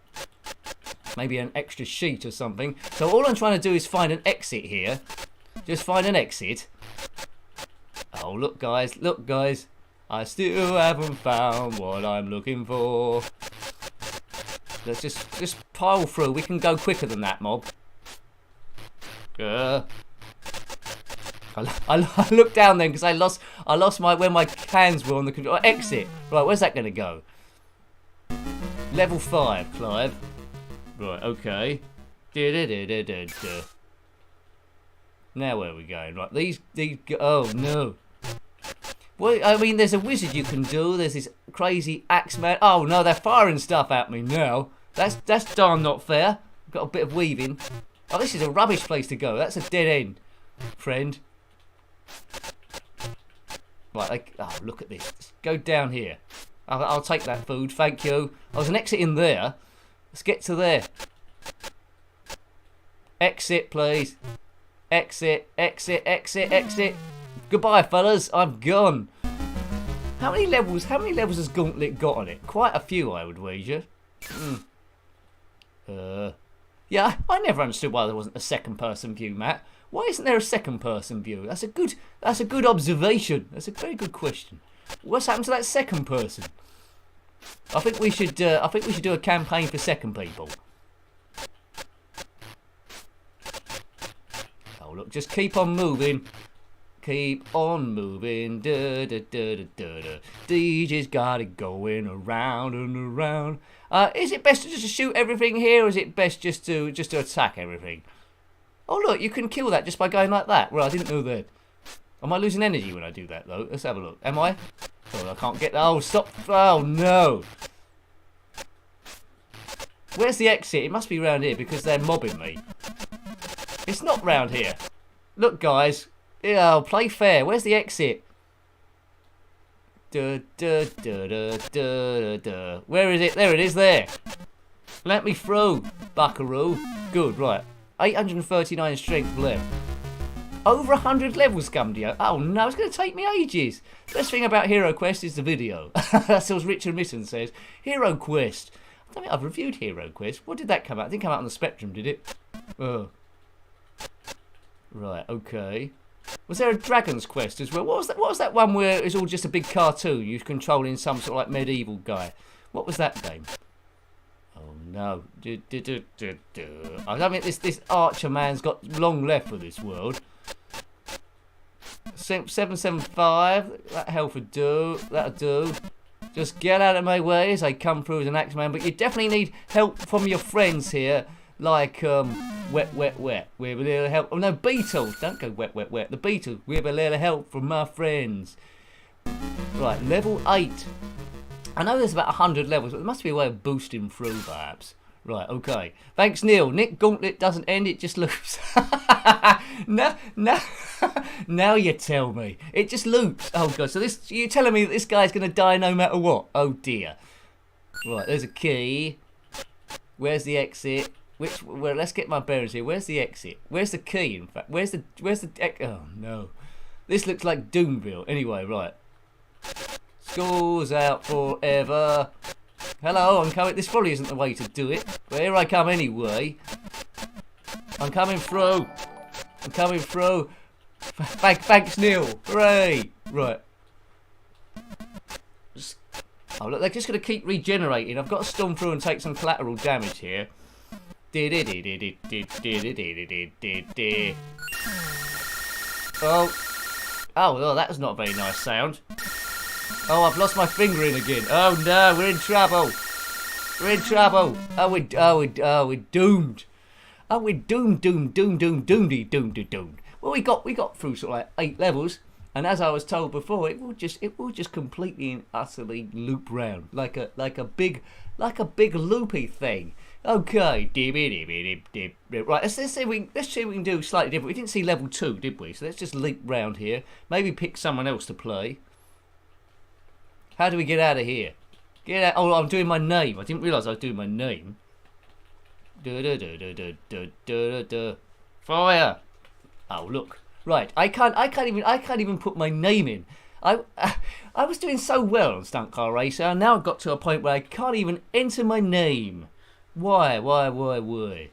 Maybe an extra sheet or something. So all I'm trying to do is find an exit here. Just find an exit. Oh, look guys, I still haven't found what I'm looking for. Let's just pile through. We can go quicker than that, mob. I looked down then because I lost my where my hands were on the control. Exit. Right, where's that going to go? Level 5, Clive. Right, okay. Now where are we going? Right, these. Oh no. Well, I mean, there's a wizard you can do. There's this crazy axeman. Oh no, they're firing stuff at me now. That's darn not fair. Got a bit of weaving. Oh, this is a rubbish place to go. That's a dead end, friend. Right, oh look at this. Let's go down here. I'll take that food, thank you. Oh, there's an exit in there. Let's get to there. Exit, please. Exit, exit, exit, exit. Goodbye, fellas. I'm gone. How many levels has Gauntlet got on it? Quite a few, I would wager. Yeah, I never understood why there wasn't a second-person view, Matt. Why isn't there a second-person view? That's a good observation. That's a very good question. What's happened to that second person? I think we should do a campaign for second people. Oh look, just keep on moving. Keep on moving. Da, da, da, da, da, da. DJ's got it going around and around. Is it best to just shoot everything here, or is it best just to attack everything? Oh look, you can kill that just by going like that. Well, I didn't know that. Am I losing energy when I do that though? Let's have a look. Am I? Oh, I can't get. Oh, stop! Oh no! Where's the exit? It must be round here because they're mobbing me. It's not round here. Look, guys. Yeah, play fair. Where's the exit? Duh, duh, duh, duh, duh, duh. Where is it? There it is. There. Let me through, buckaroo. Good, right. 839 strength left. Over 100 levels, Scumdio. Oh no, it's going to take me ages. Best thing about Hero Quest is the video. That's what Richard Mitten says. Hero Quest. I don't think I've reviewed Hero Quest. What did that come out? It didn't come out on the Spectrum, did it? Oh. Right, okay. Was there a Dragon's Quest as well? What was that one where it was all just a big cartoon? You were controlling some sort of like medieval guy. What was that game? Oh no. I don't think this Archer man's got long left for this world. 775. That health would do. That'll do. Just get out of my way as I come through as an Axeman. But you definitely need help from your friends here. Like, wet. With a little help. Oh no, Beetles. Don't go wet. The Beetles. With a little help from my friends. Right, level 8. I know there's about 100 levels, but there must be a way of boosting through, perhaps. Right, okay. Thanks, Neil. Nick, Gauntlet doesn't end, it just loops. No. Now you tell me. It just loops. Oh, God. So you're telling me that this guy's going to die no matter what? Oh, dear. Right, there's a key. Where's the exit? Well, let's get my bearings here. Where's the exit? Where's the key, in fact? Where's the... Oh, no. This looks like Doomville. Anyway, right. School's out forever. Hello, I'm coming. This probably isn't the way to do it. But here I come anyway. I'm coming through. I'm coming through. Thanks, Neil. Hooray. Right. Oh, look, they're just going to keep regenerating. I've got to storm through and take some collateral damage here. Oh. Oh, well, that was not a very nice sound. Oh, I've lost my fingering again. Oh, no, we're in trouble. We're in trouble. Oh, we're doomed. Oh, we're doomed. Well, we got through sort of like 8 levels. And as I was told before, it will just completely and utterly loop round like a big loopy thing. Okay, right. Let's see if we can do slightly different. We didn't see level 2, did we? So let's just leap round here. Maybe pick someone else to play. How do we get out of here? Get out. Oh, I'm doing my name. I didn't realise I was doing my name. Fire. Oh, look. Right, I can't even put my name in. I was doing so well on Stunt Car Racer, and now I've got to a point where I can't even enter my name. Why? Right, what we'll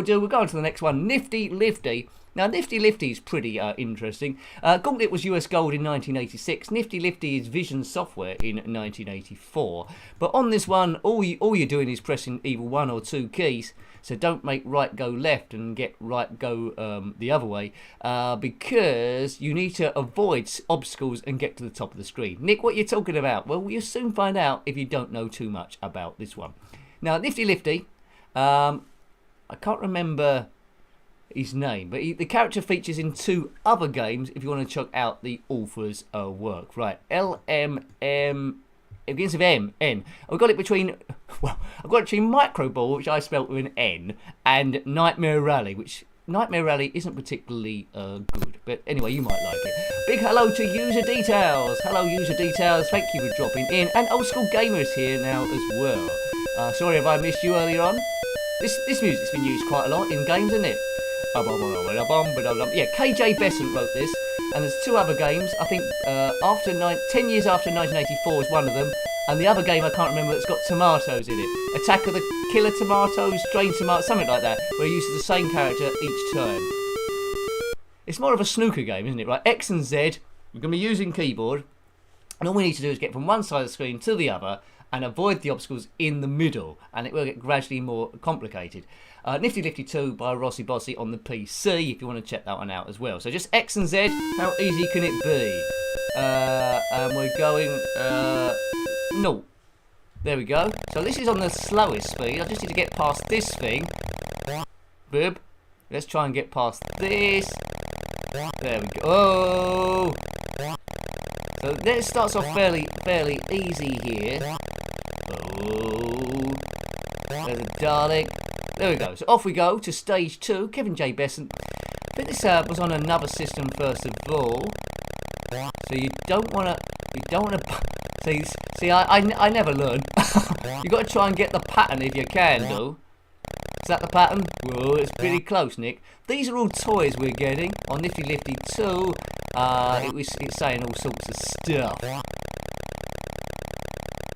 do, we'll go on to the next one, Nifty Lifty. Now, Nifty Lifty is pretty interesting. Gauntlet was US Gold in 1986. Nifty Lifty is Vision Software in 1984. But on this one, all you're doing is pressing either 1 or 2 keys. So don't make right go left and get right go the other way, because you need to avoid obstacles and get to the top of the screen. Nick, what are you talking about? Well, you'll soon find out if you don't know too much about this one. Now, Nifty Lifty, I can't remember his name, but the character features in 2 other games if you want to check out the author's work. Right, LMM. It begins with M, N. I've got it between Micro Ball, which I spelt with an N, and Nightmare Rally, which Nightmare Rally isn't particularly good. But anyway, you might like it. Big hello to User Details. Hello, User Details. Thank you for dropping in. And Old School Gamers here now as well. Sorry if I missed you earlier on. This music's been used quite a lot in games, isn't it? Yeah, KJ Besant wrote this. And there's 2 other games. I think 10 years after 1984 is one of them. And the other game I can't remember that's got tomatoes in it. Attack of the Killer Tomatoes, Strain Tomatoes, something like that. Where it uses the same character each turn. It's more of a snooker game, isn't it? Right, X and Z. We're going to be using keyboard. And all we need to do is get from one side of the screen to the other. And avoid the obstacles in the middle. And it will get gradually more complicated. Nifty Lifty 2 by Rossi Bossy on the PC, if you want to check that one out as well. So just X and Z, how easy can it be? And we're going, no. There we go. So this is on the slowest speed. I just need to get past this thing. Bib. Let's try and get past this. There we go. Oh! So this starts off fairly easy here. Oh! There's a Dalek. There we go. So off we go to stage 2. Kevin J. Besant. I think this was on another system first of all. So you don't want to. See, I never learn. You got to try and get the pattern if you can, do. Is that the pattern? Whoa, it's pretty close, Nick. These are all toys we're getting on Nifty Lifty 2. It's saying all sorts of stuff.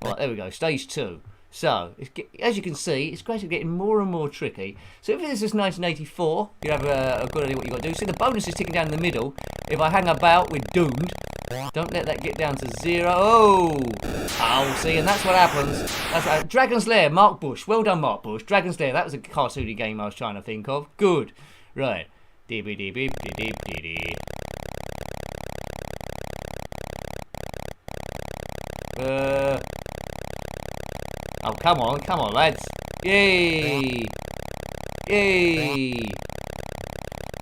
Right, there we go. Stage 2. So, as you can see, it's gradually getting more and more tricky. So if this is 1984, you have a good idea what you've got to do. See, the bonus is ticking down in the middle. If I hang about, we're doomed. Don't let that get down to 0. Oh, see, and that's what happens. That's right. Dragon's Lair, Mark Bush. Well done, Mark Bush. Dragon's Lair, that was a cartoony game I was trying to think of. Good. Right. Oh, come on, lads. Yay!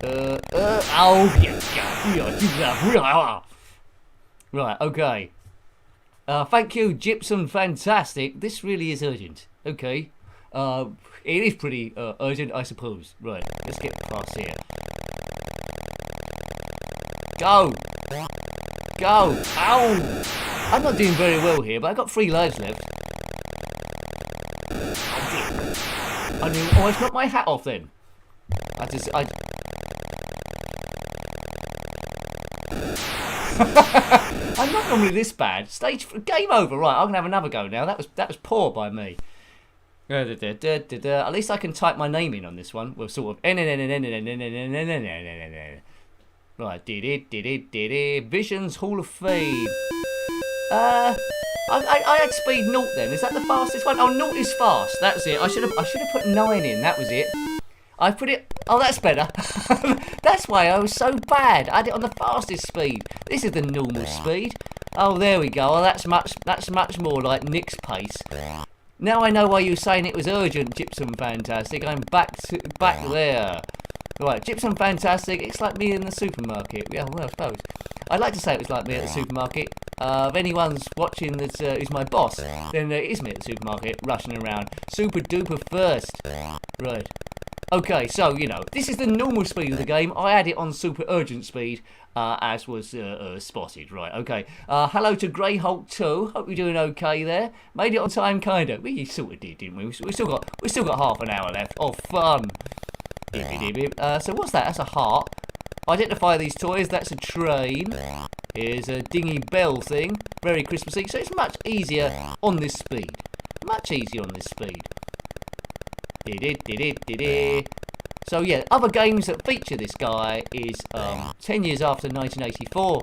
Oh, yeah. Right, okay. Thank you, Gypsum. Fantastic. This really is urgent. Okay. It is pretty urgent, I suppose. Right, let's get past here. Go! Ow! I'm not doing very well here, but I've got 3 lives left. I knew almost knocked my hat off then. I'm not normally this bad. Game over. Right, I'm gonna have another go now. That was poor by me. At least I can type my name in on this one. Well, sort of. Right, Visions Hall of Fame. I had speed 0 then. Is that the fastest one? Oh, 0 is fast. That's it. I should have put 9 in. That was it. I put it. Oh, that's better. That's why I was so bad. I had it on the fastest speed. This is the normal speed. Oh, there we go. Oh, that's much more like Nick's pace. Now I know why you were saying it was urgent, Gypsum Fantastic. I'm back there. Right, Gypsum Fantastic. It's like me in the supermarket. Yeah, well, I suppose. I'd like to say it was like me at the supermarket. If anyone's watching that is my boss, then it is me at the supermarket, rushing around. Super duper first. Right. Okay, so, you know, this is the normal speed of the game. I had it on super urgent speed, as was spotted. Right, okay. Hello to Grey Hulk 2. Hope you're doing okay there. Made it on time, kinda. We sort of did, didn't we? We still got half an hour left. Oh, fun. So what's that? That's a heart. Identify these toys. That's a train. Here's a dingy bell thing. Very Christmassy. So it's much easier on this speed. Much easier on this speed. So yeah, other games that feature this guy is 10 years after 1984.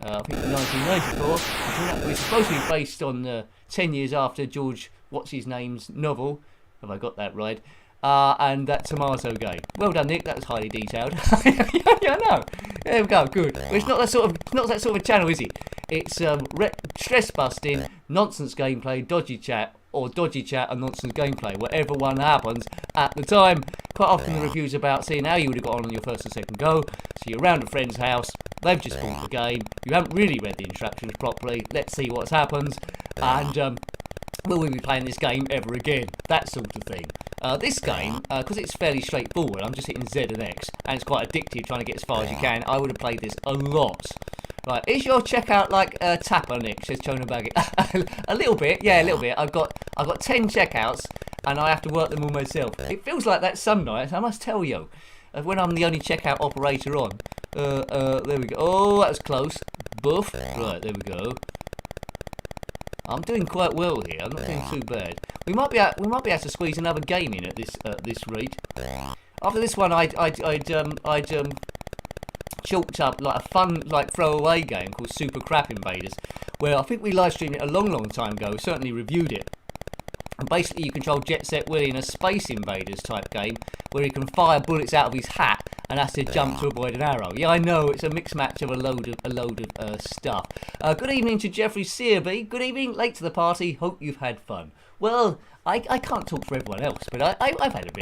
I think 1994. It's supposed to be based on 10 years after George what's-his-name's novel. Have I got that right? And that tomato game. Well done, Nick. That was highly detailed. Yeah, I know. There we go. Good. But it's not that sort of a channel, is it? It's stress busting, nonsense gameplay, dodgy chat, or dodgy chat and nonsense gameplay, whatever one happens at the time. Quite often the reviews about seeing how you would have got on your first or second go. So you're around a friend's house, they've just bought the game, you haven't really read the instructions properly, let's see what happens, and will we be playing this game ever again? That sort of thing. This game, because it's fairly straightforward, I'm just hitting Z and X, and it's quite addictive trying to get as far as you can, I would have played this a lot. Right, is your checkout like Tapper, Nick? Says Chona Baggett. A little bit, yeah, a little bit. I've got 10 checkouts, and I have to work them all myself. It feels like that some nights, I must tell you. When I'm the only checkout operator on. There we go. Oh, that was close. Buff. Right, there we go. I'm doing quite well here. I'm not doing too bad. We might be able to squeeze another game in at this rate. After this one, I'd chalked up like a fun throwaway game called Super Crap Invaders, where I think we live streamed it a long time ago. Certainly reviewed it. And basically, you control Jet Set Willie in a Space Invaders type game, where he can fire bullets out of his hat and has to jump to avoid an arrow. Yeah, I know, it's a mixed match of a load of stuff. Good evening to Jeffrey Searby. Good evening, late to the party. Hope you've had fun. Well, I can't talk for everyone else, but I've had a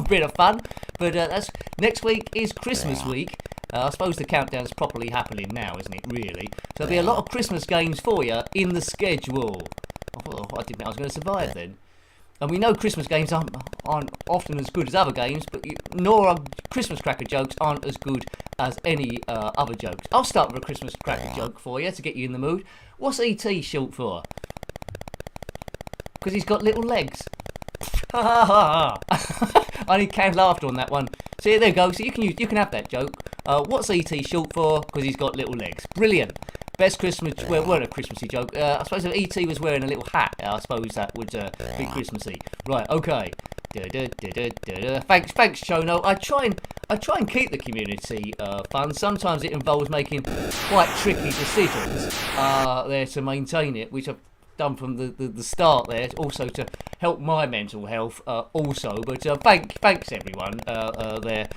bit of fun. But that's next week is Christmas week. I suppose the countdown's properly happening now, isn't it? Really. So there'll be a lot of Christmas games for you in the schedule. Oh, I didn't think I was going to survive then. And we know Christmas games aren't often as good as other games, but nor are Christmas cracker jokes aren't as good as any other jokes. I'll start with a Christmas cracker joke for you to get you in the mood. What's E.T. short for? Because he's got little legs. Ha ha ha ha. I need canned laughter on that one. See, there you go. So you can have that joke. What's E.T. short for? Because he's got little legs. Brilliant. Best Christmas, well, weren't a Christmassy joke. I suppose if E.T. was wearing a little hat, I suppose that would be Christmassy. Right, okay. Thanks, Chono. I try and keep the community fun. Sometimes it involves making quite tricky decisions there to maintain it, which I've done from the start there, also to help my mental health also. But thanks everyone there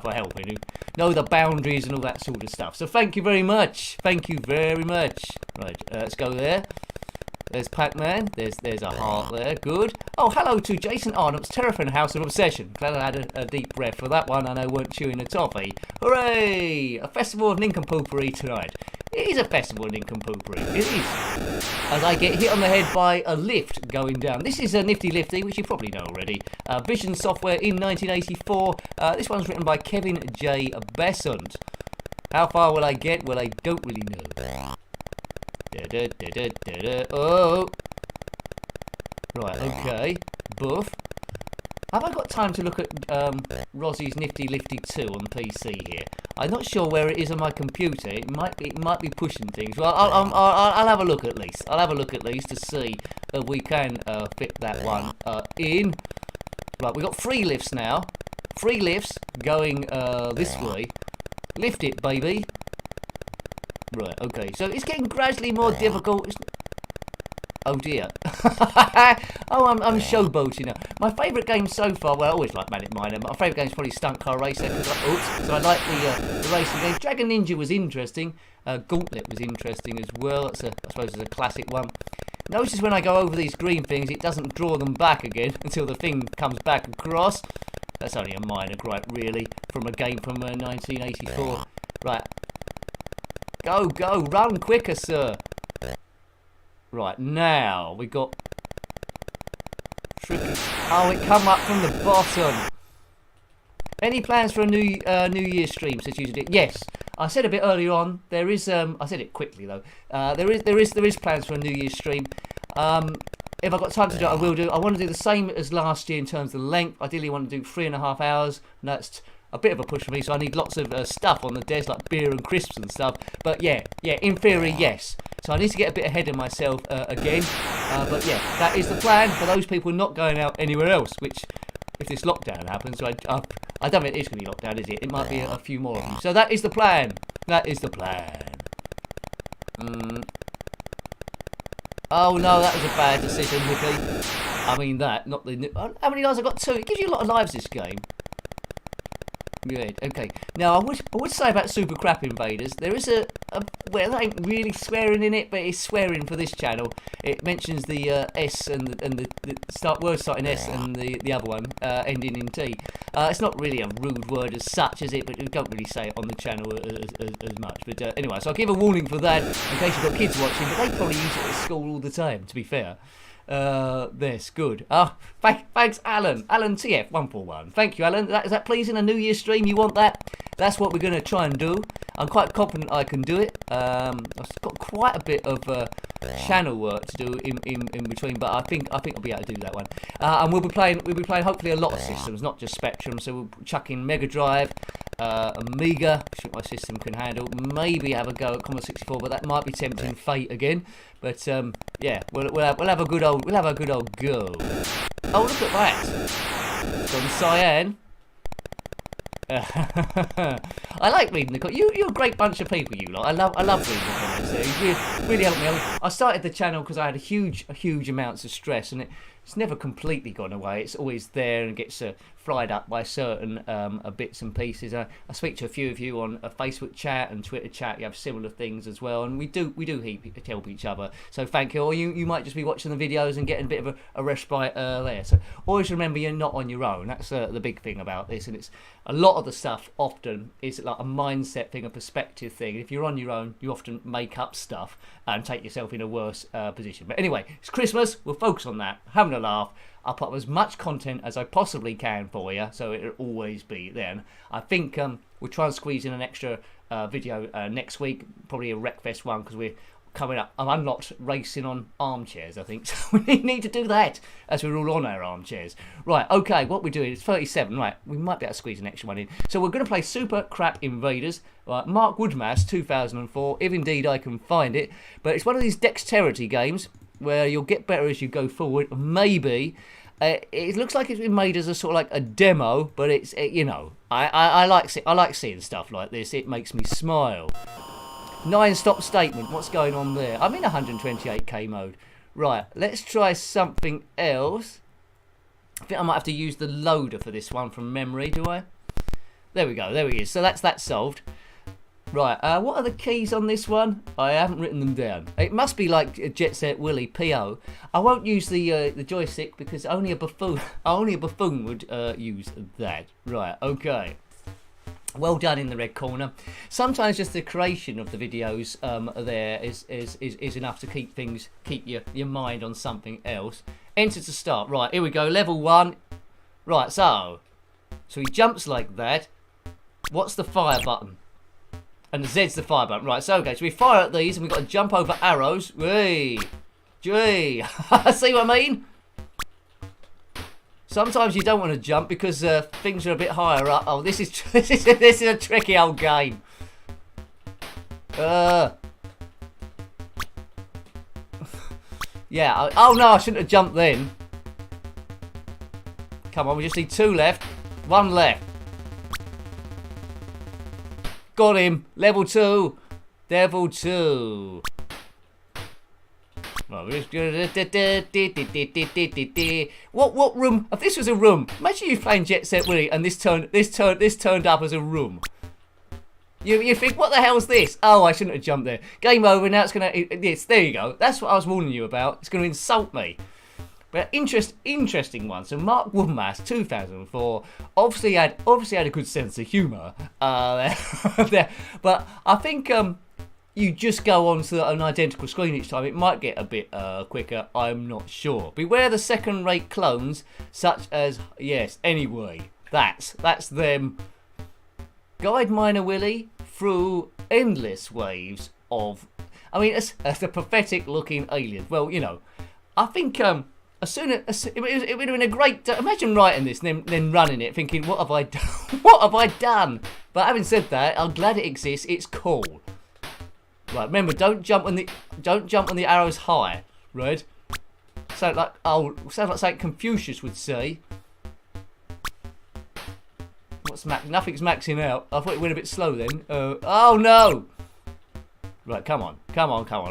for helping, who know the boundaries and all that sort of stuff. So thank you very much. Thank you very much. Right, let's go there. There's Pac-Man. There's a heart there. Good. Oh, hello to Jason Arnott's Terrifying House of Obsession. Glad I had a deep breath for that one and I weren't chewing a toffee. Hooray! A festival of nincompoopery tonight. It is a festival of nincompoopery. It is. As I get hit on the head by a lift going down. This is a Nifty Lifty, which you probably know already. Vision Software in 1984. This one's written by Kevin J. Besant. How far will I get? Well, I don't really know. Oh. Right, okay. Buff. Have I got time to look at Rozzie's Nifty Lifty 2 on PC here? I'm not sure where it is on my computer. It might be pushing things. Well, I'll have a look at least. I'll have a look at least to see if we can fit that one in. Right, we've got 3 lifts now. 3 lifts going this way. Lift it, baby. Right, okay. So it's getting gradually more difficult. Oh dear. Oh, I'm showboating now. My favourite game so far, well, I always like Manic Miner. My favourite game is probably Stunt Car Racer. So I like the racing game. Dragon Ninja was interesting. Gauntlet was interesting as well. That's I suppose it's a classic one. Notice when I go over these green things, it doesn't draw them back again until the thing comes back across. That's only a minor gripe, really, from a game from 1984. Right. Go, go, run quicker, sir. Right, now we got tricky. Oh, it come up from the bottom. Any plans for a New Year's stream? Says you did. Yes, I said a bit earlier on. There is. I said it quickly though. There is plans for a New Year's stream. If I've got time to do it, I will do. I want to do the same as last year in terms of the length. Ideally, I want to do 3.5 hours. And that's a bit of a push for me. So I need lots of stuff on the desk, like beer and crisps and stuff. But yeah, in theory, yes. So I need to get a bit ahead of myself again. But yeah, that is the plan for those people not going out anywhere else. Which, if this lockdown happens, I don't think it's going to be lockdown, is it? It might be a few more of them. So that is the plan. That is the plan. Oh no, that was a bad decision, Nicky. I mean that, not the... How many lives? I got 2. It gives you a lot of lives, this game. Good. Okay. Now I would say about Super Crap Invaders, there is a well, that ain't really swearing in it, but it's swearing for this channel. It mentions the S and the word starting S and the other one ending in T. It's not really a rude word as such, is it? But we don't really say it on the channel as much. But anyway, so I'll give a warning for that in case you've got kids watching. But they probably use it at school all the time, to be fair. This good. Thanks, Alan. Alan TF 141. Thank you, Alan. Is that pleasing? A New Year's stream? You want that? That's what we're going to try and do. I'm quite confident I can do it. I've got quite a bit of channel work to do in between, but I think I'll be able to do that one. And we'll be playing hopefully a lot of systems, not just Spectrum. So we'll chuck in Mega Drive, Amiga, which my system can handle. Maybe have a go at Commodore 64, but that might be tempting fate again. But yeah, we'll have a good old go. Oh, look at that! From Cyan. I like reading the comments. You're a great bunch of people, you lot. I love reading the comments. It really helped me. I started the channel because I had a huge amounts of stress, and it's never completely gone away. It's always there and gets fried up by certain bits and pieces. I speak to a few of you on a Facebook chat and Twitter chat. You have similar things as well, and we do help each other. So thank you. Or you might just be watching the videos and getting a bit of a respite there. So always remember you're not on your own. That's the big thing about this, and it's a lot of the stuff often is like a mindset thing, a perspective thing. If you're on your own, you often make up stuff and take yourself in a worse position. But anyway, it's Christmas. We'll focus on that. Having a laugh. I'll put up as much content as I possibly can for you, so it'll always be there. I think we'll try and squeeze in an extra video next week, probably a Wreckfest one, because we're coming up. I've unlocked racing on armchairs, I think, so we need to do that, as we're all on our armchairs. Right, okay, what we're doing is 37, right, we might be able to squeeze an extra one in. So we're going to play Super Crap Invaders, right, Mark Woodmass, 2004, if indeed I can find it, but it's one of these dexterity games, where you'll get better as you go forward, maybe. It looks like it's been made as a sort of like a demo, but it's you know, I like seeing stuff like this. It makes me smile. 9-stop statement. What's going on there? I'm in 128k mode. Right, let's try something else. I think I might have to use the loader for this one from memory. Do I? There we go. There he is. So that's that solved. Right, what are the keys on this one? I haven't written them down. It must be like Jet Set Willy PO. I won't use the joystick because only a buffoon would use that. Right, okay. Well done in the red corner. Sometimes just the creation of the videos there is enough to keep your mind on something else. Enter to start. Right, here we go. Level 1. Right, so he jumps like that. What's the fire button? And the Z's the fire button. Right, so okay, so we fire at these and we've got to jump over arrows. Whee! Gee! See what I mean? Sometimes you don't want to jump because things are a bit higher up. Oh, this is this is a tricky old game. Yeah. Oh no, I shouldn't have jumped then. Come on, we just need 2 left. 1 left. Got him. Level 2. Level 2. What room? If this was a room, imagine you playing Jet Set Willy and this turned up as a room. You think, what the hell's this? Oh, I shouldn't have jumped there. Game over. Now it's gonna. Yes, there you go. That's what I was warning you about. It's gonna insult me. But interesting one. So Mark Woodmass, 2004, obviously had a good sense of humour there. But I think you just go on to an identical screen each time. It might get a bit quicker. I'm not sure. Beware the second-rate clones, such as anyway. That's them. Guide Miner Willy through endless waves of. I mean, it's a pathetic-looking alien. Well, you know, I think it would have been a great. Imagine writing this and then running it, thinking, "What have I done? What have I done?" But having said that, I'm glad it exists. It's cool. Right, remember, don't jump when the arrow's high. Right? Sounds like something Confucius would say. What's max? Nothing's maxing out. I thought it went a bit slow then. Oh no! Right, come on.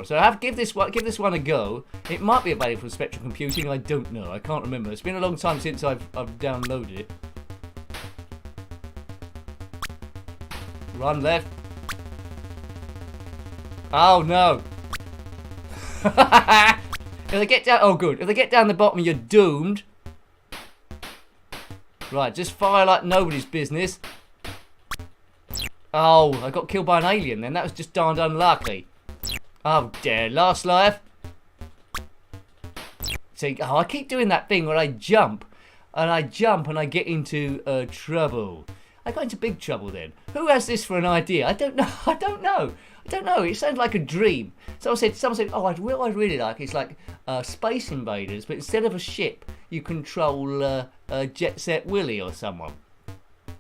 So give this one a go. It might be available for Spectrum Computing. I don't know. I can't remember. It's been a long time since I've downloaded it. Run left. Oh no! If they get down, oh good. If they get down the bottom, you're doomed. Right, just fire like nobody's business. Oh, I got killed by an alien then. That was just darned unlucky. Oh dear, last life. See, I keep doing that thing where I jump and I get into trouble. I got into big trouble then. Who has this for an idea? I don't know. It sounds like a dream. Someone said, oh, what I'd really like is like Space Invaders, but instead of a ship, you control Jet Set Willy or someone.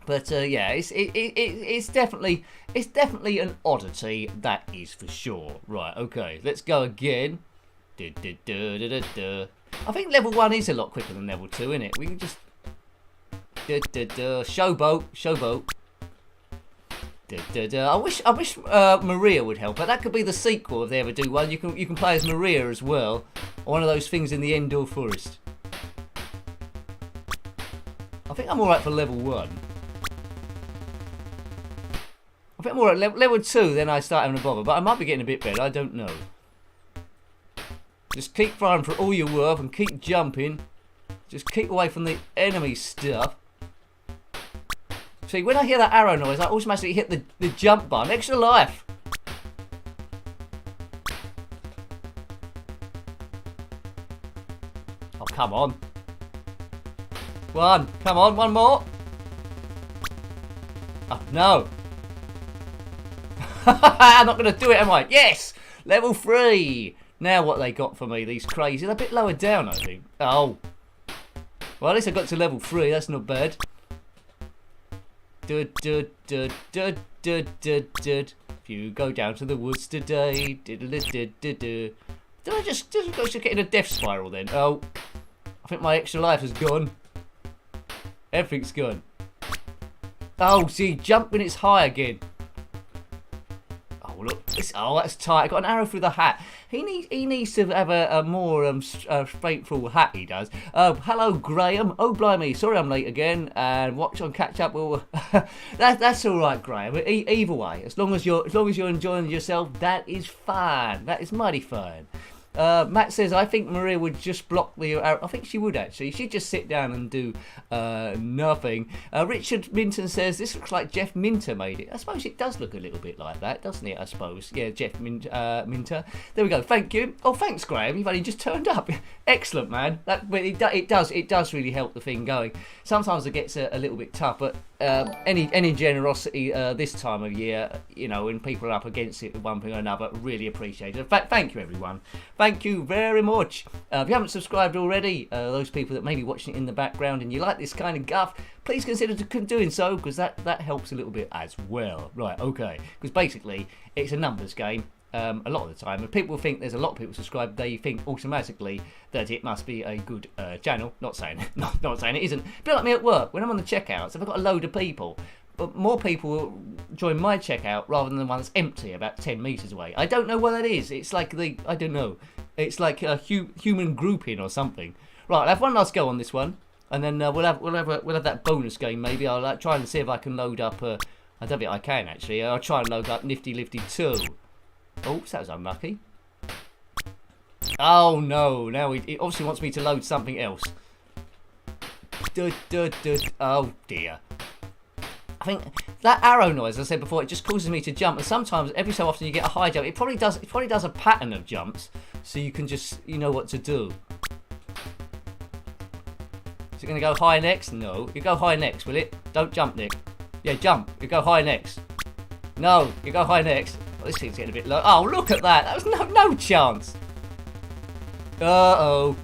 But yeah, it's definitely an oddity, that is for sure. Right, okay, let's go again. I think level 1 is a lot quicker than level 2, isn't it? We can just showboat. I wish Maria would help, but that could be the sequel if they ever do one. You can play as Maria as well, or one of those things in the Endor Forest. I think I'm alright for level 1. I think I'm alright level 2, then I start having a bother, but I might be getting a bit better, I don't know. Just keep firing for all you're worth and keep jumping. Just keep away from the enemy stuff. See, when I hear that arrow noise, I automatically hit the jump button. Extra life. Oh, come on. Come on, one more. Oh, no. I'm not going to do it, am I? Yes! Level 3. Now what they got for me, these crazies. They're a bit lower down, I think. Oh. Well, at least I got to level 3. That's not bad. If you go down to the woods today. Did I just get in a death spiral then? Oh. I think my extra life has gone. Everything's gone. Oh, see, jump when it's high again. Oh, look. That's tight. I got an arrow through the hat. He needs to have a more straightforward hat, he does. Hello, Graham. Oh, blimey. Sorry I'm late again. And watch on catch up. Well, that's all right, Graham. Either way, as long as you're enjoying yourself, that is fine. That is mighty fine. Matt says, I think Maria would just block the arrow. I think she would actually. She'd just sit down and do nothing. Richard Minton says, this looks like Jeff Minter made it. I suppose it does look a little bit like that, doesn't it? I suppose. Yeah, Jeff Minter. There we go. Thank you. Oh, thanks, Graham. You've only just turned up. Excellent, man. It does really help the thing going. Sometimes it gets a little bit tough, but any generosity this time of year, you know, when people are up against it with one thing or another, really appreciate it. In fact, thank you everyone. Thank you very much. If you haven't subscribed already, those people that may be watching it in the background and you like this kind of guff, please consider doing so, because that helps a little bit as well. Right, okay. Because basically, it's a numbers game. A lot of the time, and people think there's a lot of people subscribed, they think automatically that it must be a good channel. Not saying it isn't. A bit like me at work, when I'm on the checkouts, if I've got a load of people, but more people join my checkout rather than the one that's empty about 10 metres away. I don't know what that is. It's like I don't know. It's like a human grouping or something. Right, I'll have one last go on this one, and then we'll have that bonus game maybe. I'll try and see if I can load up. I don't think I can actually. I'll try and load up Nifty Lifty 2. Oh, that was unlucky. Oh no, now it obviously wants me to load something else. Oh dear. I think that arrow noise, as I said before, it just causes me to jump, and sometimes every so often you get a high jump. It probably does a pattern of jumps, so you can just, you know what to do. Is it going to go high next? No. You go high next, will it? Don't jump, Nick. Yeah, jump. You go high next. No, you go high next. Oh, this thing's getting a bit low. Oh, look at that. That was no chance. Uh-oh.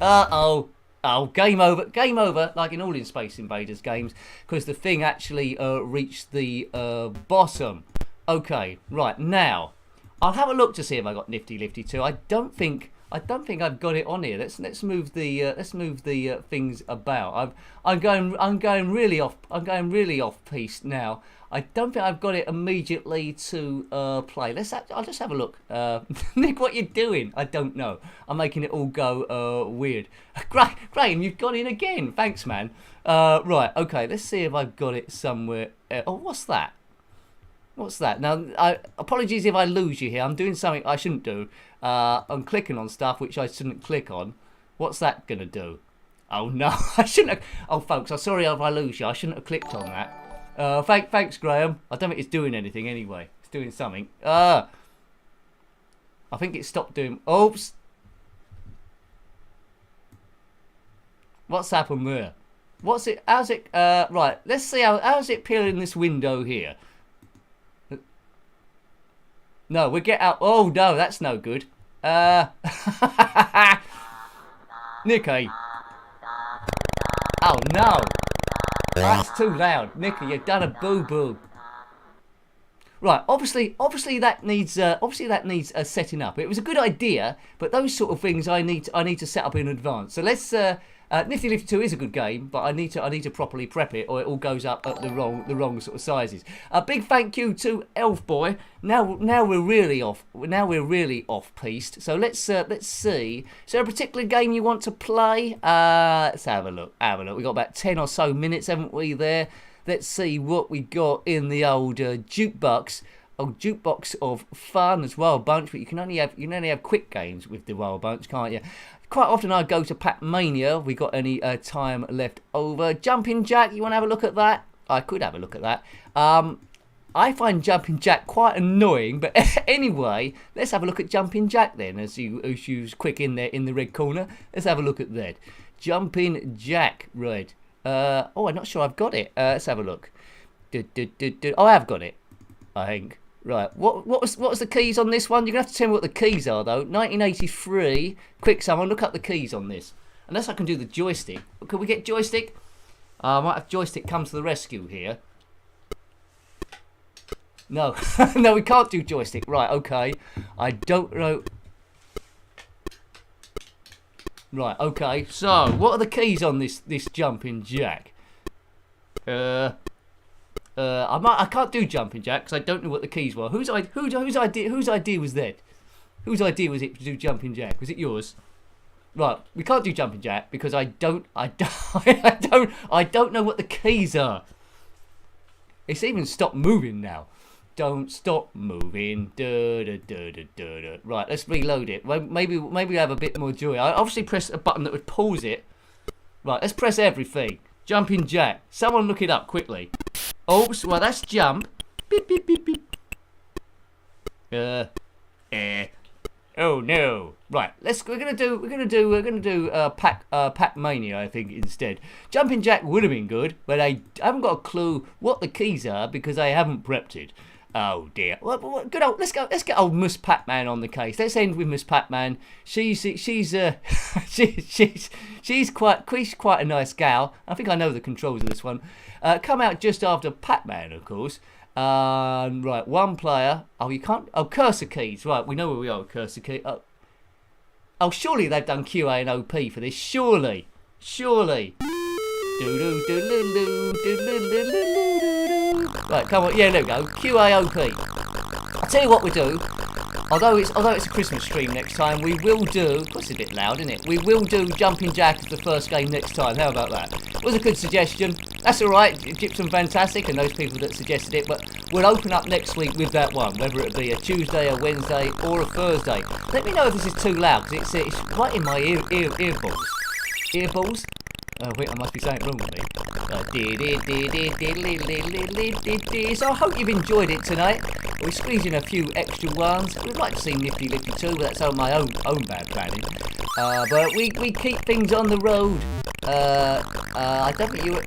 Uh-oh. Oh, game over. Game over, like in all in Space Invaders games, because the thing actually reached the bottom. Okay, right, now, I'll have a look to see if I got Nifty Lifty 2. I don't think I've got it on here. Let's move the things about. I'm going really off piste now. I don't think I've got it immediately to play. I'll just have a look. Nick, what you doing? I don't know. I'm making it all go weird. Graham, you've got in again. Thanks, man. Right, okay. Let's see if I've got it somewhere. Oh, what's that? What's that? Now, apologies if I lose you here. I'm doing something I shouldn't do. I'm clicking on stuff which I shouldn't click on. What's that gonna do? Oh no, I shouldn't have. Oh, folks, I'm sorry if I lose you. I shouldn't have clicked on that. Thanks, Graham. I don't think it's doing anything anyway. It's doing something. I think it stopped doing. Oops. What's happened there? What's it? How's it? Right. Let's see how's it peeling this window here. No, we get out. Oh no, that's no good. Nicky. Oh no. That's too loud. Nicky, you've done a boo-boo. Right, obviously that needs a setting up. It was a good idea, but those sort of things I need to set up in advance. So let's Nifty Lifty 2 is a good game, but I need to properly prep it, or it all goes up at the wrong sort of sizes. A big thank you to Elf Boy. Now we're really off. Now we're really off piste. So let's see. Is there a particular game you want to play? Let's have a look. We got about 10 or so minutes, haven't we? There. Let's see what we got in the old jukebox. Old jukebox of fun as Wild Bunch, but you can only have quick games with the Wild Bunch, can't you? Quite often I go to Pac-Mania. We got any time left over? Jumping Jack, you want to have a look at that? I could have a look at that. I find Jumping Jack quite annoying, but anyway, let's have a look at Jumping Jack then. As you quick in there in the red corner, let's have a look at that. Jumping Jack, red. Oh, I'm not sure I've got it. Let's have a look. Oh, I have got it, I think. Right, what was the keys on this one? You're going to have to tell me what the keys are, though. 1983. Quick, someone, look up the keys on this. Unless I can do the joystick. Can we get joystick? I might have joystick come to the rescue here. No. No, we can't do joystick. Right, okay. I don't know. Right, okay. So, what are the keys on this Jumping Jack? I can't do Jumping Jack because I don't know what the keys were. Whose idea was that? Whose idea was it to do Jumping Jack? Was it yours? Right, we can't do Jumping Jack because I don't know what the keys are. It's even stopped moving now. Don't stop moving. Right, let's reload it. Maybe we have a bit more joy. I obviously pressed a button that would pause it. Right, let's press everything. Jumping Jack. Someone look it up quickly. Oops, well that's jump. Beep beep beep beep. Oh no! Right, we're gonna do pac-mania, I think, instead. Jumping Jack would have been good, but I haven't got a clue what the keys are because I haven't prepped it. Oh dear. Good old. Let's get old Miss Pac-Man on the case. Let's end with Miss Pac-Man. She's quite a nice gal. I think I know the controls of this one. Come out just after Pac-Man, of course. Right, one player. Oh, you can't. Oh, cursor keys. Right, we know where we are with cursor key. Oh, surely they've done QA and OP for this. Surely. Right, come on. Yeah, there we go. QAOP. I'll tell you what we do. Although it's a Christmas stream next time, we will do. Of course, it's a bit loud, isn't it? We will do Jumping Jack as the first game next time. How about that? It was a good suggestion. That's all right. Gypsum Fantastic and those people that suggested it. But we'll open up next week with that one, whether it be a Tuesday, a Wednesday, or a Thursday. Let me know if this is too loud because it's right in my earballs. Earballs. Oh wait, I must be saying it wrong with me. So I hope you've enjoyed it tonight. We squeezed in a few extra ones. We'd like to see Nifty Lifty too, but that's on my own bad planning. But we keep things on the road. I don't think you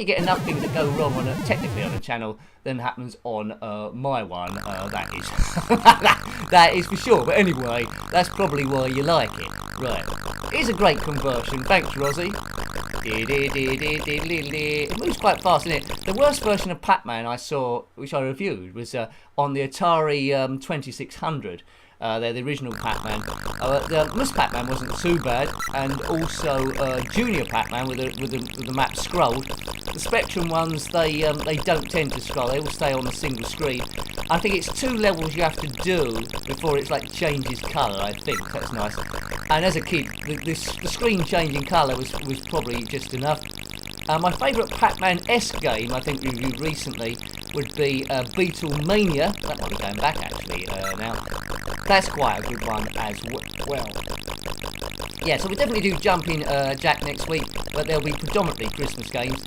get enough things that go wrong technically on a channel than happens on my one. That is that is for sure. But anyway, that's probably why you like it. Right. It is a great conversion. Thanks, Rosie. It moves quite fast, isn't it? The worst version of Pac-Man I saw, which I reviewed, was on the Atari 2600. They're the original Pac-Man. The Mus Pac-Man wasn't too bad, and also Junior Pac-Man with the map scrolled. The Spectrum ones, they don't tend to scroll. They all stay on a single screen. I think it's 2 levels you have to do before it's like changes colour. I think that's nice. And as a kid, the screen changing colour was probably just enough. My favourite Pac-Man-esque game I think we reviewed recently would be Beatlemania. That might be going back actually now. That's quite a good one as well. Yeah, so we'll definitely do Jumping Jack next week, but there'll be predominantly Christmas games.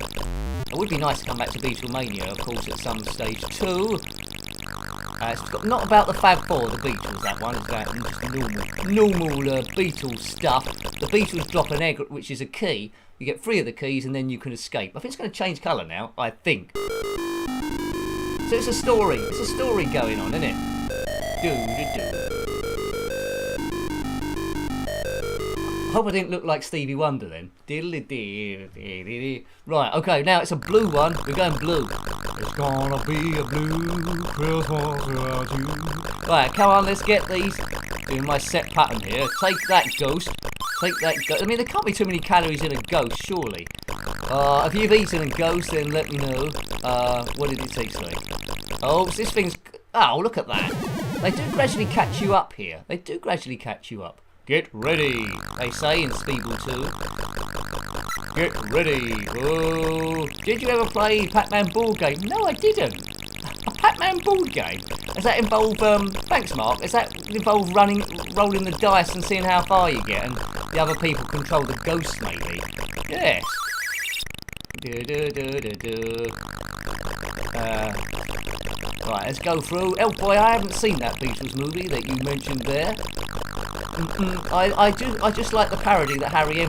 It would be nice to come back to Beatlemania, of course, at some stage too. It's not about the Fab Four, the Beatles, that one. It's about just normal Beatles stuff. The Beatles drop an egg, which is a key. You get 3 of the keys, and then you can escape. I think it's going to change colour now, I think. So it's a story. It's a story going on, isn't it? I hope I didn't look like Stevie Wonder then. Right, okay, now it's a blue one. We're going blue. It's gonna be a blue Christmas without you. Right, come on, let's get these. Doing my set pattern here. Take that, ghost. Take that, ghost. I mean, there can't be too many calories in a ghost, surely. If you've eaten a ghost, then let me know. What did it take, sorry? Oh, this thing's... Oh, look at that. They do gradually catch you up here. They do gradually catch you up. Get ready, they say in Speeble 2. Get ready. Oh, did you ever play Pac-Man board game? No, I didn't. A Pac-Man board game? Does that involve, thanks Mark, does that involve rolling the dice and seeing how far you get and the other people control the ghosts maybe? Yes. Right, let's go through. Oh boy, I haven't seen that Beatles movie that you mentioned there. I just like the parody that Harry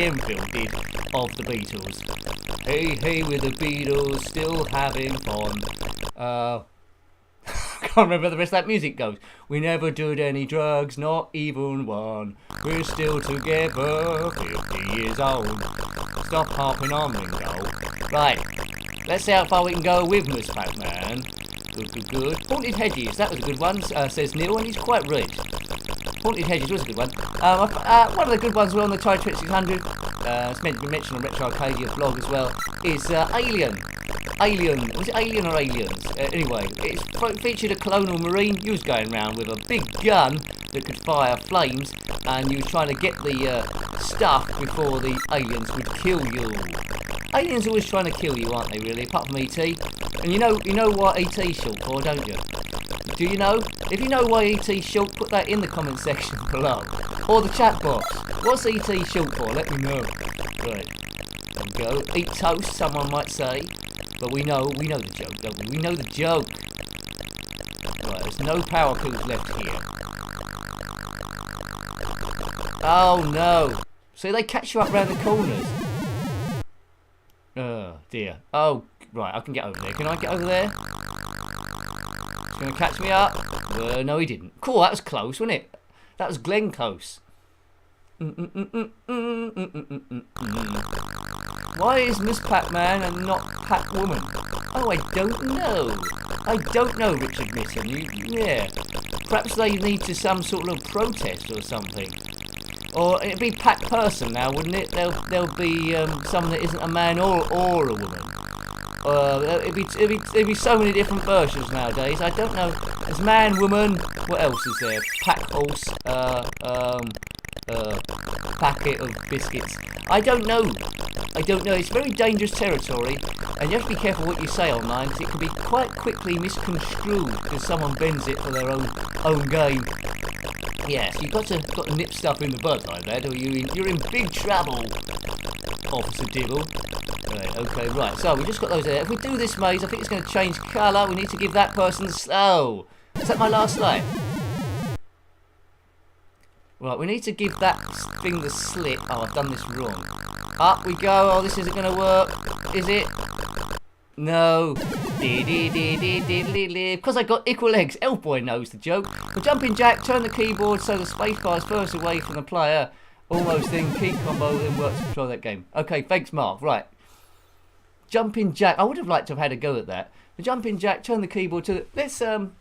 Enfield did of the Beatles. Hey, hey, with the Beatles, still having fun. I can't remember the rest of that music goes. We never did any drugs, not even one. We're still together, 50 years old. Stop harping on, Ringo. Right, let's see how far we can go with Miss Pac-Man. Good. Haunted Hedges, that was a good one, says Neil, and he's quite right. Haunted Hedges was a good one. One of the good ones were on the Atari 2600. It's meant to be mentioned on Retro Arcadia blog as well. Is Alien. Was it Alien or Aliens? Anyway, it featured a colonial marine. He was going around with a big gun that could fire flames, and he was trying to get the stuff before the aliens would kill you. Aliens are always trying to kill you, aren't they, really? Apart from E.T. And you know what E.T.'s short for, don't you? Do you know? If you know why E.T.'s short, put that in the comment section below. Or the chat box. What's E.T. short for? Let me know. Right. There we go. Eat toast, someone might say. But we know the joke, don't we? We know the joke. Right, there's no power pills left here. Oh no. So they catch you up round the corners. Oh dear. Oh, right, I can get over there. Can I get over there? He's going to catch me up. No, he didn't. Cool, that was close, wasn't it? That was Glenn close. Why is Miss Pac-Man and not Pac-Woman? Oh, I don't know. I don't know, Richard Mitten. Yeah. Perhaps they need to some sort of protest or something. Or it'd be Pac-Person now, wouldn't it? There'll be someone that isn't a man or a woman. It'd be so many different versions nowadays. I don't know. There's man, woman. What else is there? Pack-horse. Packet of biscuits. I don't know. It's very dangerous territory, and you have to be careful what you say online, because it can be quite quickly misconstrued if someone bends it for their own game. Yes, you've got to nip stuff in the bud like that, or you're in big trouble, Officer Dibble. Right, okay, right. So we just got those there. If we do this maze, I think it's going to change colour. We need to give that person the oh, is that my last light? Right, we need to give that thing the slit. Oh, I've done this wrong. Up we go. Oh, this isn't going to work. Is it? No. Because I got equal legs. Elfboy knows the joke. For jumping jack, turn the keyboard so the spacebar is furthest away from the player. Almost then, key combo then works to control that game. Okay, thanks, Mark. Right. Jumping jack. I would have liked to have had a go at that. For jumping jack, turn the keyboard to the... Let's, Oh,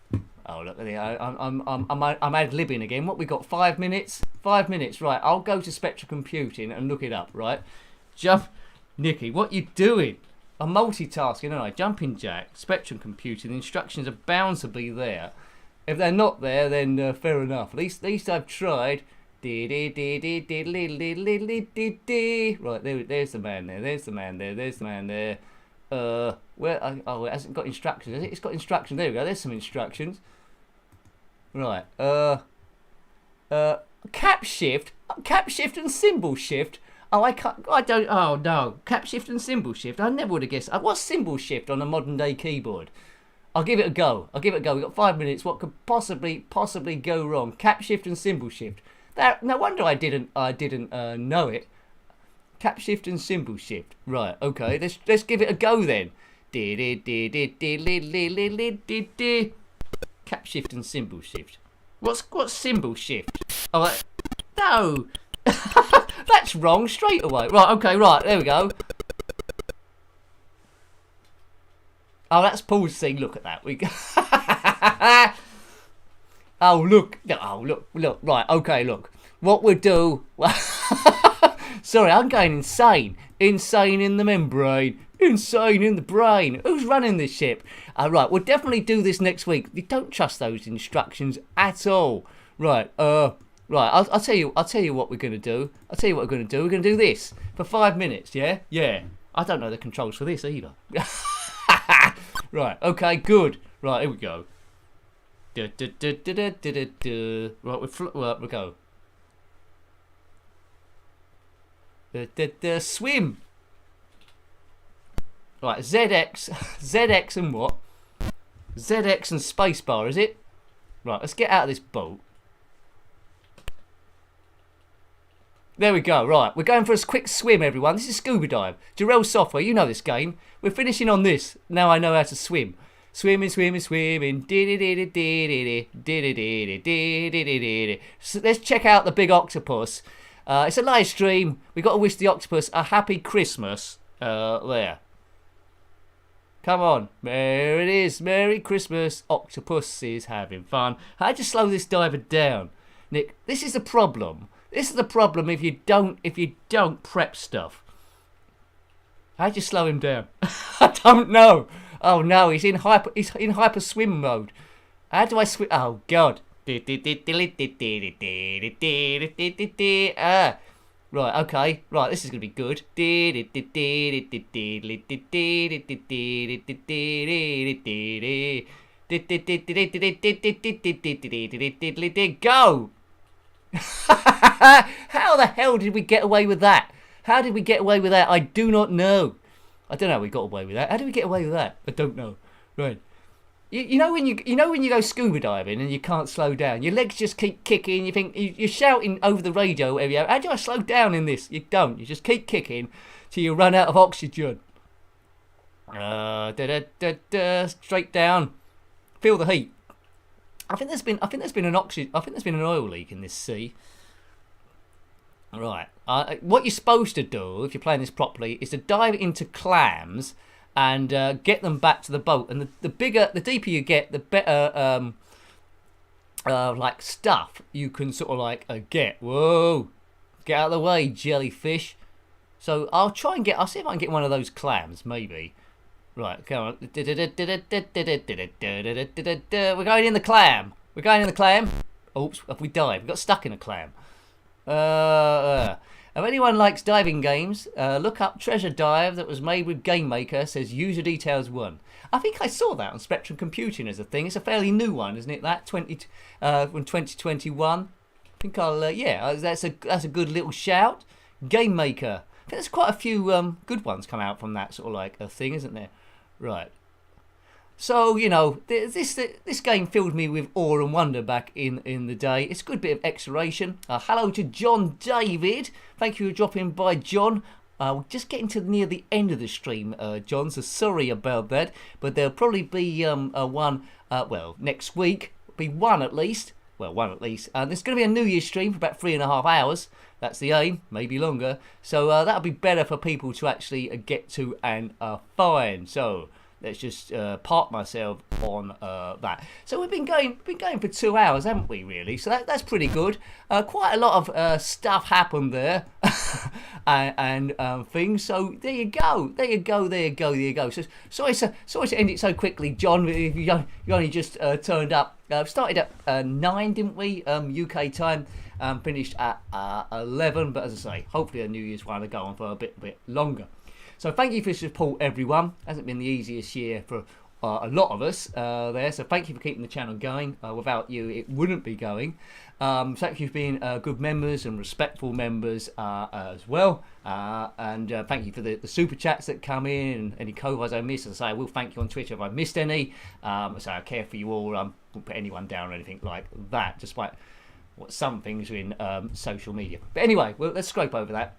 look at it. I'm ad-libbing again. What we got? 5 minutes? 5 minutes. Right, I'll go to Spectral Computing and look it up, right? Nicky, what you doing? I'm multitasking, aren't I? Jumping jack, Spectrum Computing. The instructions are bound to be there. If they're not there, then fair enough. At least I've tried. Right, there's the man there. There's the man there. There's the man there. Where? Oh, it hasn't got instructions. Has it? It's got instructions. There we go. There's some instructions. Right. Cap shift and symbol shift. Oh, I can't. I don't. Oh no. Cap shift and symbol shift. I never would have guessed. What's symbol shift on a modern day keyboard? I'll give it a go. We've got 5 minutes. What could possibly go wrong? Cap shift and symbol shift. No wonder I didn't know it. Cap shift and symbol shift. Right, okay, let's give it a go then. Cap shift and symbol shift. What's symbol shift? Oh, no. That's wrong straight away. Right, okay, right, there we go. Oh, that's Paul's thing. Look at that. We go. Oh, look. Right, okay, look. What we'll do... Sorry, I'm going insane. Insane in the membrane. Insane in the brain. Who's running this ship? Right, we'll definitely do this next week. You don't trust those instructions at all. Right, right. I'll tell you what we're going to do. We're going to do this for 5 minutes, yeah? Yeah. I don't know the controls for this either. Right, okay, good. Right, here we go. Right, we go. Swim. Right, ZX and what? ZX and spacebar, is it? Right, let's get out of this boat. There we go, right. We're going for a quick swim, everyone. This is Scuba Dive. Jarrell Software, you know this game. We're finishing on this. Now I know how to swim. Swimming. So let's check out the big octopus. It's a live stream. We've got to wish the octopus a happy Christmas. There. Come on. There it is. Merry Christmas. Octopus is having fun. How'd you slow this diver down? Nick, this is the problem. This is the problem if you don't prep stuff. How'd you slow him down? I don't know. Oh no, he's in hyper swim mode. How do I swim? Oh god. Right, okay. Right, this is going to be good. Go! How the hell did we get away with that? How did we get away with that? I do not know. I don't know how we got away with that. How did we get away with that? I don't know. Right. You know when you go scuba diving and you can't slow down, your legs just keep kicking. You think you're shouting over the radio, whatever. How do I slow down in this? You don't. You just keep kicking till you run out of oxygen. Straight down. Feel the heat. I think there's been an oil leak in this sea. Right. What you're supposed to do if you're playing this properly is to dive into clams and get them back to the boat. And the deeper you get, the better like stuff you can sort of like get. Whoa, get out of the way, jellyfish. So I'll see if I can get one of those clams, maybe. Right, come on. We're going in the clam. We're going in the clam. Oops, have we died? We got stuck in a clam. If anyone likes diving games, look up Treasure Dive that was made with Game Maker, says user details 1. I think I saw that on Spectrum Computing as a thing. It's a fairly new one, isn't it? That from 2021. I think that's a good little shout. Game Maker. I think there's quite a few good ones come out from that sort of like a thing, isn't there? Right. So, you know, this game filled me with awe and wonder back in the day. It's a good bit of exploration. Hello to John David. Thank you for dropping by, John. We're just getting to near the end of the stream, John, so sorry about that. But there'll probably be one, next week. Be one at least. Well, one at least. There's going to be a New Year's stream for about 3.5 hours. That's the aim, maybe longer. So that'll be better for people to actually get to and find. So let's just park myself on that. So we've been going for 2 hours, haven't we? Really. So that's pretty good. Quite a lot of stuff happened there, and things. So there you go. So sorry to end it so quickly, John. If you only just turned up. Started at 9, didn't we? UK time. Finished at 11. But as I say, hopefully a New Year's one will go on for a bit longer. So thank you for your support, everyone. Hasn't been the easiest year for a lot of us there. So thank you for keeping the channel going. Without you, it wouldn't be going. Thank you for being good members and respectful members as well. And thank you for the super chats that come in and any co-hosts I missed. As I say, I will thank you on Twitter if I missed any. So I care for you all. Won't put anyone down or anything like that, despite what some things are in social media. But anyway, let's scrape over that.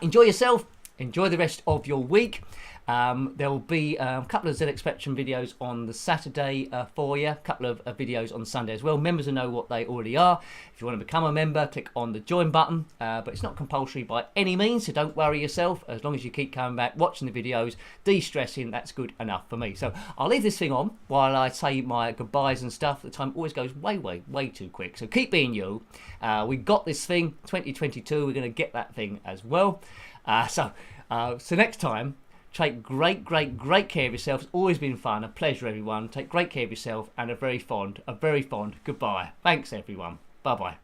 Enjoy yourself. Enjoy the rest of your week. There will be a couple of ZX Spectrum videos on the Saturday for you. A couple of videos on Sunday as well. Members will know what they already are. If you want to become a member, click on the join button. But it's not compulsory by any means, so don't worry yourself. As long as you keep coming back, watching the videos, de-stressing, that's good enough for me. So I'll leave this thing on while I say my goodbyes and stuff. The time always goes way too quick. So keep being you. We got this thing, 2022. We're going to get that thing as well. So next time, take great care of yourself. It's always been fun, a pleasure, everyone. Take great care of yourself and a very fond goodbye. Thanks, everyone. Bye-bye.